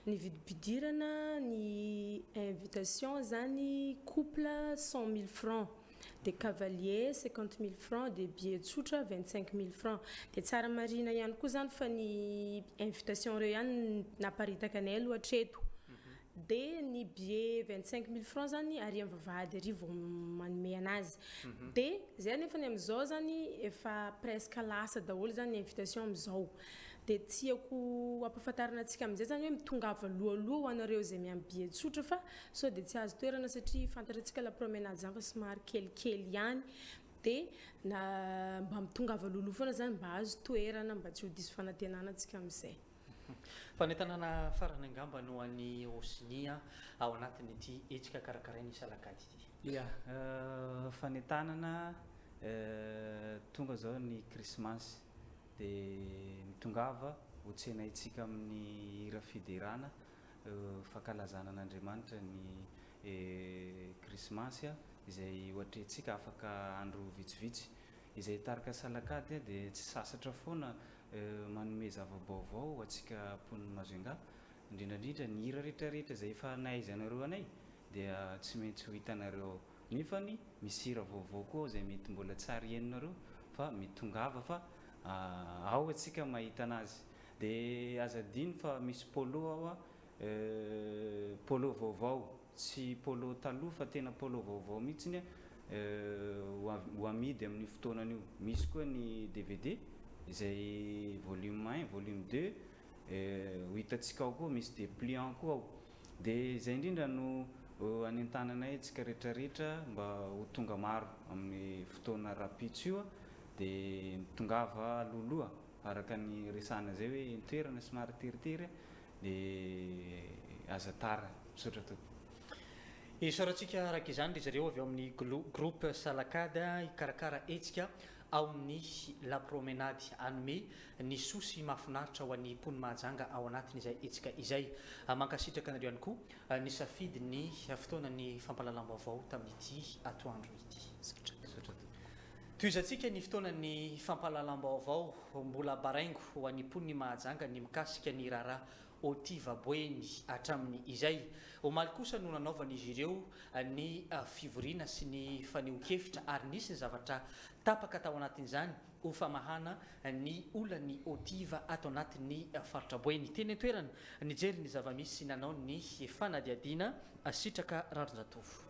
Ny vidim-pidirana ny invitation zany couple 100 000 francs dia cavalier 50 000 francs dia billet tsotra 25 000 francs dia tsara marina ihany koa zany fa ny invitation reo ihany naparitaka anay aloha hatreto dia ny billet 25 000 francs zany arian'ny vavahady ary vao manome anazy dia zay nefa ny amin'izao zany efa presque lasa daholo zany ny invitation amin'izao dia tiako ampahafantarana antsika amin'izay zany hoe mitongava loaloha ho anareo izay miamy billet tsotra fa sao dia tsy azo toerana satria fantatra antsika la promenade zany fa somary kelikely ihany dia mba mitongava loaloha foana zany mba azo toerana mba tsy ho diso fanantenana antsika amin'izay. Fa ny tanàna farany angamba no an'ny Osinia ao anatin'ity hetsika karakarainy salakady ity. Ia, fanentanana tonga zao ny krismasy dia mitongava hotsenaitsika amin'ny hira fiderana fankalazana an'Andriamanitra ny krismasy izay ohatrentsika afaka andro vitsivitsy izay tarika salakady dia tsy sasatra foana manome zava-baovao atsika pon'ny Majunga indrindrandrindra ny hira rehetrarehetra izay efa nahaizanareo anay dia tsy maintsy ho hitanareo nefany misy hira vaovao koa izay mety mbola tsy arianareo fa mitongava fa ao atsika mahita anazy dia azadiny fa misy polo ao polo vaovao tsy polo taloha fa tena polo vaovao mihitsiny ho amidy amin'ny fotoanan'io. Misy koa ny DVD izay volume 1 volume 2 ho hitantsika ao koa misy dépliant koa ao dia izay indrindra no anentananay tsika rehetrarehetra mba ho tonga maro amin'ny fotoana rapitso io dia mitongava loloha araka ny resana zay hoe toerana somary teritery dia aza tara misaotra tompoko. Isaorantsika araka izany ry zareo avy ao amin'ny groupe Salakada hikarakara hetsika ao amin'ny la promenade anome ny sosy mahafinaritra ho an'ny mpony mahajanga ao anatin'izay hetsika izay. Mankasitraka anareo ihany koa ny safidy ny fotoanan'ny fampalalam-baovao tamin'ity atoandro ity. Toizantsika ny fotoanan'ny fampalalam-baovao mbola baraingo ho an'ny mpony mahajanga ny mikasika ny raharaha Otiva Boeny hatramin'ny izay. Omaly kosa no nanaovan'izy ireo ny fivoriana sy ny faneho-kevitra ary nisy ny zavatra tapaka tao anatin'izany ho famahana ny olany Otiva ato anatin'ny faritra Boeny. Teny an-toerana nijery ny zavamisy nanao ny fanadiadiana sitraka Randrinjatovo.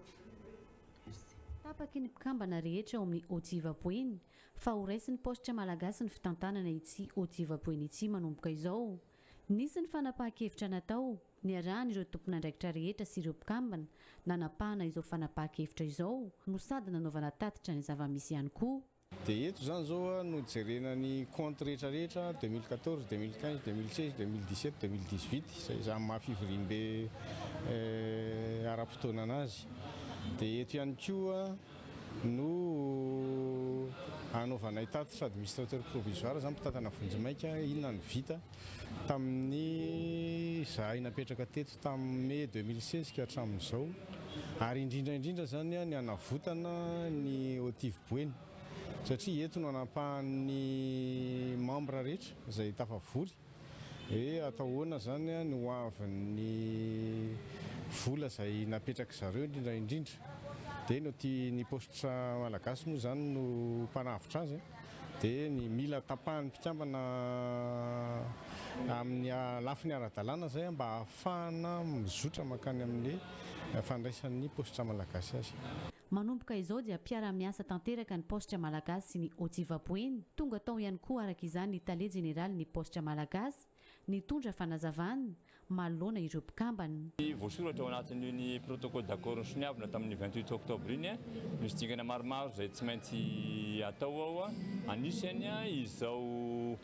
Tapaka ny mpikambana rehetra ao amin'ny Otiva Boeny fa ho raisin'ny positra malagasy ny fitantanana ity Otiva Boeny ity manomboka izao. Nisy ny fanapahan-kevitra natao niarahana ireo tompon'andraikitra rehetra sy ireo mpikambana nanapahana izao fanapahan-kevitra izao no sady nanaovana tatitra ny zavamisy ihany koa. Dia eto zany zao no jerena ny compte rehetrarehetra 2014, 2015, 2016, 2017, 2018 izay zany mahafivoriam-be ara-potoana anazy. Dia eto ihany koa no anaovanay tatitra administrateur provisoire zany mpitantana Vonjimaika inona ny vita tamin'ny zahay napetraka teto tamin'ny mai 2016 ka hatramin'izao ary indrindra zany ny anavotana ny Otiva Boeny satria eto no anapahan'ny membre rehetra izay tafavory atao hoana zany ny hoavin'ny vola izay napetraka zareo indrindra dia no ny positra malagasy moa zany no mpanavitra azy dia ny mila tapahan'ny mpikambana amin'ny lafiny ara-dalàna zay mba ahafahana mizotra makany amin'ny fandraisan'ny positra malagasy azy. Manomboka izao dia mpiara-miasa tanteraka ny positra malagasy sy ny Otiva Boeny. Tonga tao ihany koa araka izany ny tale jeneraly ny positra malagasy nitondra fanazavana manoloana ireo mpikambana. Voasoratra ao anatin'ny protocole d'accord soniavina tamin'ny 28 octobre iny misy dingana maromaro izay tsy maintsy atao ao anisany izao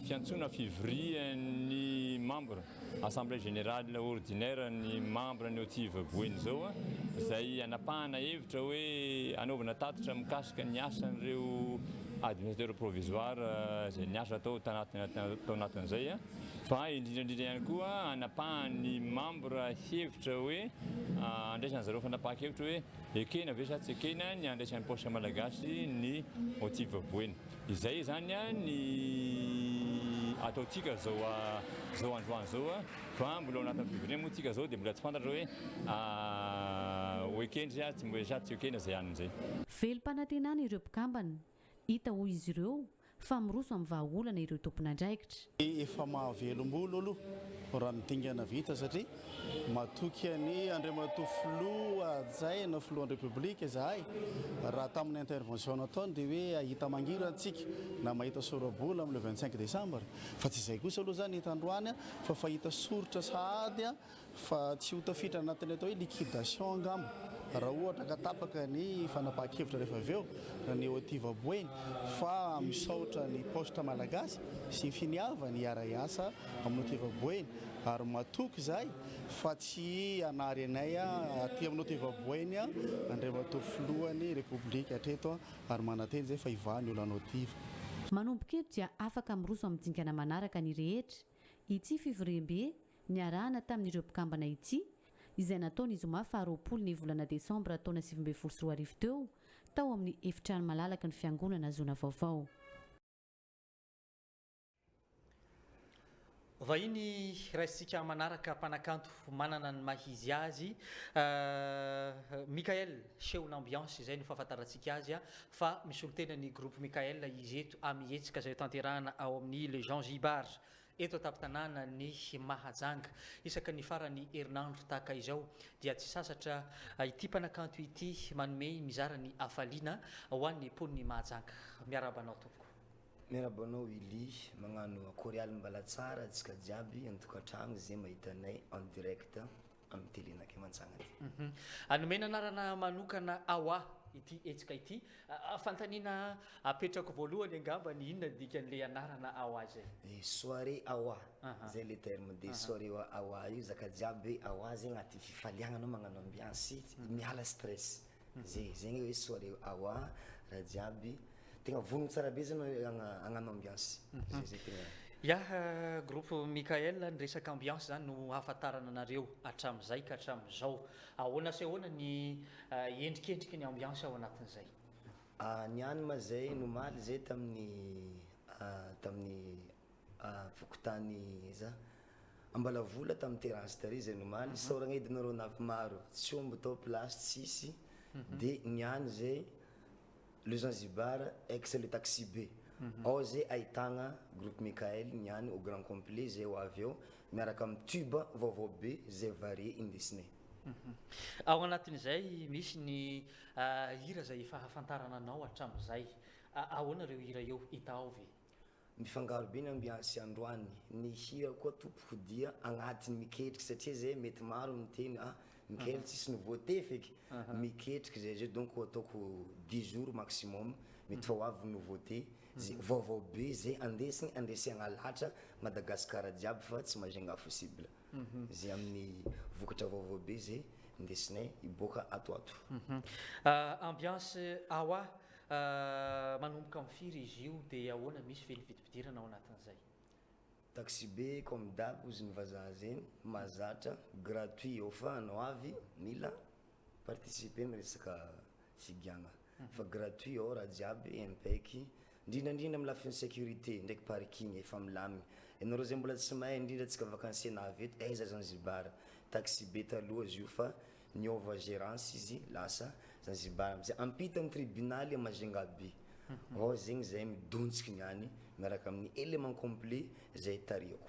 fiantsona fivorian'ny membre assemblée générale ordinaire ny membre ny Otiva Boeny zao izay anapahana hevitra hoe anaovana tatitra mikasika ny asan'ireo administrateur provisoire izay niasa tao anatin'izay fa indrindra ihany koa anapahany membre hevitra hoe andraisana zareo fanapahan-kevitra hoe ekena ve sa tsy ekena ny andraisan'ny positra malagasy ny Otiva Boeny. Izay zany ny ataontsika zao androany zao fa mbola ao anatin'ny fivoriana moa tsika zao dia mbola tsy fantatra hoe ekena sa tsy ekena zay an'izay. Velom-panantenana ireo mpikambana hita ho izy ireo fa miroso amin'ny vahaolana ireo tompon'andraikitra. Efa mahavelom-bolo aloha raha midingana vita satria matoky ny Andriamatoa filoha Adjaina filohan'ny Repoblika izahay raha tamin'ny intervention nataony dia hoe ahita mangira antsika na mahita sorabola amin'ny 25 décembre fa tsy izay kosa aloha zany hita androany fa fahita soritra sahady fa tsy ho tafiditra anatin'ny atao hoe liquidation angamba raha ohatra ka tapaka ny fanapahan-kevitra rehefa avy eo ny Otiva Boeny fa misaotra ny positra malagasy sy finiava ny ara-iasa amin'ny Otiva Boeny ary matoky izay fa tsy anary anay aty amin'ny Otiva Boeny Andriamatoa filohan'ny Repoblika hatreto ary mananteny zay fa ivahany olana Otiva. Manomboka eto dia afaka miroso amin'ny dingana manaraka ny rehetra ity fivoriam-be niarahana tamin'ireo mpikambana ity izay nataony zoma faharoapolo ny volana Desambra taona 2024 teo tao amin'ny efitrano malalaka ny fiangonana zona vaovao. Vahiny raisitsika manaraka mpanakanto manana ny mahizy azy Mikael Cheo l'ambiance izay no fahafantarantsika azy fa misy olo tena ny groupe Mikael izy eto amihetsika izay tanterahana ao amin'ny le Jean Gibar eto taptanana ny mahajanga isaka ny farany herinandro tahaka izao dia tsy sasatra ity mpanakanto ity manome mizara ny afaliana ho an'ny mponiny mahajanga. Miarabanao tompoko. Miarabanao Willy magnano akory aly mbala tsara antsika jiaby an tokantrano zay mahitanay en direct amin'ny telenake mantsagna ty. Anomena anarana manokana aoa ity etsika ity fantaniana apetrako voalohany angamba ny inona dikan'le anarana aoa zay. Soirée aoa zay le terme de soirée aoa io zaka jiaby hoe aoa zay agnaty fifaliagna anao magnano ambiance miala stress zay zegny hoe soirée aoa raha jiaby tegna vonogno tsara be zany agnano ambiance zay tegna. Ya groupe Mikael ny resaka ambiance zany no ahafantarana anareo hatramin'izay ka hatramin'izao. Ahoana sy ahoana ny endrikendriky ny ambiance ao anatin'izay? Niany ma zay nomaly zay tamin'ny fokotany za Ambalavola tamin'ny terrasse tary zay nomaly saoragna edinareo navy maro tsy omby tao place tsisy de niany zay le Zanzibar ex le taxi B. Ao zay ahitagna groupe Mikael niany au grand complet zay ho avy eo miaraka amin'ny tuba vaovao be zay varie indesinay. Ao anatin'izay misy ny hira zay efa ahafantarana anao hatramin'izay. Ahoana reo hira eo hita ao ve? Mifangaro be ny ambiance androany ny hira koa tompoko dia agnatiny miketriky satria zay mety maro miteny Mikael tsisy nouveauté feky miketriky zay donc ataoko 10 jours maximum mety fa ho avy nouveauté zay vaovao be zay andesina lahatra Madagasikara jiaby fa tsy mahazenga possible zay amin'ny vokatra vaovao be zay indesinay iboaka atoato. Ambiance aoa manomboka amin'ny firy izy io dia ahoana misy velividim-pidirana ao anatin'izay? Taxi B comme d'hab ozy ny vazaha zegny mahazatra gratuit ao fa anao avy mila participer ny resaka figiagna fa gratuit ao raha jiaby impaiky indrindrandrindra amin'ny lafiny sécurité ndraiky parking efa milaminy. Ianareo zay mbola tsy mahay indrindra atsika vakansiena avy eto aiza Zanzibar taxi B taloha izy io fa niova gérance izy lasa Zanzibar amizay ampita amin'ny tribunaly Majunga B. Ao zegny zay midontsiky niany miaraka amin'ny élément complet zay tariako.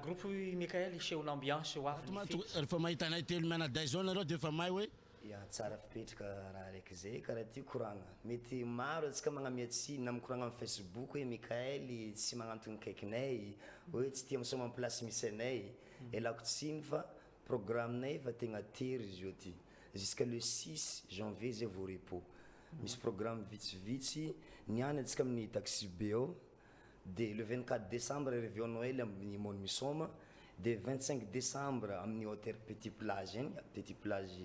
Groupe Mikael iseho l'ambiance ho avy rehefa mahita anay telo mianaday zao nareo de efa mahay hoe ya tsara fipetraka raha raiky zay karaha ty koragna mety maro atsika magnamiatsy na mikoragna amin'ny Facebook hoe Mikael tsy magnantony kaikinay hoe tsy tia misoma amin'ny place misy anay elako tsiny fa programmenay fa tegna tery izy io ty jusqu'à le 6 janvier zay vao repos misy programme vitsivitsy niany atsika amin'ny taxi B ao de le 24 décembre réveillon Noël amin'ny Mon Misoma de 25 décembre amin'ny hôtel Petit Plage igny Petit Plage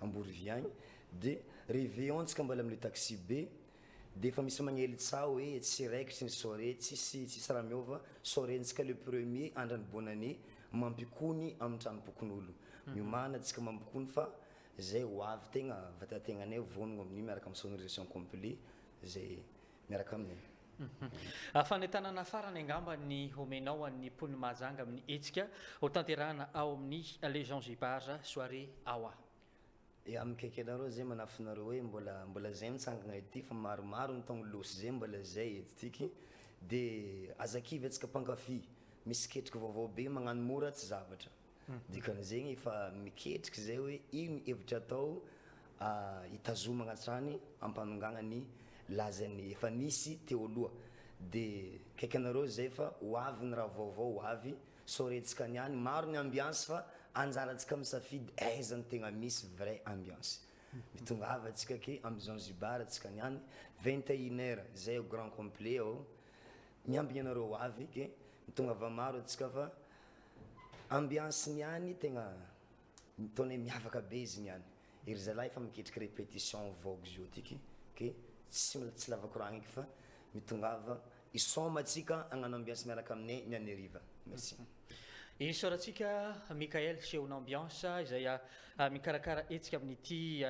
Ambouriviagny de réveillon tsika mbola amin'ny taxi B de fa misy magnely tsao hoe tsy raikitry ny soirée tsisy raha miova soiréntsika le premier andran'ny bonne année mampikony amin'ny tranopokon'olo miomana atsika mampikony fa zay ho avy tegna vatategnanay vonogno amin'ny miaraka amin'ny sonorisation complet zay miaraka aminay. Fanentanana farany angamba ny homenao an'ny Pony Mahajanga amin'ny etsika ho tanterahana ao amin'ny le Zanzibar soirée aoa. Amikaiky anareo zay manafinareo hoe mbola zay mitsangana ety fa maromaro ny taogno losy zay mbola zay ety tiky de azakivy atsika mpankafy misy ketriky vaovao be magnano mora tsy zavatra dikan'zegny fa miketriky zay hoe ino hevitra atao hitazomagna hatrany ampanongana ny lazany efa nisy teo aloha de kaiky anareo zay fa ho avy ny raha vaovao ho avy soirée-tsika niany maro ny ambiance fa anjaratsika misafidy aiza ny tegna misy vrai ambiance mitongava atsika ke amin'ny Zanzibar atsika niany 21h zay au grand complet ao miambigny anareo avy ke mitongava maro atsika fa ambiance niany tegna mitaonay miavaka be izy niany ery zalahy fa miketriky répétition vogue izy io tiky ke tsy lavakoragna eky fa mitongava isoma atsika agnano ambiance miaraka aminay niany ariva. Merci. Isaorantsika Mikael seho n'ambiance izay mikarakara etsika amin'ity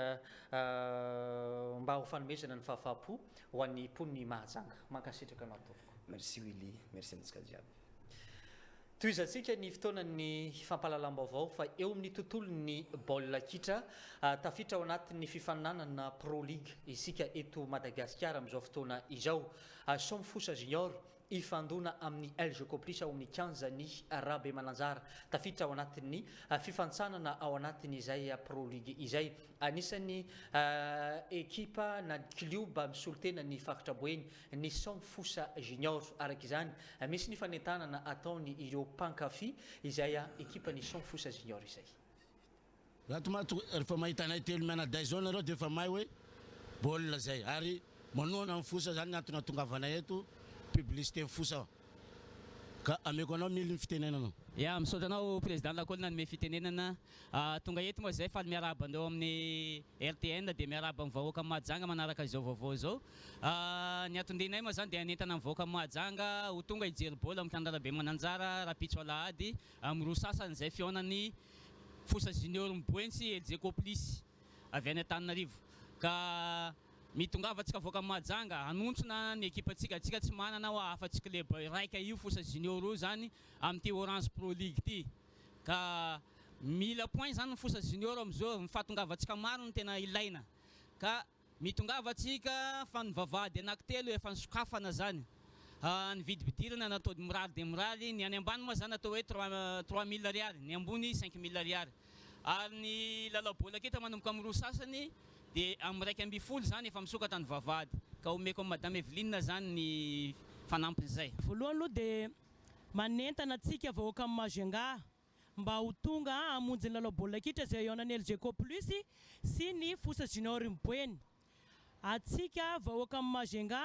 mba ho fanomezana ny fahafapo ho an'ny Pony Mahajanga. Mankasitraka anao tompoko. Merci Willy, merci antsika jiaby. Toizantsika ny fotoanan'ny fampahalalam-baovao fa eo amin'ny tontolon'ny baolina kitra tafiditra ao anatin'ny fifaninanana Pro League isika eto Madagasikara amin'izao fotoana izao. Somme Fossa Junior ifandona amin'ny LG Complis ao amin'ny 15 ny Rabe Mananjara tafiditra ao anatin'ny fifantsanana ao anatin'izay Pro League izay anisan'ny ekipa na klioba misolo tena ny faritra Boeny ny Somme Fossa Junior araka izany misy ny fanentanana ataony ireo mpankafy izay ekipa ny Somme Fossa Junior izay. rehefa mahita anay telo mianaday zao nareo dia efa mahay hoe baolina zay ary manoana amin'ny fosa zany antony atongavanay eto publicité fosa ka ameko anao mily ny fitenenana. Ya misaotra anao président lakôly nanome fitenenana tonga eto moa zay fa miaraba andreo amin'ny RTN dia miaraba amin'ny vahoaka Mahajanga manaraka izao vaovao zao. Ny atondrinay moa zany dia anentana amin'ny vahoaka Mahajanga ho tonga hijery baolina amin'ny Kandrarabe Mananjara rapitso alahady amin'ny roa sasany zay fihaonan'ny Fosa Junior Mboentsy LG Complice avy any Antananarivo ka mitongava tsika voaka Mahajanga anontsona ny ekipatsika tsy manana ho afa-tsy club raika io Fosa Junior io zany amin'ity Orange Pro League ty ka mila point zany Fosa Junior am'izao mifatongavatsika maro no tena ilaina ka mitongavatsika fa ny vavahady anankitelo efa nisokafana zany ny vidibidirana natao mirary dia mirary ny any ambany moa zany atao hoe 3000 ariary ny ambony 5000 ariary ary ny lalao baolina keta manomboka amin'ny roa sasany dia amin'ny 250 zany efa misokatra ny vavahady ka omeko amin'ny madame Eveline zany ny fanampin'izay. Voalohany aloha dia manentana antsika vahoaka amin'ny Majunga mba ho tonga hamonjy ny lalao baolina kitra izay ihaonan'ny LG Complice sy ny Fosa Junior Mboeny. Atsika vahoaka amin'ny Majunga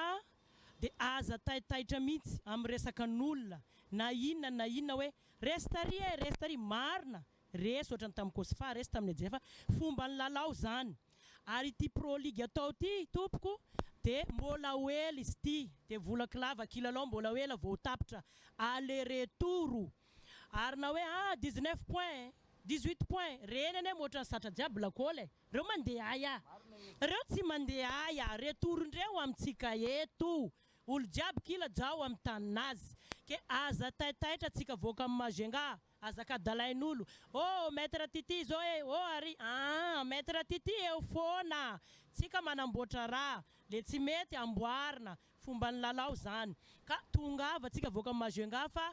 dia aza taitaitra mihitsy amin'ny resaka n'olona na inona hoe restary marina resy ohatrany tamin'ny Kosfa resy tamin'ny Jefa fomba ny lalao zany ary ity Pro League atao ty tompoko dia mbola oela izy ty dia vola kilava kilalao mbola oela vao tapitra aller retour ary na hoe 19 points 18 points reny ane moatra ny satra jiaby lakôly reo mandeha aya reo tsy mandeha aya retourndreo amintsika eto olo jiaby kila jao amin'ny taninazy ke aza taitaitra tsika voaka amin'ny Majunga azakadalain'olo maître Titi zao ary maître Titi eo foana tsika manamboatra raha le tsy mety amboarina fomba ny lalao zany ka tongava tsika voaka amin'ny Majunga fa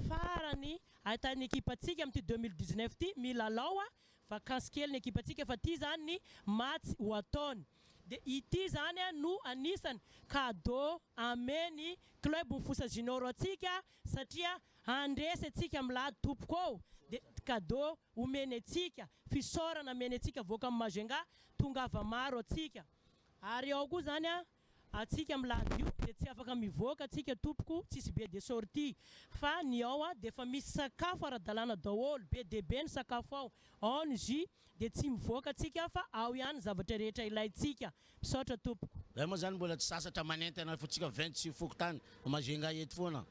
farany ahitany ekipatsika amin'ty 2019 ty milalao fa kansikely ny ekipatsika fa ty zany ny match ho ataony dia ity zany no anisany cadeau ameny club Fosa Junior atsika satria andresy atsika milady tompoko ao dia cadeau omeny atsika fisaorana ameny atsika voaka amin'ny Majunga tongava maro atsika ary ao koa zany atsika milady io dia tsy afaka mivoaka atsika tompoko tsisy be de sortie fa ny ao dia efa misy sakafo ara-dalàna daholo be de be ny sakafo ao ny jus dia tsy mivoaka atsika fa ao ihany zavatra rehetra ilayntsika misaotra tompoko. Zay moa zany mbola tsy sasatra manentana fotsika 26 foko tany Majunga eto foana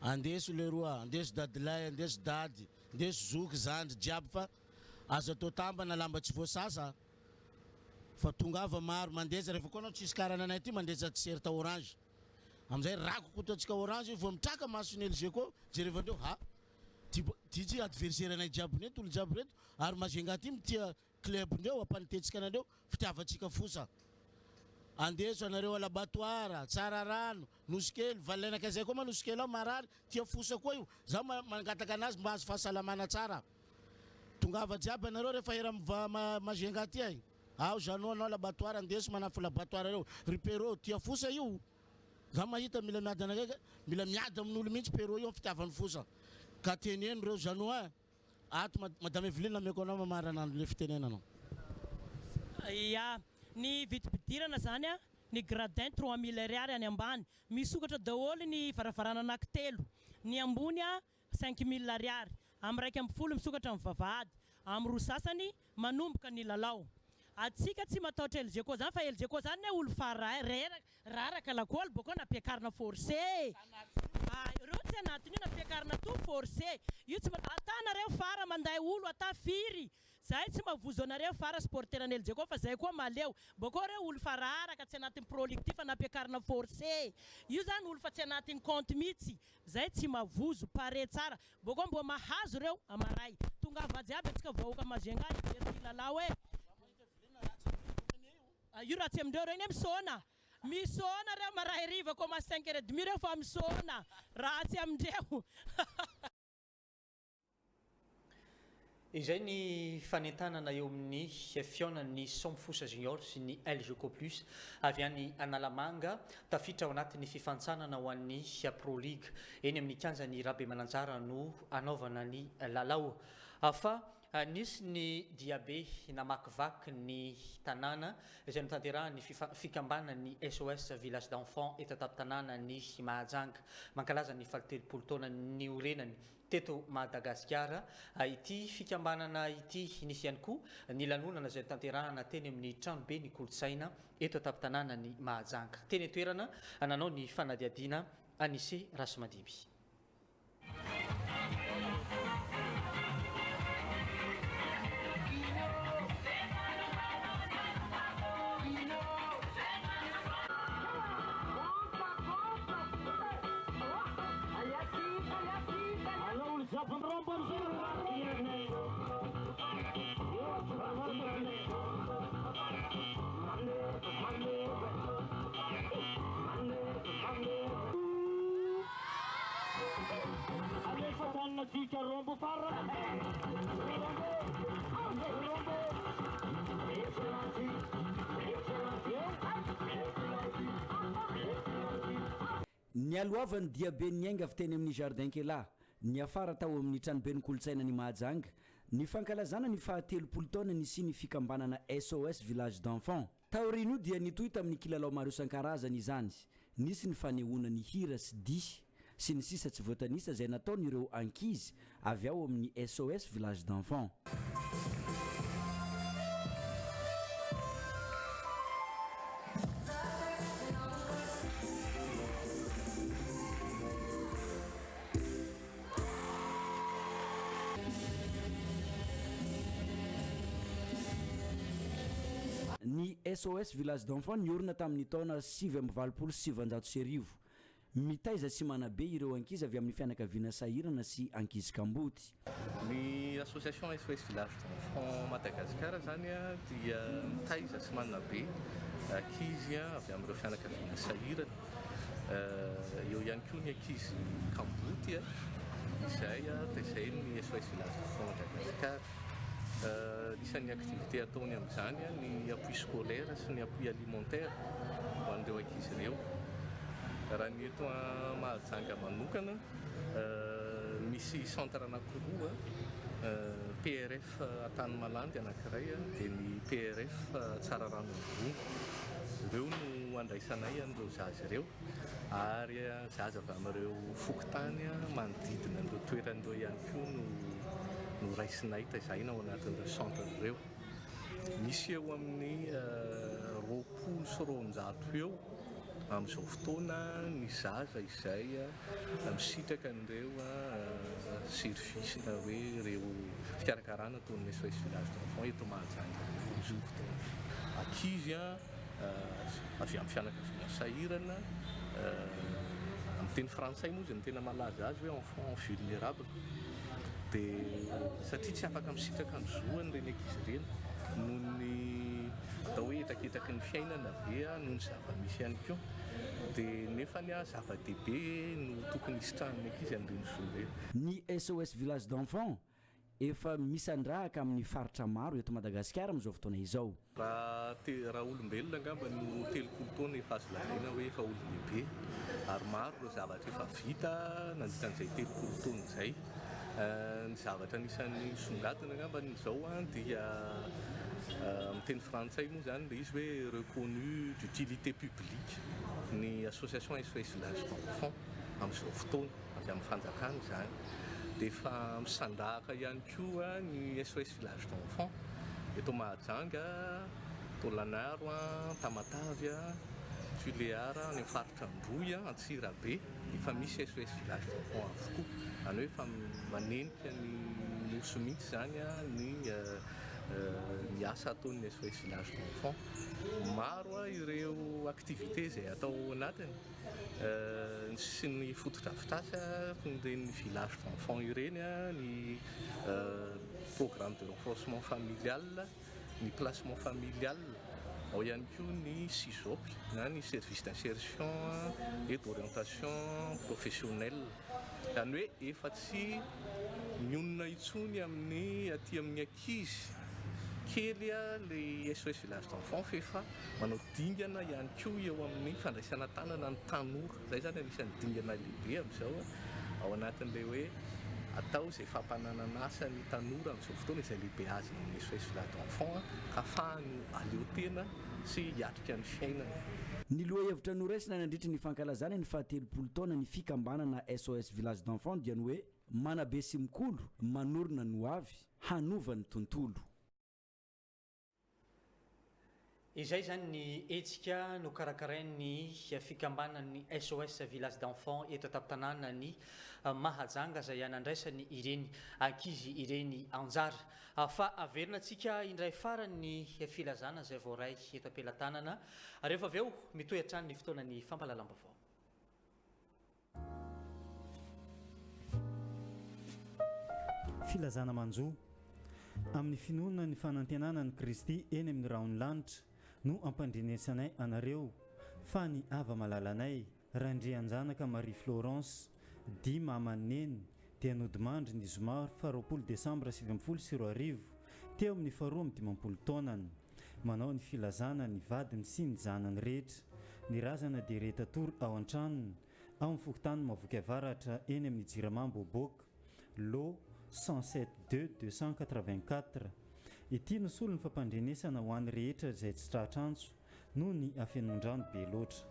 andeso leroa andeso dadilay andeso dady andeso zoky zandry jiaby fa azo atao tambana lamba tsy voasasa fa tongava maro mandeza rehefa koa anao tsisy karana anay ty mandeza t-shirt orange amizay rako kotatsika orange io vao mitraka masony LG koa jerevandreo ty adversaire anay jiaby neto olo jiaby reto ary Majunga ty mitia clubndreo ampanitetsika anareo fitiavatsika fosa andeso anareo alabattoara tsara rano nosikely valenaka zay koa ma nosikely ao marary tia fosa koa io za mangataka anazy mba azo fahasalamana tsara tongava jiaby anareo rehefa era Majunga ty ay ao zano anao labattoara andeso manafo labattoara reo ripero tia fosa io za mahita mila miady anakaiky mila miady amin'olo mihitsy pero io fitiavan'ny fosa ka teneno reo zano ato madame Eveline ameko anao mamaranandro le fitenenanao. Ya ny vidibidirana zany ny gradin 3000 ariary any ambany misokatra daholo ny varavarana anankitelo ny ambony 5000 ariary amin'ny raiky amby folo misokatra amin'ny vavahady amin'ny roa sasany manomboka ny lalao atsika tsy matahotra LG koa zany fa LG koa zany olo fa raraka lakôly bôka nampiakarina forcé reo tsy anatin'io nampiakarina to forcé io tsy atanareo fara manday olo ata firy zay tsy mavozo anareo fara sporteran'ny LG koa fa zay koa maleo bôka reo olo fa raraka tsy anatin'ny pro league ty fa nampiakarina forcé io zany olo fa tsy anatin'ny compte mihitsy zay tsy mavozo pare tsara bôka mbo mahazo reo amaray tongava jiaby atsika vahoaka Majunga ivery lalao io raha tsy amindreo reny misona reo maray riva koma 5h30 reo fa misona raha tsy amindreo. Izay ny fanentanana eo amin'ny fiaonan'ny Som Fosa Junior sy ny LG Complice avy any Analamanga tafiditra ao anatin'ny fifantsarana ho an'ny Pro League eny amin'ny kianjan'ny Rabe Mananjara no anaovana ny lalao fa nisy ny diabe namakivaky ny tanàna izay notanterahany fikambanany SOS village d'enfant eto an-tampon-tanàna ny Mahajanga mankalaza ny fahatelopolo taona ny orenany teto Madagasikara. Ity fikambanana ity nisy ihany koa ny lanonana izay tanterahana teny amin'ny tranobe ny kolotsaina eto an-tampon-tanàna ny Mahajanga. Teny toerana nanao ny fanadiadiana Anise Rasomadimby. Ny aloavany diabe ny ainga avy teny amin'ny jardin kela ny afara tao amin'ny tranobe ny kolotsaina ny Mahajanga ny fankalazana ny fahatelopolo taona nisy ny fikambanana SOS village d'enfant taorino dia nitohy tamin'ny kilalao maro isan-karazany izany nisy ny fanehoana ny hira sy dihy sy ny sisa tsy voatanisa izay nataon'ireo ankizy avy ao amin'ny SOS village d'enfant. Ny SOS village d'enfant niorina tamin'ny taona 1970 mitaiza sy manabe ireo ankizy avy amin'ny fianakaviana sahirana sy ankizy kamboty. Ny association SOS village d'enfant Madagasikara zany dia mitaiza sy manabe ankizy avy amin'ireo fianakaviana sahirana. Eo ihany koa ny ankizy kamboty izay taizany SOS village d'enfant Madagasikara. Isan'ny activité ataony amin'izany ny appui scolaire sy ny appui alimentaire ho an'ireo ankizy ireo. Raha ny eto Mahajanga manokana misy centre anankiroa PRF Antanimalandy anankiray dia ny PRF Tsararanondroa. Ireo no andraisanay an'ireo zaza ireo ary zaza avy amin'ireo fokontany manodidina an'ireo toeran'ireo ihany koa no raisinay taizahina ao anatin'ireo centre ireo. Misy eo amin'ny 20 sy 200 eo amin'izao fotoana ny zaza izay misitraka an'ireo service hoe ireo fikarakarana toy ny SOS village d'enfant eto Mahajanga izao fotoana. Ankizy avy amin'ny fianakaviana sahirana amin'ny teny frantsay moa izay ny tena malaza azy hoe enfant vulnérable. Dia satria tsy afaka misitraka ny zoany ireny ankizy ireny noho ny atao hoe etaketaky ny fiainana be noho ny zava-misy ihany koa. Dia nefa ny zava-dehibe no tokony hisitrahan'ny ankizy an'ireny zo ireny. Ny SOS village d'enfant efa misandrahaka amin'ny faritra maro eto Madagasikara amin'izao fotoana izao. Raha olombelona angamba no telopolo taona efa azo lazaina hoe efa olon-dehibe ary maro ireo zavatra efa vita nandritran'izay telopolo taona izay. Ny zavatra anisan'ny songadina angamba izao dia amin'ny teny frantsay moa zany ilay izy hoe reconnu d'utilité publique ny association SOS village d'enfant amin'izao fotoana avy amin'ny fanjakana izany. Dia efa misandahaka ihany koa ny SOS village d'enfant eto Mahajanga, Tolanaro, Tamatavy, Tuleara, ny faritra Ambroy, Antsirabe efa misy SOS village d'enfant avokoa. Any hoe efa manenika ny nosy mihitsy zany ny asa ataon'ny SOS village d'enfant. Maro ireo activité izay atao anatiny sy ny fotodrafitrasa ireny village d'enfant ireny ny programme de renforcement familial, ny placement familial, ao ihany koa ny SISOP na ny service d'insertion et d'orientation professionnelle. Izany hoe efa tsy mionona intsony amin'ny aty amin'ny ankizy kely le SOS village d'enfant fa manao dingana ihany koa eo amin'ny fandraisana tanana ny tanora. Zay zany anisan'ny dingana lehibe amin'izao ao anatin'ilay hoe atao izay fampanananasa ny tanora amin'izao fotoana izay lehibe azy amin'ny SOS Village d'Enfant ka ahafahany aleotena sy hiatrika ny fiainana. Ny lohahevitra noraisina nandritra ny fankalazana ny faha-telopolo taona ny fikambanana SOS Village d'Enfant dia ny hoe manabe sy mikolo manorina no avy hanova ny tontolo. Izay zany ny etsika no karakarain'ny fikambanan'ny SOS Village d'Enfant eto an-tampon-tanàna ny Mahajanga izay anandraisany ireny ankizy ireny anjara. Fa averina antsika indray farany filazana izay voaray eto am-pelantanana rehefa avy eo mitohy hatrany ny fotoanan'ny fampahalalam-baovao. Filazana manjo amin'ny finoana ny fanantenana ny Kristy eny amin'ny rahony lanitra no ampandrenesanay anareo fa ny ava malalanay Randrianjanaka Marie Florence di mamaneny dia nodimandry ny zoma 20 Desambra 2020 teo amin'ny 12 taonany manao ny filazana ny vadiny sy ny zanany rehetra ny razana dia retatory ao an-tranony ao amin'ny fokontany Mavoky Avaratra eny amin'ny Jiramambo Boboka lo 107-2-284 ity no solony fampandrenesana ho an'ny rehetra izay tsy tratranjo noho ny afenondrano be loatra.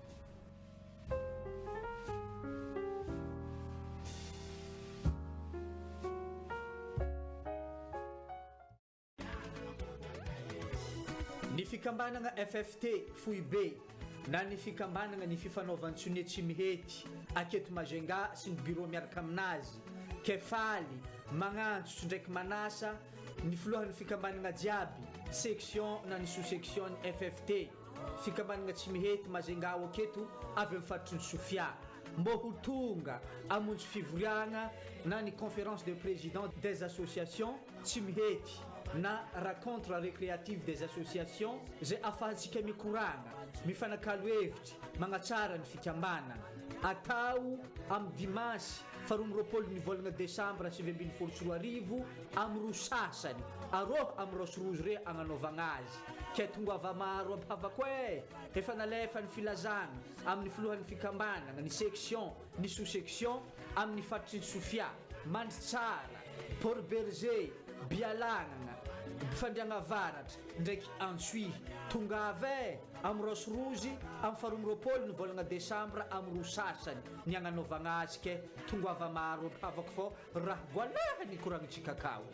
Ny fikambanana FFT Foibe na ny fikambanana ny fifanaovan-tsony tsy mihety aketo Majunga sy ny bureau miaraka aminazy kefaly magnantso ndraiky manasa ny filohan'ny fikambanana jiaby section na ny sous-section FFT fikambanana tsy mihety Majunga aketo avy amin'ny faritry ny Sofia mbo ho tonga amonjy fivoriana na ny conférence de président des associations tsy mihety na rencontre récréative des associations zay afahantsika mikorana mifanakalo hevitry magnatsara ny fikambanana atao amin'ny dimansy 12 Desambra 2024 amin'ny roa sasany aroa amin'ny Rose-Rouge re agnanaovagna azy ke tongava maro ampavako efa nalefa ny filazana amin'ny filohan'ny fikambanana ny section ny sous-section amin'ny faritry ny Sofia Mandritsara Port Berger Bialagnana Fandriagna Avaratra ndraiky Ansui tongava amin'ny Rose-Rouge amin'ny 12 Desambra amin'ny roa sasany ny agnanaovagna azy ke tongava maro ampavako fô raha boalahany koragnitsika kao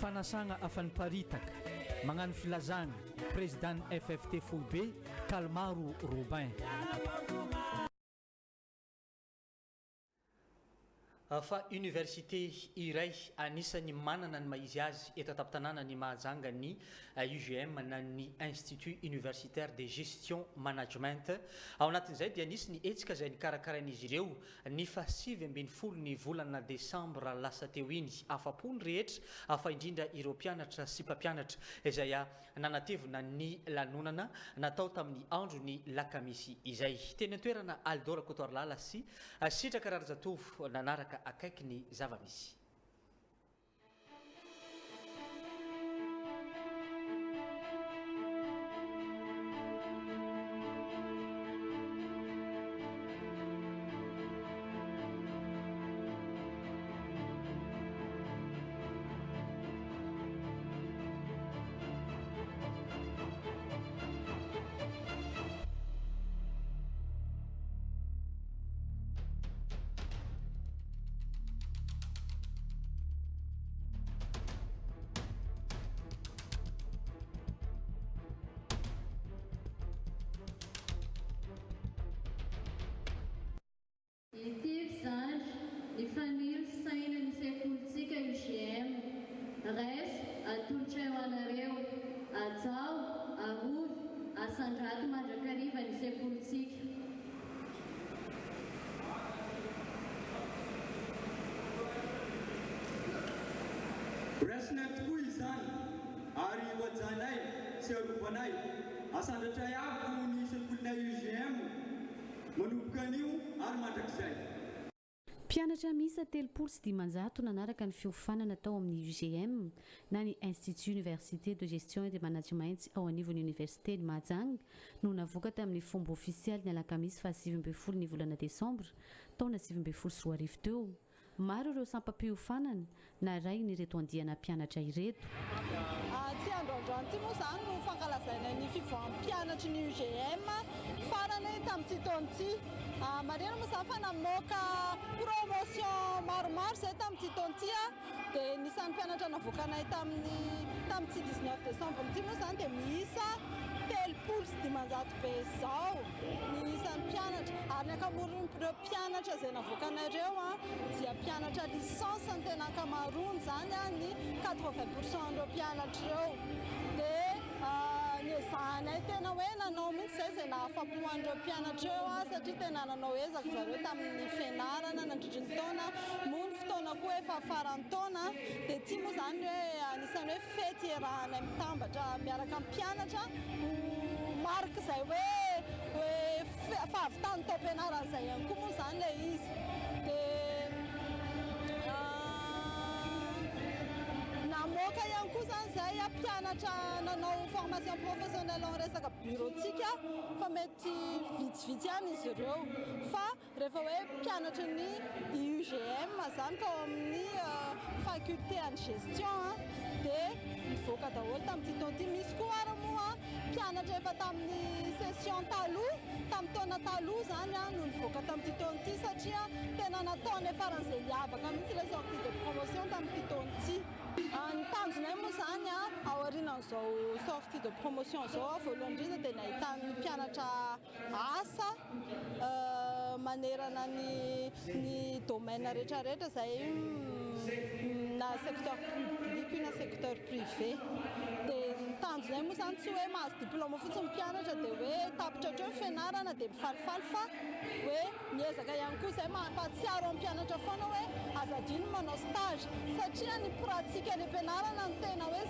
fanasagna afaniparitaka magnano filazana président FFT Foibe Kalmaro Robin. Fa université iray anisany manana ny maizy azy eto an-tampon-tanàna ny Mahajanga ny UGM na ny Institut Universitaire de Gestion Management ao anatin'izay dia nisy ny etsika izay nikarakarain'izy ireo ny 7 ny volana Desambra lasa teo iny afapony rehetra fa indrindra ireo mpianatra sy mpampianatra izay nanatevina ny lanonana natao tamin'ny andro ny lakamisy izay teny an-toerana Aldora Kotoarlala sy sitraka Rarazatovo nanaraka akaiky ny zava-misy. Resna tokoa izany ary hoajanay sy arovanay asandatra iavo ny sekolinay UGM manomboka an'io ary mandrakizay. Mpianatra miisa 310 nanaraka ny fiofanana tao amin'ny UGM na ny Institut Université de Gestion et de Management ao anivon'ny Université ny Mahajanga no navoaka tamin'ny fomba ofisialy ny alakamisy 7 ny volana Desambra taona 2024 teo maro ireo sampam-piofanana na ray nyreto andiana mpianatra ireto. Tsy androandroany ty moa zany no fankalazaina ny fivoaham-pianatry ny UGM farany tamin'ny tsy taona ty. Marina moa zany fa namoaka promotion maromaro zay tamin'ny tsy taona ty dia nisan'ny mpianatra navoakanay tamin'ny tsy 19 décembre ty moa zany dia miisa 300 be zao ny isan'ny mpianatra ary ny ankamaroan'ireo mpianatra zay navoakanareo dia mpianatra licence ny tena ankamaroany zany ny 80% ireo mpianatra ireo dia nizahanay tena hoe nanao mihitsy zay nahafapohan'ireo mpianatra eo satria tena nanao ezaka zareo tamin'ny fianarana nandrindry ny taona moa ny fotoana koa efa farany taona dia ty moa zany hoe anisan'ny hoe fety iarahanay mitambatra miaraka amin'ny mpianatra marque zay hoe fahavitany tao-pianarana zay ihany koa moa zany le izy dia namoaka ihany koa zany zay mpianatra nanao formation professionnelle en resaka bureautique fa mety vitsivitsy ihany izy ireo fa rehefa hoe mpianatra ny UGM zany fa ao amin'ny faculté en gestion dia mivoaka daholo tamin'ny taona ty misy koa ary moa mpianatra efa tamin'ny session taloha tamin'ny taona taloha zany no nivoaka tamin'ny taona ty satria tena nataony faran'izay hiavaka mihitsy le sortie de promotion tamin'ny taona ty. Ny tanjonay moa zany ao aorianan'izao sortie de promotion zao voalohany indrindra dia nahitany mpianatra asa manerana ny domaine rehetrarehetra zay na secteur public na secteur privé dia tanjonay moa zany tsy hoe mahazo diplôme fotsiny mpianatra dia hoe tapitra ohatreo ny fianarana dia mifalifaly fa hoe miezaka ihany koa zay mampatsiaro amin'ny mpianatra foana hoe azadino manao stage satria ny pratika any am-pianarana no tena hoe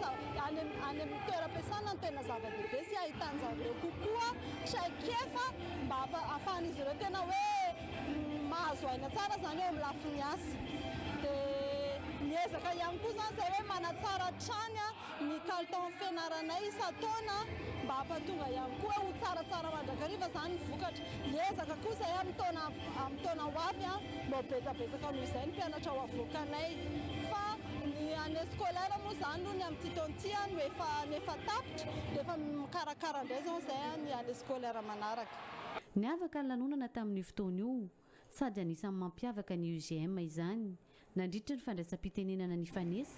any amin'ny toeram-piasana no tena zava-dehibe sy ahitany zareo kokoa traikefa mba ahafahan'izy ireo tena hoe mahazo aina tsara zany eo amin'ny lafiny asa dia miezaka ihany koa zany zay hoe manatsara trany ny kalitao fianaranay isa-taona mba hampatonga ihany koa ho tsaratsara mandrakariva zany vokatra miezaka koa zay amin'ny taona ho avy mba betsabetsaka noho izay ny mpianatra ho avoakanay fa ny année scolaire moa zany no ny amin'ny taona ty no efa tapitra dia efa mikarakara indray zao zay ny année scolaire manaraka. Niavaka ny lanonana tamin'ny fotoana io sady anisan'ny mampiavaka ny UGM izany nandritra ny fandraisam-pitenenana ny fanesy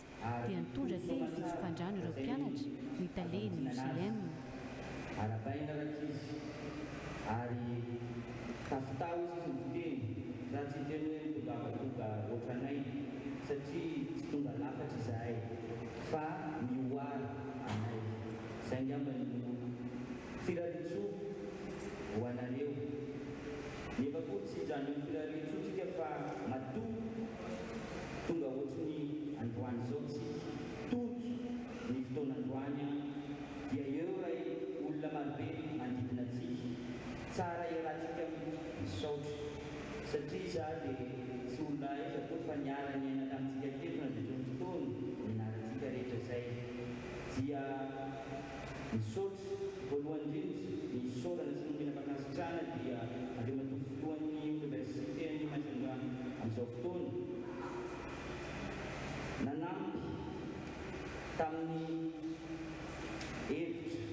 dia nitondra teny fitsi-fandrano ireo mpianatra ny taleny UGM. Arabaina rakizy ary tafitao izy ny fiteny raha tsy teny hoe mitonga ohatranay satria tsy tonga lafatra izahay fa mioary anay izay ngamba ny firaritso ho anareo nefa koa tsy hijano ny firaritsotsika fa matoa tonga ohatrany androany zao tsy toto ny fotoana androany dia eo ray olona marobe manodidina atsika tsara iarahantsika misaotra satria za dia tsy olona eza koa fa niara ny aina tamintsika teto na dia tony fotoana nianarantsika rehetra zay dia misaotra voalohany indrindra misaorana sy nomena mpakasitrana dia andreo matoa fotoan'ny université ny Majunga amin'izao fotoana nanampy tamin'ny hevitra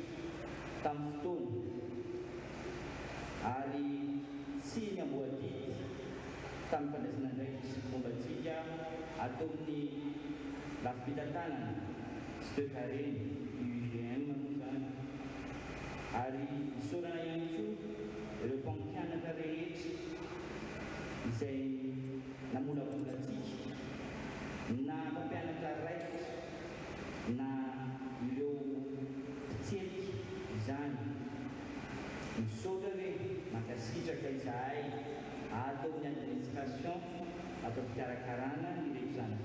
tamin'ny fotoana ary tsy niamboadidy tamin'ny fandraisana ndraikitra mombantsika ataon'ny lafim-pitantanana sy toe-kareny UGM moa zany ary misaorana ihany koa ireo mpampianatra rehetra izay namolavolantsika na mpampianatra raikitra na ireo mpitsety izany misaotra hoe mankasitraka izahay ataon'ny administration atao fikarakarana ny reto zany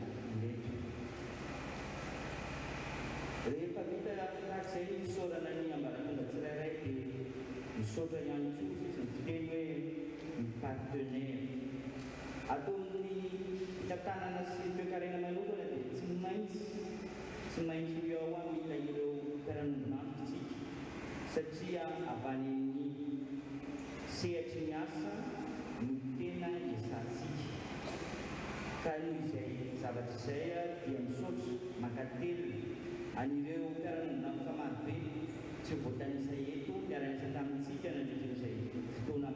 reto rehefa vita tahak'izay misaorana ny ambaratonga tsirairay dia misaotra ihany koa izy nyfiteny hoe mipartenaire ataon'ny fitantanana sy toe-karena manokana dia tsy maintsy eo ao mila ireo mpiara-nononantotsika satria avy any amin'ny sehatry ny asa no tena esantsika ka noho izay zavatra izay dia misaotra makatelo an'ireo mpiara-monina marobe tsy voatanisa eto miara-isa tamintsika nandritra izay fotoana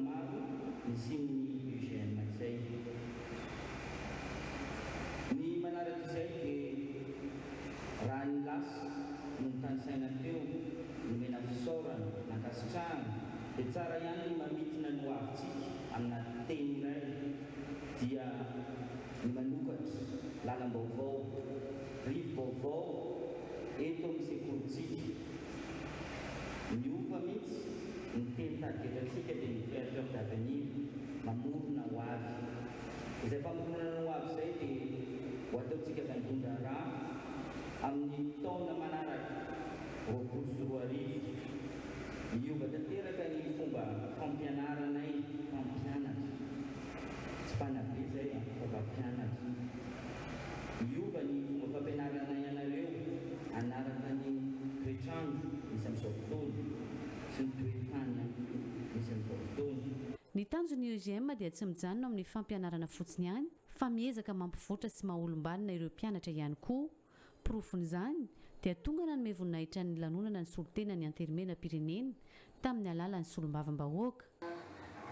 maro nisiny UGM izay. Ny manaraka izay dia raha ny lasa no tanysaina teo nomena fisaorana nakasitrahana dia tsara ihany ny mamitina no avitsika amina teny iray dia ny manokatra lalam-baovao rivo-baovao eto amin'ny sekolintsika. Miova mihitsy ny teny targetantsika dia ny créateur d'avenir mamorona ho avy. Izay famorona ho avy izay dia ho ataontsika vandondra raha amin'ny taona manaraka 2024. Miova tanteraka ny fomba fampianaranay mpampianatra tsy mpanabe zay fomba mpianatra. Miova ny fomba fampianaranay anareo anaraka ny toetrandro misy amin'izao fotoana sy ny toetany misy amin'izao fotoana. Ny tanjon'ny UGM dia tsy mijanona amin'ny fampianarana fotsiny ihany fa miezaka mampivoatra sy maha-olombalona ireo mpianatra ihany koa. Profon'izany dia tonga nanome voninahitra ny lanonana ny solotena ny anterimenam-pirenena tamin'ny alalan'ny solombavam-bahoaka.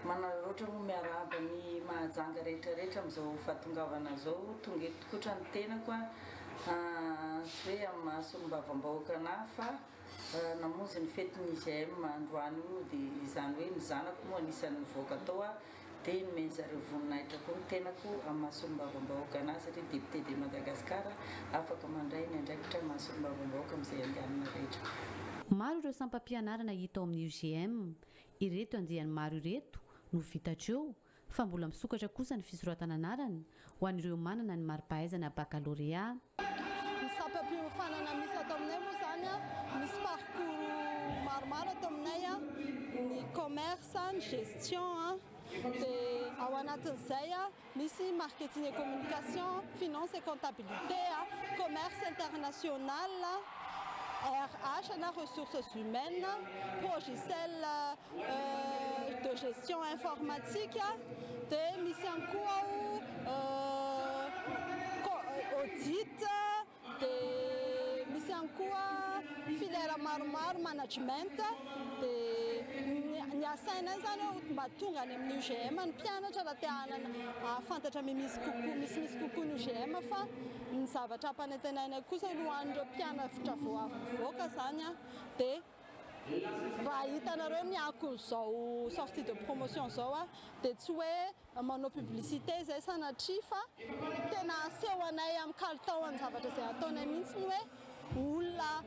Manararaotra moa miarahaba ny mahajanga rehetrarehetra amin'izao fahatongavana izao tonga eto tokotra ny tenako tsy hoe amin'ny mahasolombavam-bahoaka anahy fa namonjy ny fetin'ny UGM androany io dia izany hoe ny zanako moa anisan'ny nivoaka tao dia nomeny zareo voninahitra koa ny tenako amin'ny mahasolombavam-bahoaka anahy satria député de Madagasikara afaka mandray ny andraikitra mahasolombavam-bahoaka amin'izay andehanana rehetra. Maro ireo sampam-pianarana hita ao amin'ny UGM. Ireto andiany maro ireto no vitatreo fa mbola misokatra kosa ny fisoratana anarana ho an'ireo manana ny mari-pahaizana baccalauréat. Ny sampam-piofanana misy ato aminay moa zany misy parcours maromaro ato aminay ny commerce, ny gestion dia ao anatin'izay misy marketing et communication, finance et comptabilité, commerce international, RH na ressources humaines, logiciel de gestion informatique, dia misy ihany koa audit, dia misy ihany koa filière maromaro management. Dia ny asainay zany mba tonga any amin'ny UGM ny mpianatra raha te ahafantatra misy kokoa ny UGM fa ny zavatra ampanentenainay kosa no an'ireo mpianatra vao avy mivoaka zany dia raha hitanareo ny akon'izao sortie de promotion zao dia tsy hoe manao publicité zay sanatria fa tena aseho anay amin'ny kalitao ny zavatra izay ataonay mihitsy ny hoe olona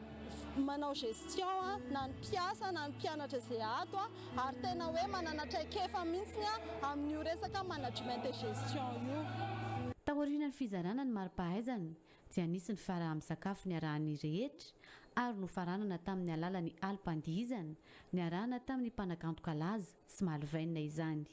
manao gestion na ny mpiasa na ny mpianatra izay ato ary tena hoe manana traikefa mihitsy amin'io resaka management et gestion io. Taorian'ny fizarana ny mari-pahaizana dia anisan'ny fara amin'ny sakafo ny arahany rehetra ary nofaranana tamin'ny alalan'ny alim-pandihizana ny arahana tamin'ny mpanakanto kalaza sy malovainina izany.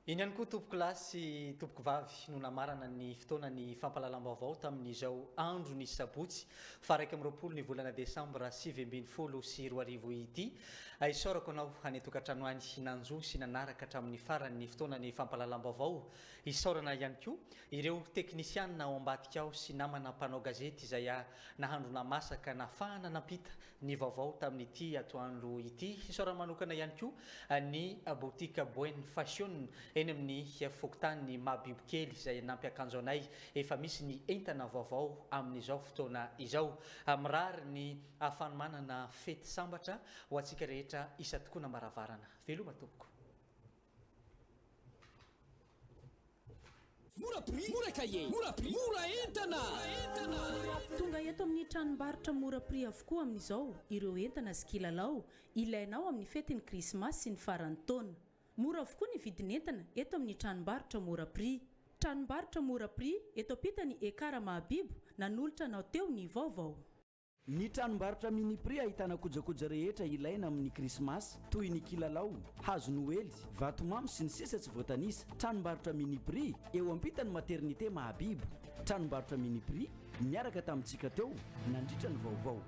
Iny ihany koa tompoko lahy sy tompoko vavy no namarana ny fotoana ny fampahalalam-baovao tamin'izao andro ny sabotsy fa 1 ny volana desambra 2024 ity. Isaorako anao hanetokatrano any nanjo sy nanaraka hatramin'ny faran'ny fotoana ny fampahalalam-baovao. Isaorana ihany koa ireo teknisianina ao ambadika ao sy namana mpanao gazety izay nahandro namasaka nafahana nampita ny vaovao tamin'ity atoandro ity. Isaorana manokana ihany koa ny boutique Boen Fashion eny amin'ny fokotany mabibokely izay nampiakanjo anay efa misy ny entana vaovao amin'izao fotoana izao mirary ny fanomanana fety sambatra ho antsika rehetra isa tokoa na maravarana veloma tompoko. Mora prix, mora cahier, mora prix, mora entana. Tonga eto amin'ny tranombarotra mora prix avokoa amin'izao ireo entana sy kilalao ilainao amin'ny fetin'ny krismasy sy ny faran'ny taona. Mora avokoa ny vidin'entana eto amin'ny tranombarotra mora prix. Tranombarotra mora prix eto ampitany ekara Mahabibo nanolotra anao teo ny vaovao. Ny tranombarotra mini prix ahitana kojakoja rehetra ilaina amin'ny krismasy toy ny kilalao, hazo noely, vatomamy sy ny sisa tsy voatanisa. Tranombarotra mini prix eo ampitany maternité Mahabibo. Tranombarotra mini prix miaraka tamintsika teo nandritra ny vaovao.